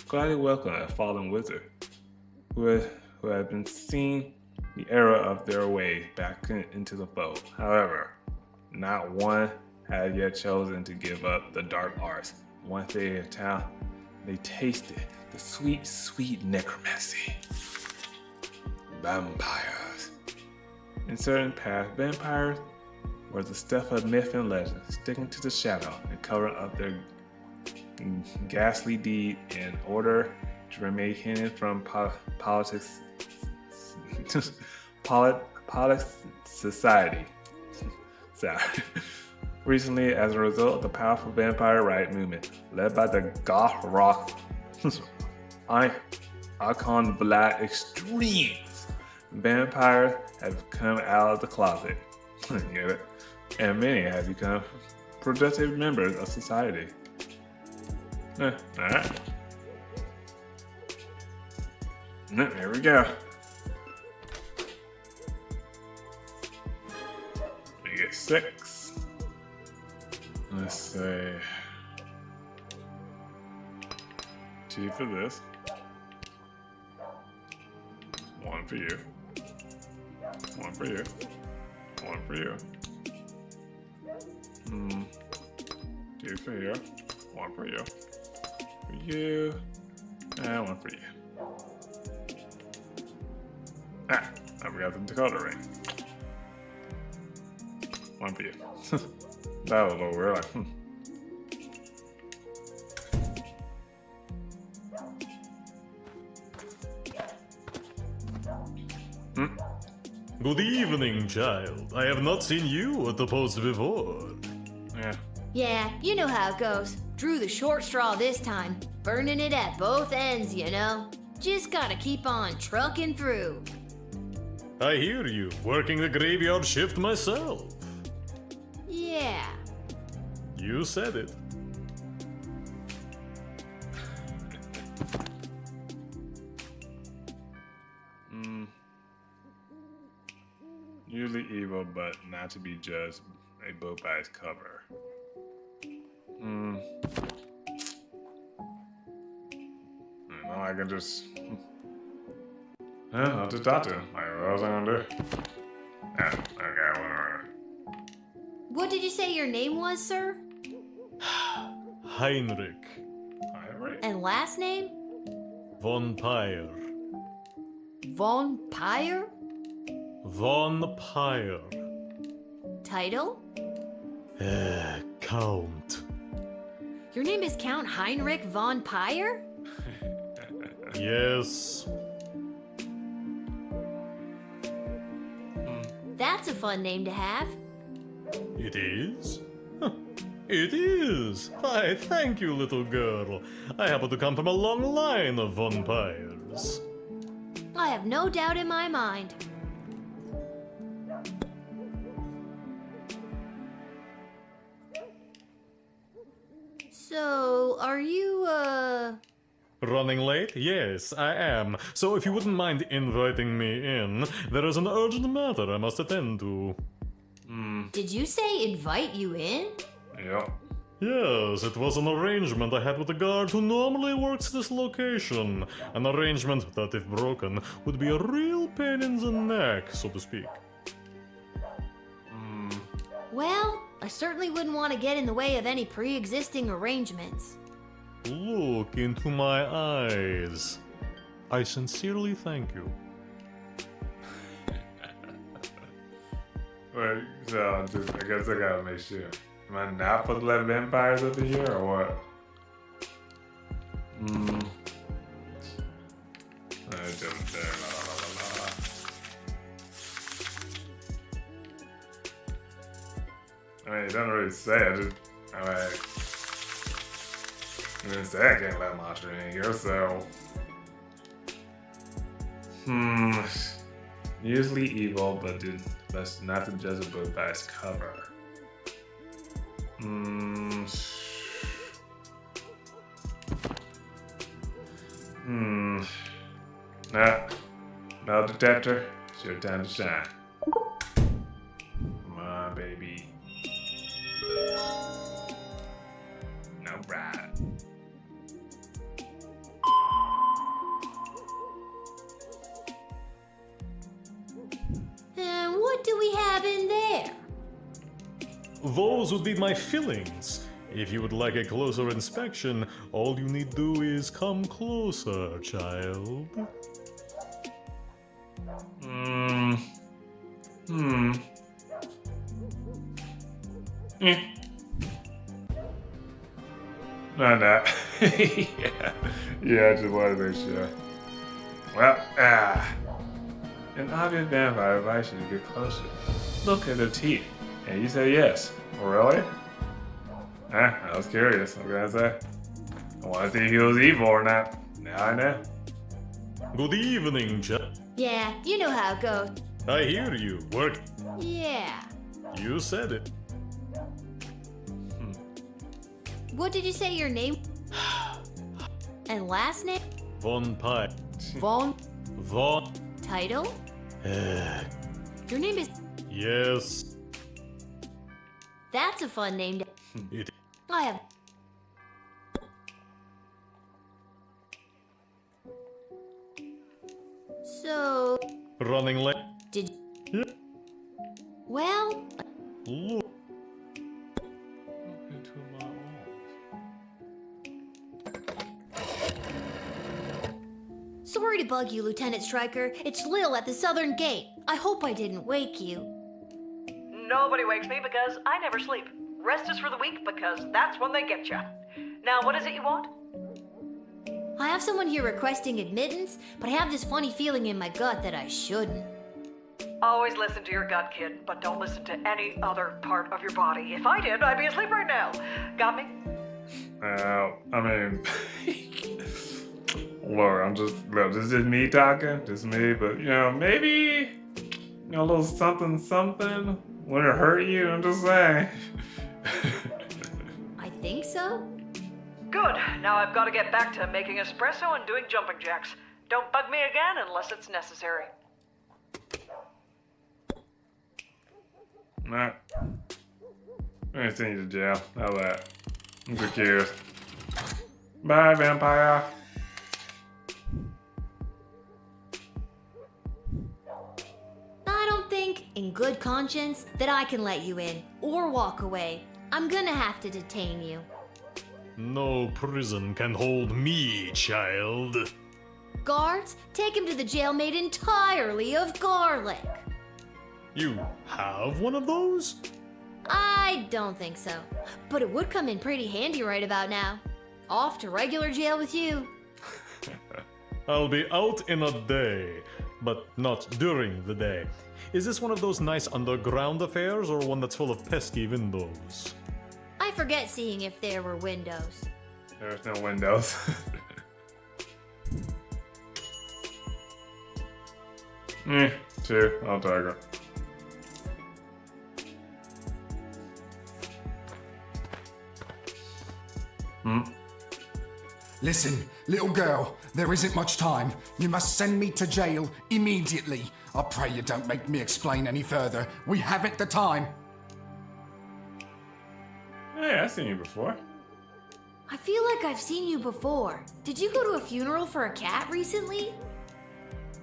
gladly welcome a fallen wizard who has been seeing the error of their way back into the fold. However, not one has yet chosen to give up the dark arts. Once they tasted the sweet, sweet necromancy. Vampires. In certain past, vampires were the stuff of myth and legend, sticking to the shadow and covering up their ghastly deed in order to remain hidden from politics society. Sorry. Recently, as a result of the powerful vampire riot movement led by the goth rock icon Black Extremes, vampires have come out of the closet. Get it? And many have become productive members of society. Alright. There we go. We get 6. Let's say 2 for this. 1 for you. 1 for you. 1 for you. 2 for you. 1 for you. For you. And 1 for you. Ah, I forgot the Dakota ring. 1 for you. That was a little weird. Good evening, child. I have not seen you at the post before. Yeah, you know how it goes. Drew the short straw this time. Burning it at both ends, you know? Just gotta keep on trucking through. I hear you. Working the graveyard shift myself. Yeah. You said it. Usually evil, but not to be judged a book by its cover. I can just... I'll just talk to him. Like, what else I'm gonna do? Okay, whatever. What did you say your name was, sir? Heinrich. And last name? Von Pyre. Von Pyre? Von Pyre. Title? Count. Your name is Count Heinrich von Pyre? Yes. That's a fun name to have. It is? It is. Why, thank you, little girl. I happen to come from a long line of von Pyres. I have no doubt in my mind. So, are you, Running late? Yes, I am. So if you wouldn't mind inviting me in, there is an urgent matter I must attend to. Did you say invite you in? Yeah. Yes, it was an arrangement I had with the guard who normally works this location. An arrangement that, if broken, would be a real pain in the neck, so to speak. Well, I certainly wouldn't want to get in the way of any pre-existing arrangements. Look into my eyes. I sincerely thank you. Wait, so I guess I gotta make sure. Am I not supposed to let vampires up in here or what? I mean, it doesn't really say. I didn't say I can't let monster in here, so. Usually evil, but that's not to judge a book by its cover. No detector. It's your time to shine. Come on, baby. No right. And what do we have in there? Those would be my fillings. If you would like a closer inspection, all you need do is come closer, child. Not that. yeah, I just wanted to make sure. Well, an obvious vampire advice you to get closer. Look at their teeth. And you say yes. Really? I was curious. What can I say? I want to see if he was evil or not. Now I know. Good evening, Yeah, you know how it goes. I hear you. Work. Yeah. You said it. What did you say your name? And last name? Von Pie. Von? Von. Title? Your name is... Yes. That's a fun name. It. I have... So... Running late. Did... Well... Look. Sorry to bug you, Lieutenant Stryker. It's Lil at the Southern Gate. I hope I didn't wake you. Nobody wakes me because I never sleep. Rest is for the weak because that's when they get you. Now, what is it you want? I have someone here requesting admittance, but I have this funny feeling in my gut that I shouldn't. Always listen to your gut, kid, but don't listen to any other part of your body. If I did, I'd be asleep right now. Got me? I mean, look, this is just me talking, just me, but, maybe, a little something wouldn't hurt you, I'm just saying. I think so. Good. Now I've got to get back to making espresso and doing jumping jacks. Don't bug me again unless it's necessary. Alright. I'm gonna send you to jail. How that? I'm just curious. Bye, vampire. I don't think, in good conscience, that I can let you in, or walk away. I'm gonna have to detain you. No prison can hold me, child. Guards, take him to the jail made entirely of garlic. You have one of those? I don't think so, but it would come in pretty handy right about now. Off to regular jail with you. I'll be out in a day, but not during the day. Is this one of those nice underground affairs or one that's full of pesky windows? I forget seeing if there were windows. There's no windows. Two. I'll take it. Listen, little girl, there isn't much time. You must send me to jail immediately. I pray you don't make me explain any further. We haven't the time. Hey, I've seen you before. I feel like I've seen you before. Did you go to a funeral for a cat recently?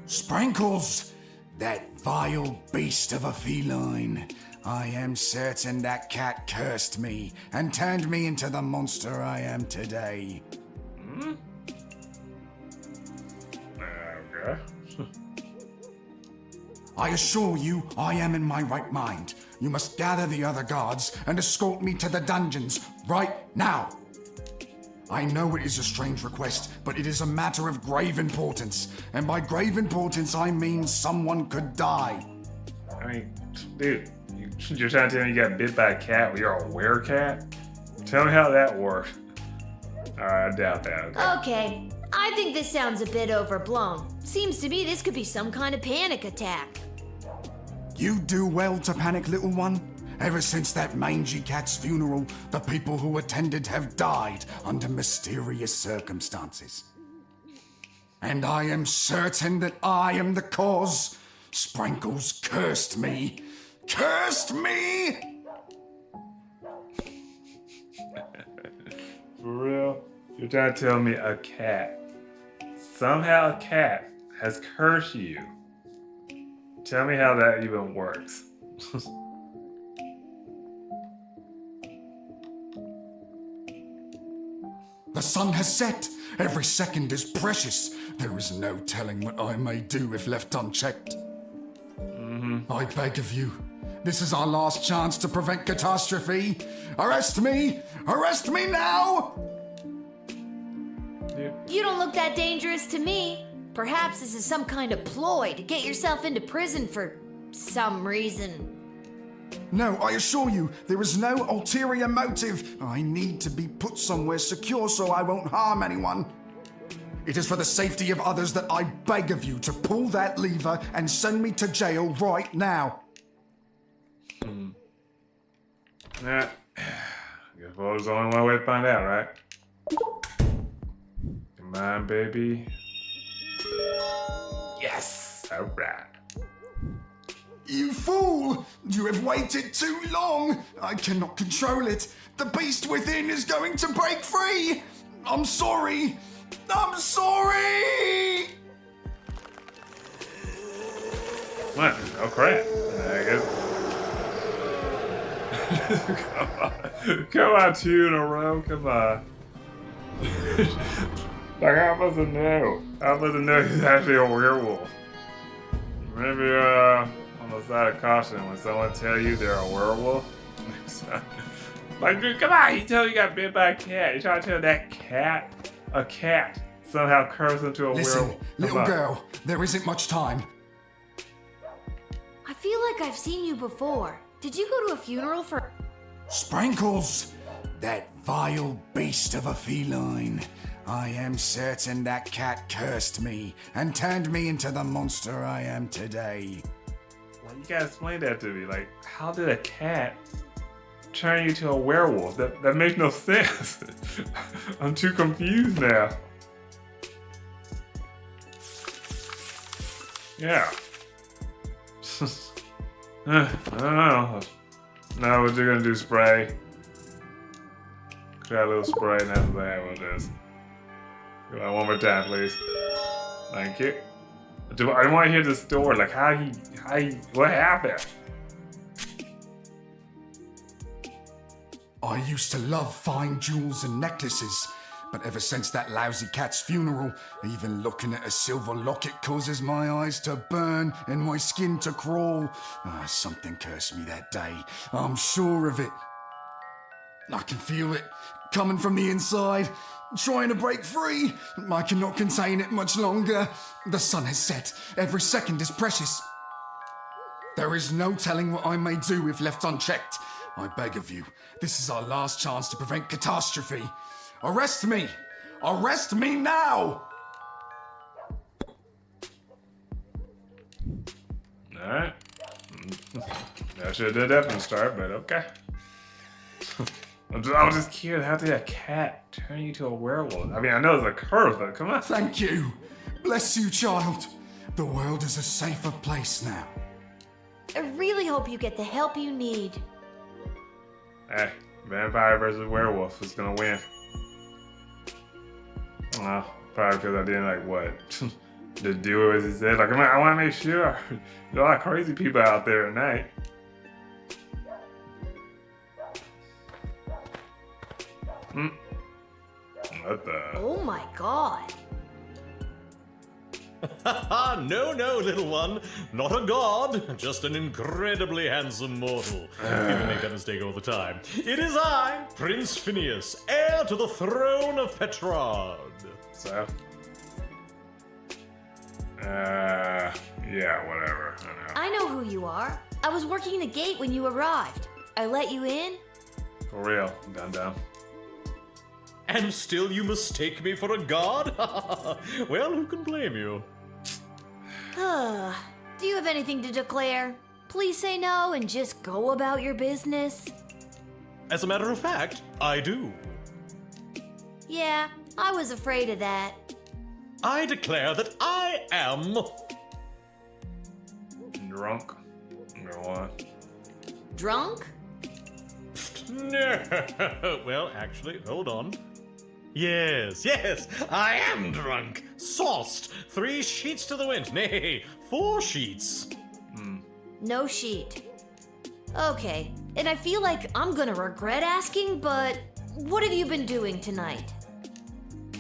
Sprinkles! That vile beast of a feline. I am certain that cat cursed me and turned me into the monster I am today. Okay. I assure you, I am in my right mind. You must gather the other guards and escort me to the dungeons right now. I know it is a strange request, but it is a matter of grave importance. And by grave importance, I mean someone could die. I mean, dude, you're trying to tell me you got bit by a cat when you're a werecat? Tell me how that works. Alright, I doubt that. Okay, I think this sounds a bit overblown. Seems to me this could be some kind of panic attack. You do well to panic, little one. Ever since that mangy cat's funeral, the people who attended have died under mysterious circumstances. And I am certain that I am the cause. Sprankles cursed me. Cursed me! For real? You're trying to tell me a cat, somehow a cat, has cursed you? Tell me how that even works. The sun has set. Every second is precious. There is no telling what I may do if left unchecked. I beg of you, this is our last chance to prevent catastrophe. Arrest me! Arrest me now! You don't look that dangerous to me. Perhaps this is some kind of ploy to get yourself into prison for some reason. No, I assure you, there is no ulterior motive. I need to be put somewhere secure so I won't harm anyone. It is for the safety of others that I beg of you to pull that lever and send me to jail right now. Yeah. Guess there's only one way to find out, right? Come on, baby. Yes! Alright. You fool! You have waited too long! I cannot control it. The beast within is going to break free! I'm sorry! I'm sorry! What? Oh crap. I guess. Come on, 2 in a row. Come on. Like, how am I supposed to know? How am I supposed to know he's actually a werewolf? Maybe, on the side of caution, when someone tell you they're a werewolf. Like, dude, come on, you tell you got bit by a cat. You trying to tell that cat, a cat, somehow curves into a werewolf. Little girl, there isn't much time. I feel like I've seen you before. Did you go to a funeral for... Sprankles! That vile beast of a feline. I am certain that cat cursed me and turned me into the monster I am today. Well, you gotta explain that to me. Like, how did a cat turn you to a werewolf? That makes no sense. I'm too confused now. Yeah. I don't know. Now what you're gonna do, spray. Try a little spray and that's what I will do. Come on, one more time, please. Thank you. I want to hear the story. Like, what happened? I used to love fine jewels and necklaces, but ever since that lousy cat's funeral, even looking at a silver locket causes my eyes to burn and my skin to crawl. Something cursed me that day. I'm sure of it. I can feel it coming from the inside, trying to break free. I cannot contain it much longer. The sun has set. Every second is precious. There is no telling what I may do if left unchecked. I beg of you, this is our last chance to prevent catastrophe. Arrest me! Arrest me now! Alright. I should have did that from the start, but okay. I was just curious, how did a cat turn you to a werewolf? I mean, I know it's a curse, but come on. Thank you. Bless you, child. The world is a safer place now. I really hope you get the help you need. Hey, vampire versus werewolf, who's gonna win? Well, probably because I didn't like what? Just do it as he said. Like, I want to make sure. There's a lot of crazy people out there at night. What the? Oh my god. No, little one. Not a god, just an incredibly handsome mortal. People make that mistake all the time. It is I, Prince Phineas, heir to the throne of Petrard. So? Yeah, whatever. I know who you are. I was working the gate when you arrived. I let you in? For real, Dum-Dum. And still you mistake me for a god? Well, who can blame you? Do you have anything to declare? Please say no and just go about your business. As a matter of fact, I do. Yeah, I was afraid of that. I declare that I am... Drunk. Go on. Drunk? No. Well, actually, hold on. Yes, I am drunk. Sauced. 3 sheets to the wind. Nay, 4 sheets. No sheet. Okay, and I feel like I'm gonna regret asking, but what have you been doing tonight?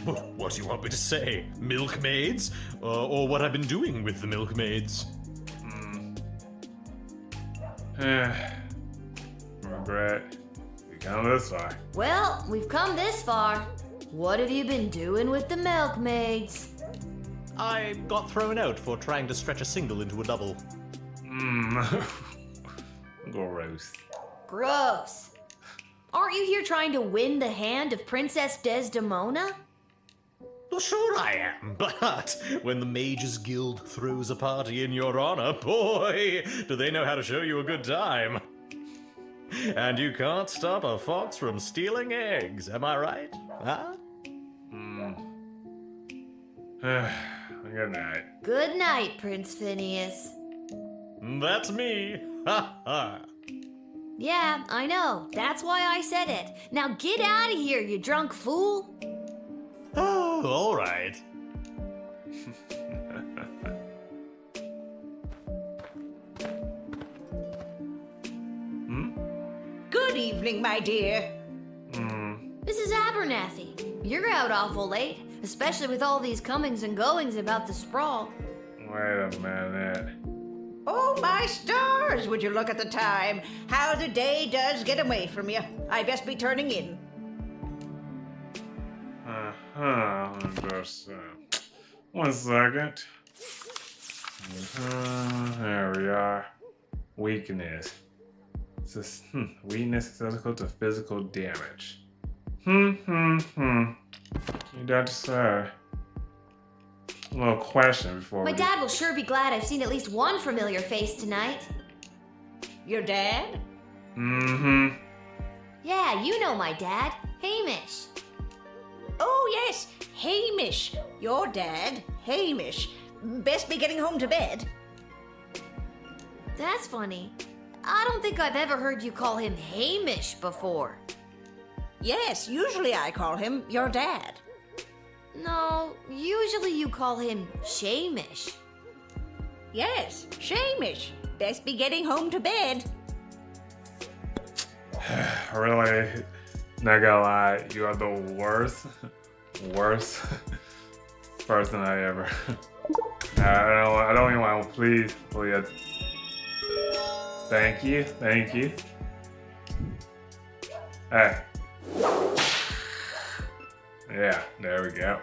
What do you want me to say? Milkmaids? Or what I've been doing with the milkmaids? Regret. We come this far. Well, we've come this far. What have you been doing with the milkmaids? I got thrown out for trying to stretch a single into a double. Gross. Gross. Aren't you here trying to win the hand of Princess Desdemona? Well, sure I am, but when the Mages Guild throws a party in your honor, boy, do they know how to show you a good time. And you can't stop a fox from stealing eggs, am I right? Huh? Good night. Good night, Prince Phineas. That's me. Ha ha. Yeah, I know. That's why I said it. Now get out of here, you drunk fool. Oh, all right. Good evening, my dear. Mrs. Abernathy, you're out awful late, especially with all these comings and goings about the sprawl. Wait a minute. Oh, my stars! Would you look at the time? How the day does get away from you. I best be turning in. Just, 1 second. There we are. Weakness. Weakness is equal to physical damage. You got to say. A little question before My we... dad will sure be glad I've seen at least one familiar face tonight. Your dad? Yeah, you know my dad, Hamish. Oh, yes, Hamish. Your dad, Hamish. Best be getting home to bed. That's funny. I don't think I've ever heard you call him Hamish before. Yes, usually I call him your dad. No, usually you call him Shamish. Yes, Shamish. Best be getting home to bed. Really? Not gonna lie, you are the worst person I ever... I don't even want to please. Thank you. Hey. Yeah, there we go.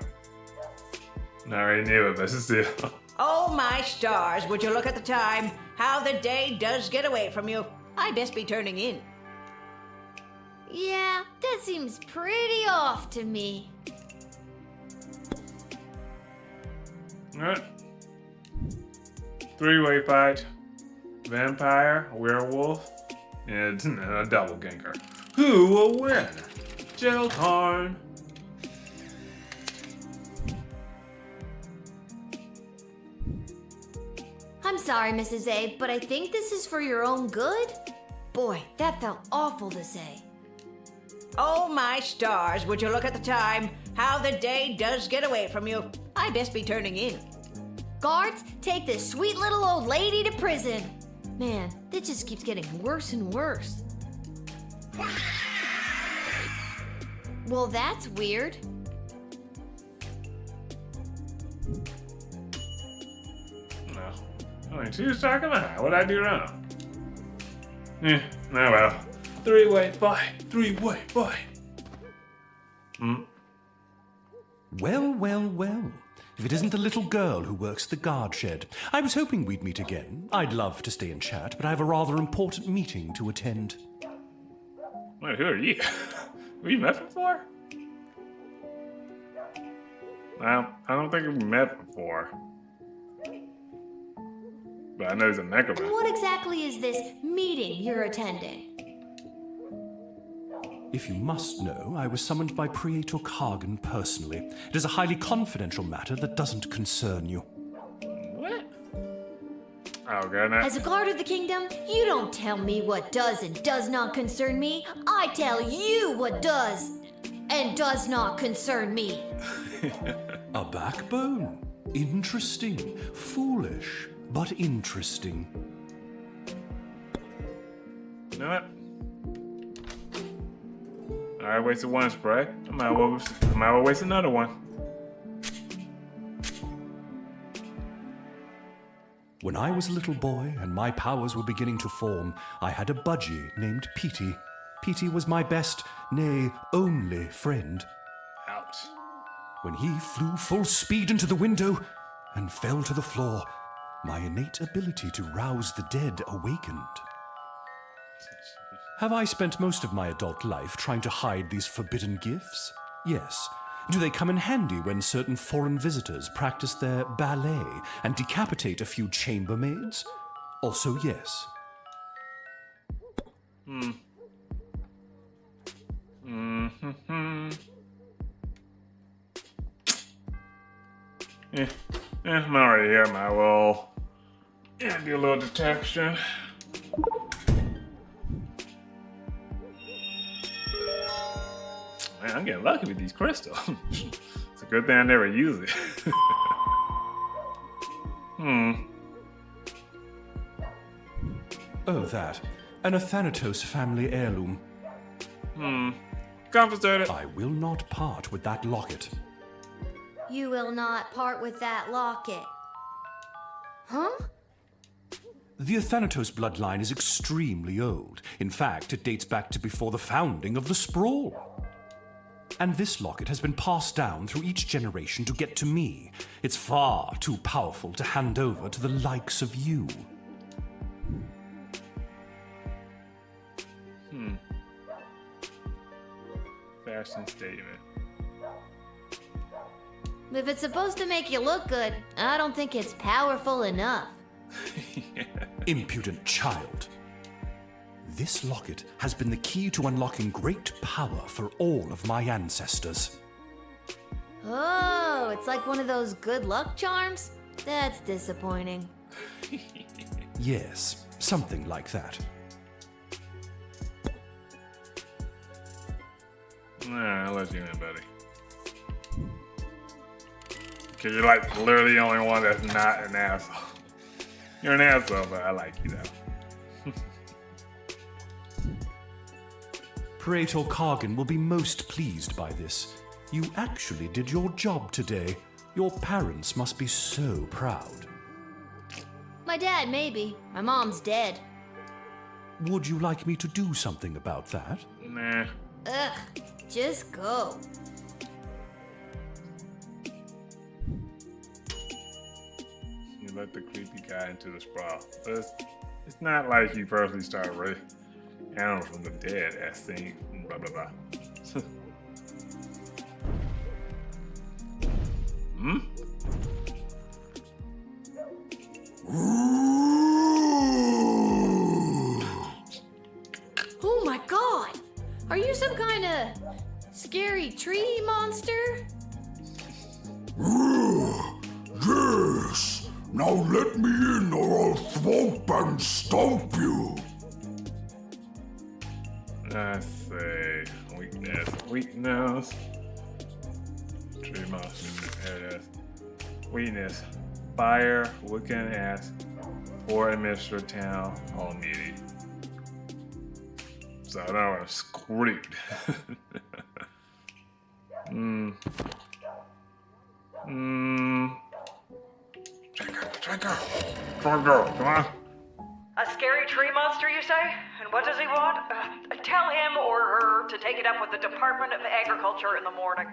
I already knew it, but still. Oh, my stars, would you look at the time? How the day does get away from you. I best be turning in. Yeah, that seems pretty off to me. Alright. 3-way fight. Vampire, werewolf, and a doppelganger. Who will win? Jail time. I'm sorry, Mrs. A, but I think this is for your own good. Boy, that felt awful to say. Oh, my stars, would you look at the time? How the day does get away from you. I best be turning in. Guards, take this sweet little old lady to prison. Man, it just keeps getting worse and worse. Well, that's weird. No. I mean, she was talking about what I do wrong. Oh well. Three-way fight. Three-way fight. Well, well, well. If it isn't the little girl who works the guard shed. I was hoping we'd meet again. I'd love to stay and chat, but I have a rather important meeting to attend. Wait, who are you? We met before? I don't think we met before. But I know he's a necromancer. And what exactly is this meeting you're attending? If you must know, I was summoned by Praetor Kargan personally. It is a highly confidential matter that doesn't concern you. What? Oh, goodness. As a guard of the kingdom, you don't tell me what does and does not concern me. I tell you what does and does not concern me. A backbone. Interesting. Foolish, but interesting. You know what? Alright, wasted one spray. I might well waste another one. When I was a little boy and my powers were beginning to form, I had a budgie named Petey. Petey was my best, nay, only friend. Ouch. When he flew full speed into the window and fell to the floor, my innate ability to rouse the dead awakened. Have I spent most of my adult life trying to hide these forbidden gifts? Yes. Do they come in handy when certain foreign visitors practice their ballet and decapitate a few chambermaids? Also, yes. I'm already here, my well. Yeah, do a little detection. Man, I'm getting lucky with these crystals. It's a good thing I never use it. Oh, that. An Athanatos family heirloom. Confiscated. I will not part with that locket. You will not part with that locket. Huh? The Athanatos bloodline is extremely old. In fact, it dates back to before the founding of the Sprawl. And this locket has been passed down through each generation to get to me. It's far too powerful to hand over to the likes of you. Fashion statement. If it's supposed to make you look good, I don't think it's powerful enough. Impudent child. This locket has been the key to unlocking great power for all of my ancestors. Oh, it's like one of those good luck charms? That's disappointing. Yes, something like that. Nah, I'll let you in, buddy. Because you're like literally the only one that's not an asshole. You're an asshole, but I like you though. Praetor Kargan will be most pleased by this. You actually did your job today. Your parents must be so proud. My dad, maybe. My mom's dead. Would you like me to do something about that? Nah. Ugh, just go. You let the creepy guy into the sprawl. But it's not like you personally started raising animals from the dead as thing, blah blah blah. Oh my god! Are you some kind of scary tree monster? Yes! Now let me in or I'll thwomp and stomp you! Let's see. Weakness. Tree monster. There it is. Weakness. Fire, Wiccan ass, or administer town, all needy. So I don't want to scream. Striker, come on. A scary tree monster, you say? And what does he want? Tell him or her to take it up with the Department of Agriculture in the morning.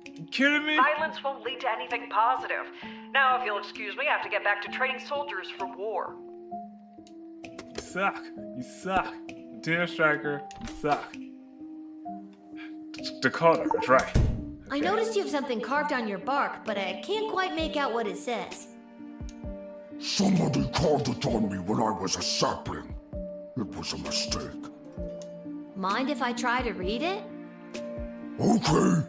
You kidding me? Violence won't lead to anything positive. Now, if you'll excuse me, I have to get back to training soldiers for war. You suck. You suck. Lieutenant Striker, you suck. Dakota, that's right. I noticed you have something carved on your bark, but I can't quite make out what it says. Somebody carved it on me when I was a sapling. It was a mistake. Mind if I try to read it? Okay.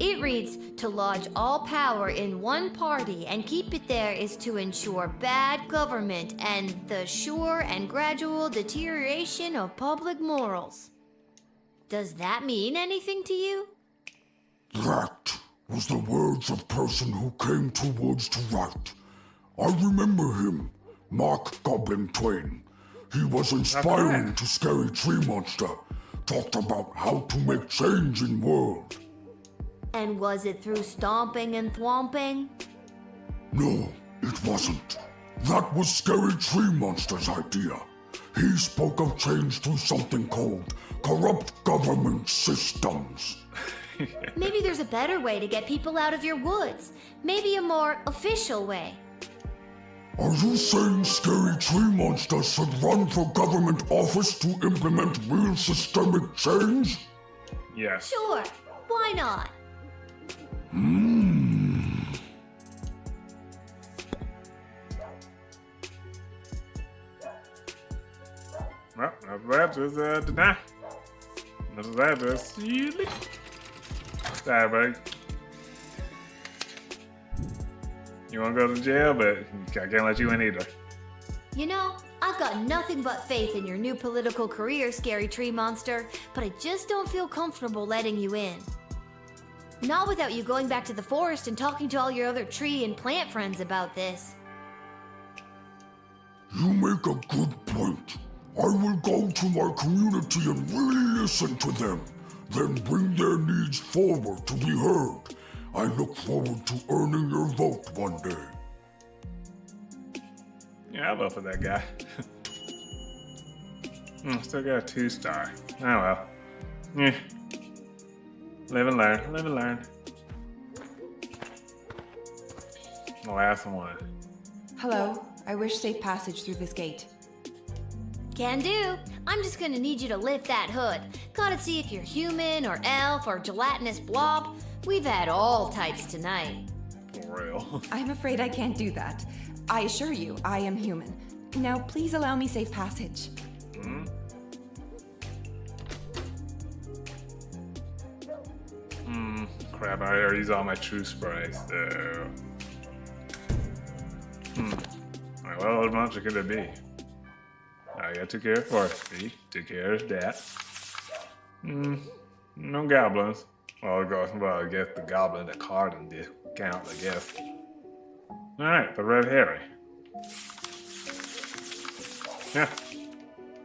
It reads, to lodge all power in one party and keep it there is to ensure bad government and the sure and gradual deterioration of public morals. Does that mean anything to you? That was the words of person who came to woods to write. I remember him, Mark Goblin Twain. He was inspiring to Scary Tree Monster. Talked about how to make change in world. And was it through stomping and thwomping? No, it wasn't. That was Scary Tree Monster's idea. He spoke of change through something called corrupt government systems. Maybe there's a better way to get people out of your woods. Maybe a more official way. Are you saying Scary Tree Monster should run for government office to implement real systemic change? Yes. Sure, why not? Well, that is deny. That is silly. Sorry, buddy. You wanna go to jail, but I can't let you in either. You know, I've got nothing but faith in your new political career, Scary Tree Monster, but I just don't feel comfortable letting you in. Not without you going back to the forest and talking to all your other tree and plant friends about this. You make a good point. I will go to my community and really listen to them, then bring their needs forward to be heard. I look forward to earning your vote one day. Yeah, I vote for that guy. Still got a 2-star. Oh well. Yeah. Live and learn. Live and learn. The last one. Hello. I wish safe passage through this gate. Can do. I'm just gonna need you to lift that hood. Gotta see if you're human or elf or gelatinous blob. We've had all types tonight. For real. I'm afraid I can't do that. I assure you, I am human. Now, please allow me safe passage. Crap, I already used all my true sprays, so... Alright, well, what monster could it be? I got took care of Forestry, took care of that. No goblins. Well, I guess the goblin that Cardin did count, I guess. Alright, the red herring. Yeah.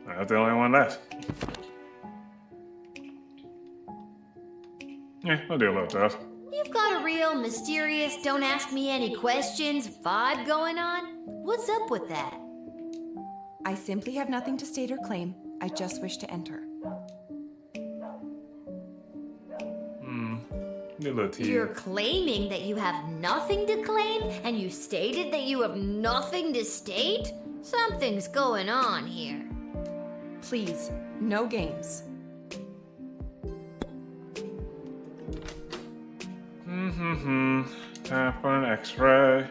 That's the only one left. Yeah, I'll do a little tough. You've got a real mysterious, don't ask me any questions vibe going on. What's up with that? I simply have nothing to state or claim. I just wish to enter. You're claiming that you have nothing to claim, and you stated that you have nothing to state? Something's going on here. Please, no games. Time for an X-ray.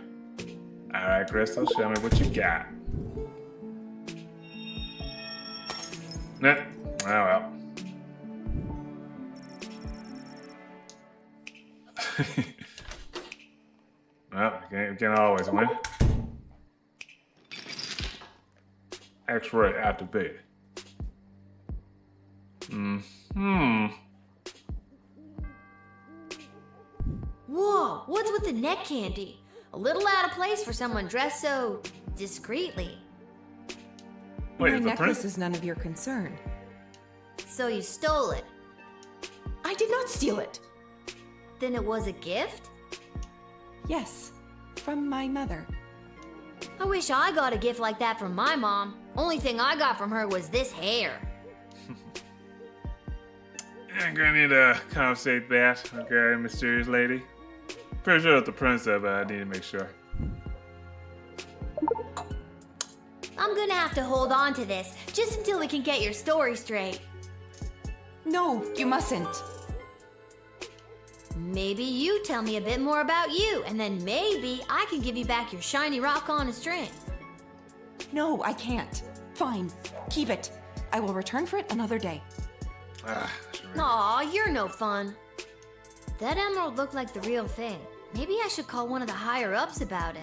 Alright, Crystal, show me what you got. Nah. Oh well. Well, you can't always win. X-ray activated. Whoa, what's with the neck candy? A little out of place for someone dressed so discreetly. Wait, My the necklace prince? is none of your concern. So you stole it. I did not steal it. Then it was a gift? Yes, from my mother. I wish I got a gift like that from my mom. Only thing I got from her was this hair. I'm gonna need to conversate that, okay, mysterious lady. Pretty sure it's the princess, but I need to make sure. I'm gonna have to hold on to this just until we can get your story straight. No, you mustn't. Maybe you tell me a bit more about you, and then maybe I can give you back your shiny rock on a string. No, I can't. Fine, keep it. I will return for it another day. Aw, you're no fun. That emerald looked like the real thing. Maybe I should call one of the higher-ups about it.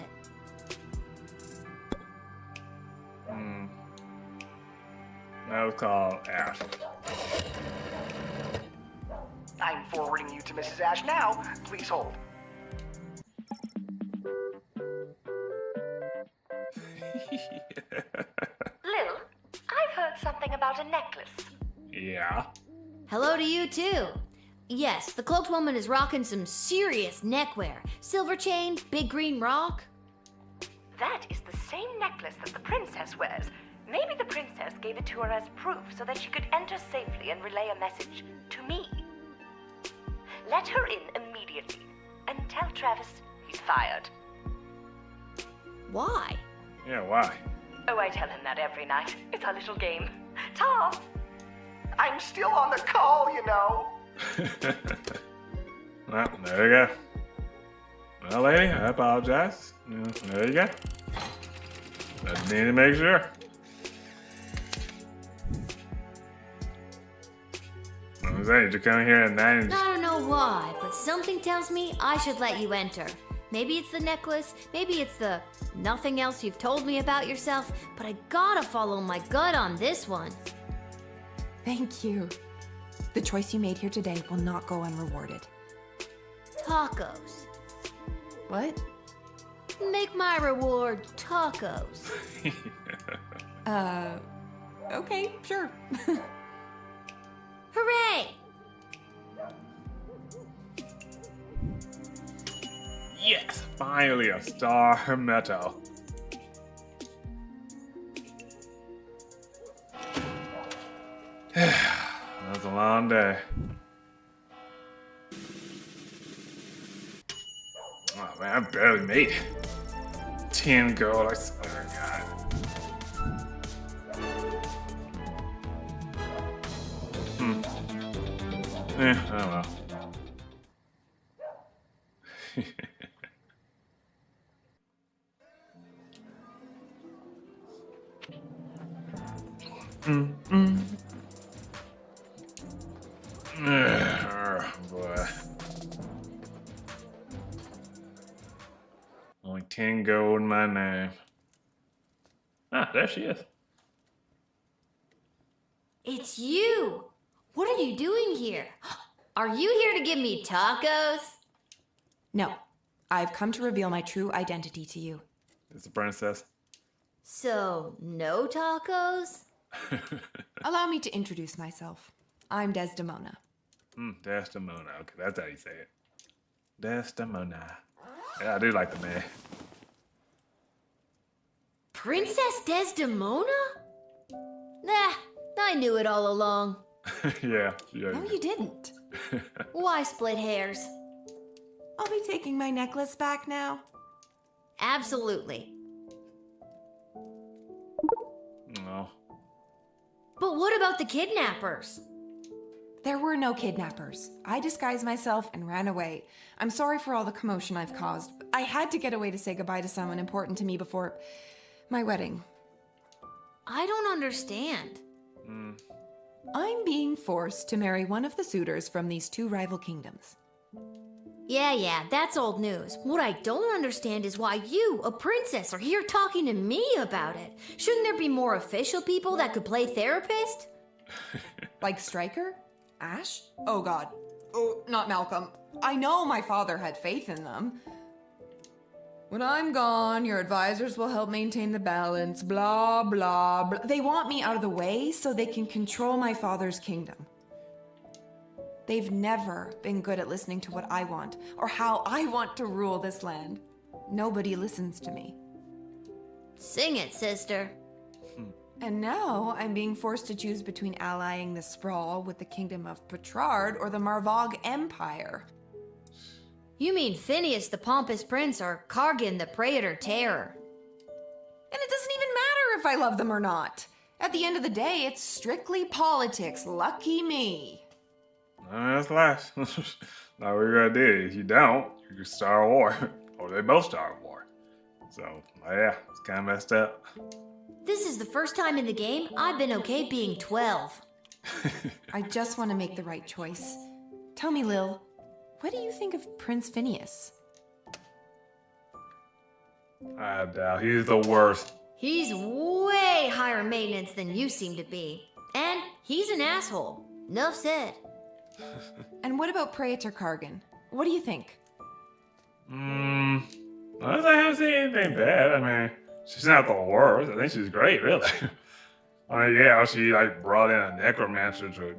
That was called Ash. I'm forwarding you to Mrs. Ash now. Please hold. Lil, I've heard something about a necklace. Yeah. Hello to you, too. Yes, the cloaked woman is rocking some serious neckwear. Silver chain, big green rock. That is the same necklace that the princess wears. Maybe the princess gave it to her as proof so that she could enter safely and relay a message to me. Let her in immediately and tell Travis he's fired. Why? Yeah, why? Oh, I tell him that every night. It's our little game. Tom! I'm still on the call, you know. Well, there you go. Well, lady, I apologize. There you go. Just need to make sure. I'm saying, you come here at night and I don't know why, but something tells me I should let you enter. Maybe it's the necklace, maybe it's the nothing else you've told me about yourself, but I gotta follow my gut on this one. Thank you. The choice you made here today will not go unrewarded. Tacos. What? Make my reward tacos. Okay, sure. Hooray! yes, finally a star medal. That was a long day. Oh man, I barely made it. 10 gold, I swear to God. I don't know. Boy. Only 10 gold in my name. Ah, there she is. It's you! What are you doing here? Are you here to give me tacos? No, I've come to reveal my true identity to you. It's the princess. So, no tacos? Allow me to introduce myself. I'm Desdemona. Desdemona. Okay, that's how you say it. Desdemona. Yeah, I do like the name. Princess Desdemona? Nah, I knew it all along. yeah. No, you didn't. Why split hairs? I'll be taking my necklace back now. Absolutely. No. But what about the kidnappers? There were no kidnappers. I disguised myself and ran away. I'm sorry for all the commotion I've caused. I had to get away to say goodbye to someone important to me before my wedding. I don't understand. I'm being forced to marry one of the suitors from these two rival kingdoms. Yeah, that's old news. What I don't understand is why you, a princess, are here talking to me about it. Shouldn't there be more official people that could play therapist? Like Stryker? Ash? Oh god. Oh, not Malcolm. I know my father had faith in them. When I'm gone, your advisors will help maintain the balance, blah, blah, blah. They want me out of the way so they can control my father's kingdom. They've never been good at listening to what I want or how I want to rule this land. Nobody listens to me. Sing it, sister. And now I'm being forced to choose between allying the Sprawl with the kingdom of Petrard or the Marvog Empire. You mean Phineas the Pompous Prince or Kargan the Praetor Terror? And it doesn't even matter if I love them or not. At the end of the day, it's strictly politics. Lucky me. That's life. Now what you're gonna do. If you don't, you can start a war. Or they both start a war. So, yeah, it's kind of messed up. This is the first time in the game I've been okay being 12. I just want to make the right choice. Tell me, Lil, what do you think of Prince Phineas? I doubt he's the worst. He's way higher maintenance than you seem to be. And he's an asshole. Nuff said. And what about Praetor Kargan? What do you think? I haven't seen anything bad. I mean, she's not the worst. I think she's great, really. I mean, yeah, she like brought in a necromancer to,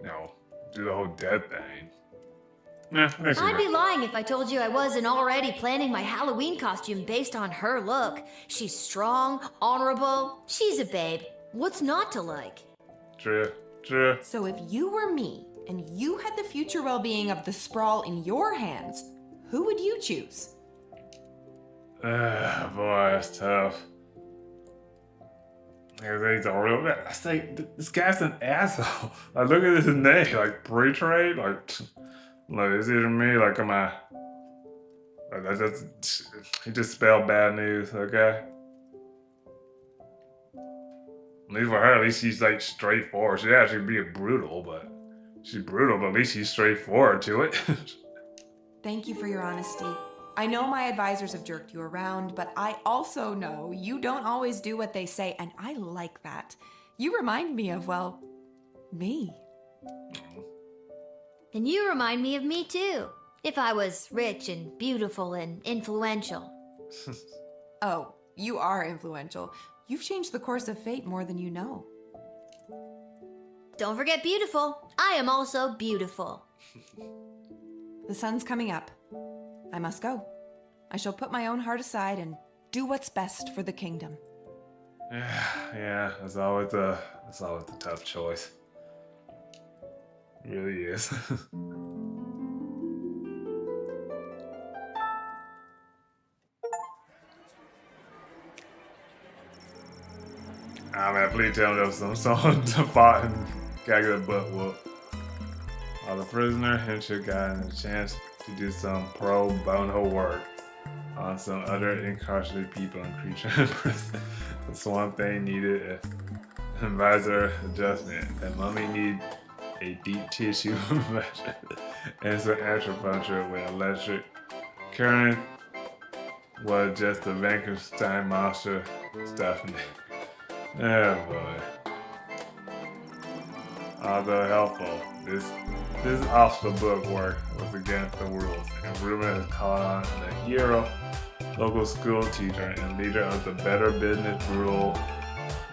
do the whole death thing. Yeah, I think she's I'd great. be lying if I told you I wasn't already planning my Halloween costume based on her look. She's strong, honorable. She's a babe. What's not to like? True. So if you were me and you had the future well-being of the Sprawl in your hands, who would you choose? Boy, that's tough. He's a real guy. I say, this guy's an asshole. Like, look at his name, like, pre-trade, like, is it me? Like, am I? Like, he just spelled bad news, okay? At least for her, at least she's, like, straightforward. She'd actually be brutal, but at least she's straightforward to it. Thank you for your honesty. I know my advisors have jerked you around, but I also know you don't always do what they say, and I like that. You remind me of, well, me. And you remind me of me too. If I was rich and beautiful and influential. Oh, you are influential. You've changed the course of fate more than you know. Don't forget beautiful. I am also beautiful. The sun's coming up. I must go. I shall put my own heart aside and do what's best for the kingdom. Yeah, it's always a tough choice. It really is. Man, please tell me there was someone to fight and gotta get a butt whoop. While the prisoner Henshaw got a chance to do some pro bono work on some other incarcerated people and creatures in prison. The Swamp Thing needed an advisor adjustment. The mummy needed a deep tissue injection and some acupuncture with electric current was just the Frankenstein monster stuffing it. Oh boy. Although helpful, this off-the-book work was against the rules, and Ruben has called on the hero, local school teacher, and leader of the Better Business Rule,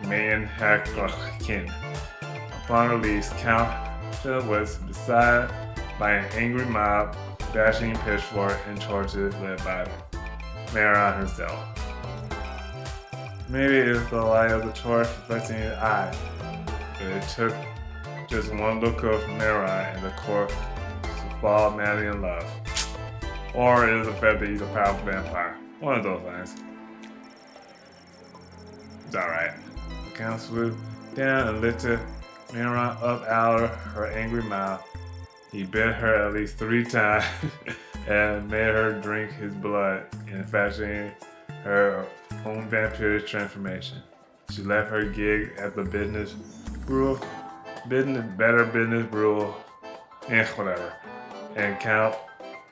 Manhattan. Upon release, Count was beset by an angry mob, dashing pitchfork and torches led by Mara herself. Maybe it's the light of the torch reflecting his eye, but it took just one look of Mara and the corpse to fall madly in love. Or it is the fact that he's a powerful vampire. One of those things. It's alright. The Count swooped down and lifted Mara up out of her angry mouth. He bit her at least 3 times and made her drink his blood in fashioning her own vampiric transformation. She left her gig at the Better Business Brew, whatever. And Count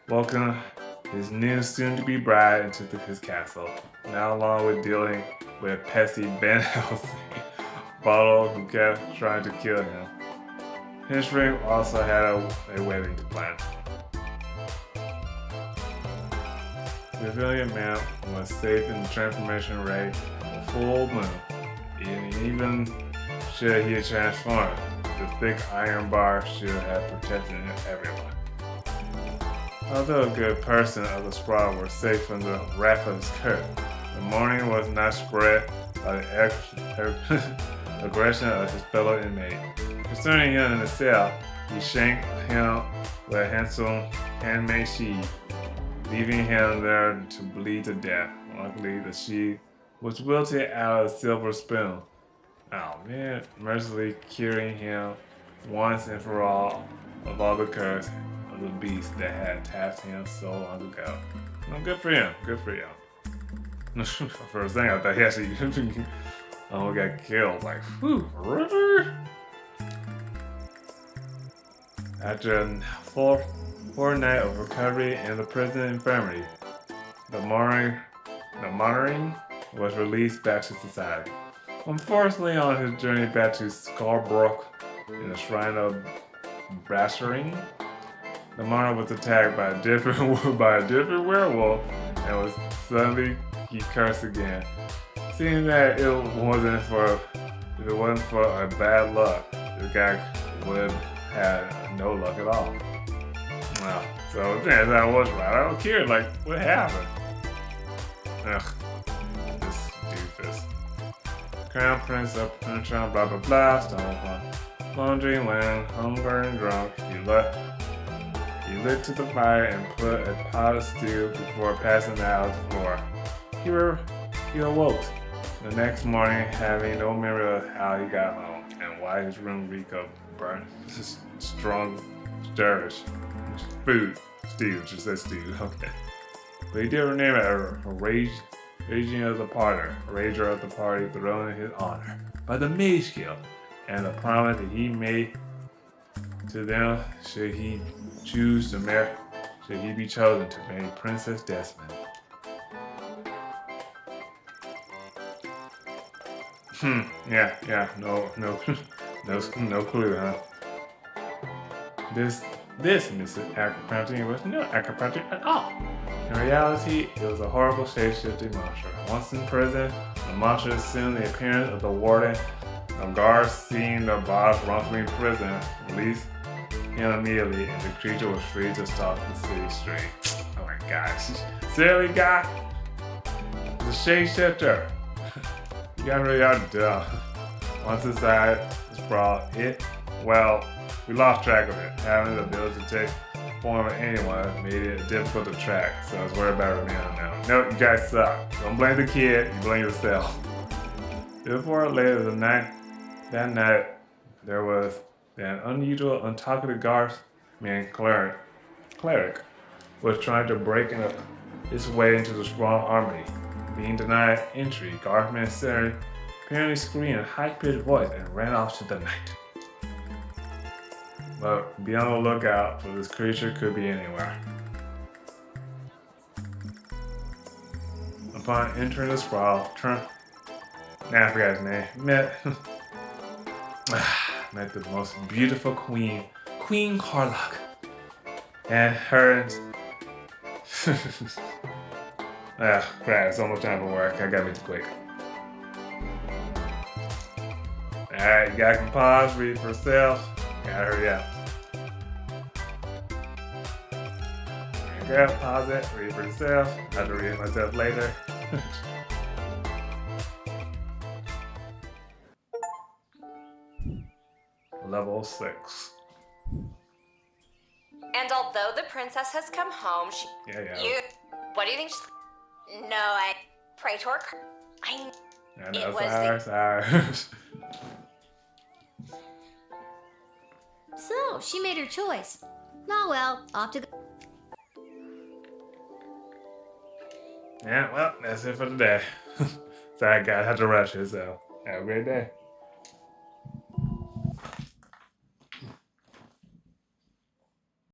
welcomed his new soon-to-be bride into his castle. Now along with dealing with pesky Van Helsing, Bottle, who kept trying to kill him. Henchman also had a wedding to plan. The resilient man was safe in the transformation ray of a full moon. And even should he transform, the thick iron bar should have protected everyone. Although a good person of the sprawl were safe from the wrath of his curse, the mourning was not spread by the aggression of his fellow inmate. Concerning him in the cell, he shanked him with a handsome handmade sheath, leaving him there to bleed to death. Luckily, the sheath was wilted out of a silver spoon. Oh man, mercifully curing him once and for all of the curse of the beast that had attacked him so long ago. Well, good for him, good for him. First thing I thought he actually got killed. Like, whew, really? After a fortnight of recovery in the prison infirmary, the monitoring was released back to society. Unfortunately, on his journey back to Scarborough in the Shrine of Brasherin, the monarch was attacked by a different werewolf and was suddenly he cursed again. Seeing that if it wasn't for a bad luck, the guy would have had no luck at all. Well, so yeah, that was right. I don't care, like, what happened? Ugh, this doofus. Crown Prince of Punchon, blah blah blah, stole upon laundry, land, hunger and drunk. He lit to the fire and put a pot of stew before passing out on the floor. He awoke the next morning having no memory of how he got home and why his room reeked of burnt, strong stirrers. Food. Stew, just said stew, okay. But he did rename it a raging of the party, a rager of the party thrown in his honor by the Mage Guild, and the promise that he made to them should he choose to marry, should he be chosen to marry Princess Desmond. Yeah, no clue, huh? This Mrs. Acropanty was no Acropanty at all. In reality, it was a horrible shape-shifting monster. Once in prison, the monster assumed the appearance of the warden. The guards, seeing the boss wrongfully in prison, released him immediately, and the creature was free to stalk the city street. Oh my gosh. Silly guy! The shape-shifter! You guys really are dumb. Once inside the sprawl, we lost track of it. Having the ability to take form of anyone made it difficult to track, so I was worried about it now. Nope, you guys suck. Don't blame the kid, you blame yourself. Before or later that night, there was an unusual, untalkative guardsman cleric was trying to break his way into the strong army. Being denied entry, Guardsman Sari apparently screamed in a high-pitched voice and ran off to the night. But be on the lookout, for this creature could be anywhere. Upon entering the sprawl, I forgot his name, met the most beautiful queen, Queen Karlach, and her. Crap, it's almost time for work. I gotta make it quick. Alright, you guys can pause, read for yourself. Gotta hurry up. There you go, pause it, read for yourself. I have to read it myself later. Level 6. And although the princess has come home, she. Yeah. What do you think she's. No, Praetor. I know, sorry. So, she made her choice. Oh well, off to go. Yeah, well, that's it for today. Sorry guys, I had to rush it, so have a great day.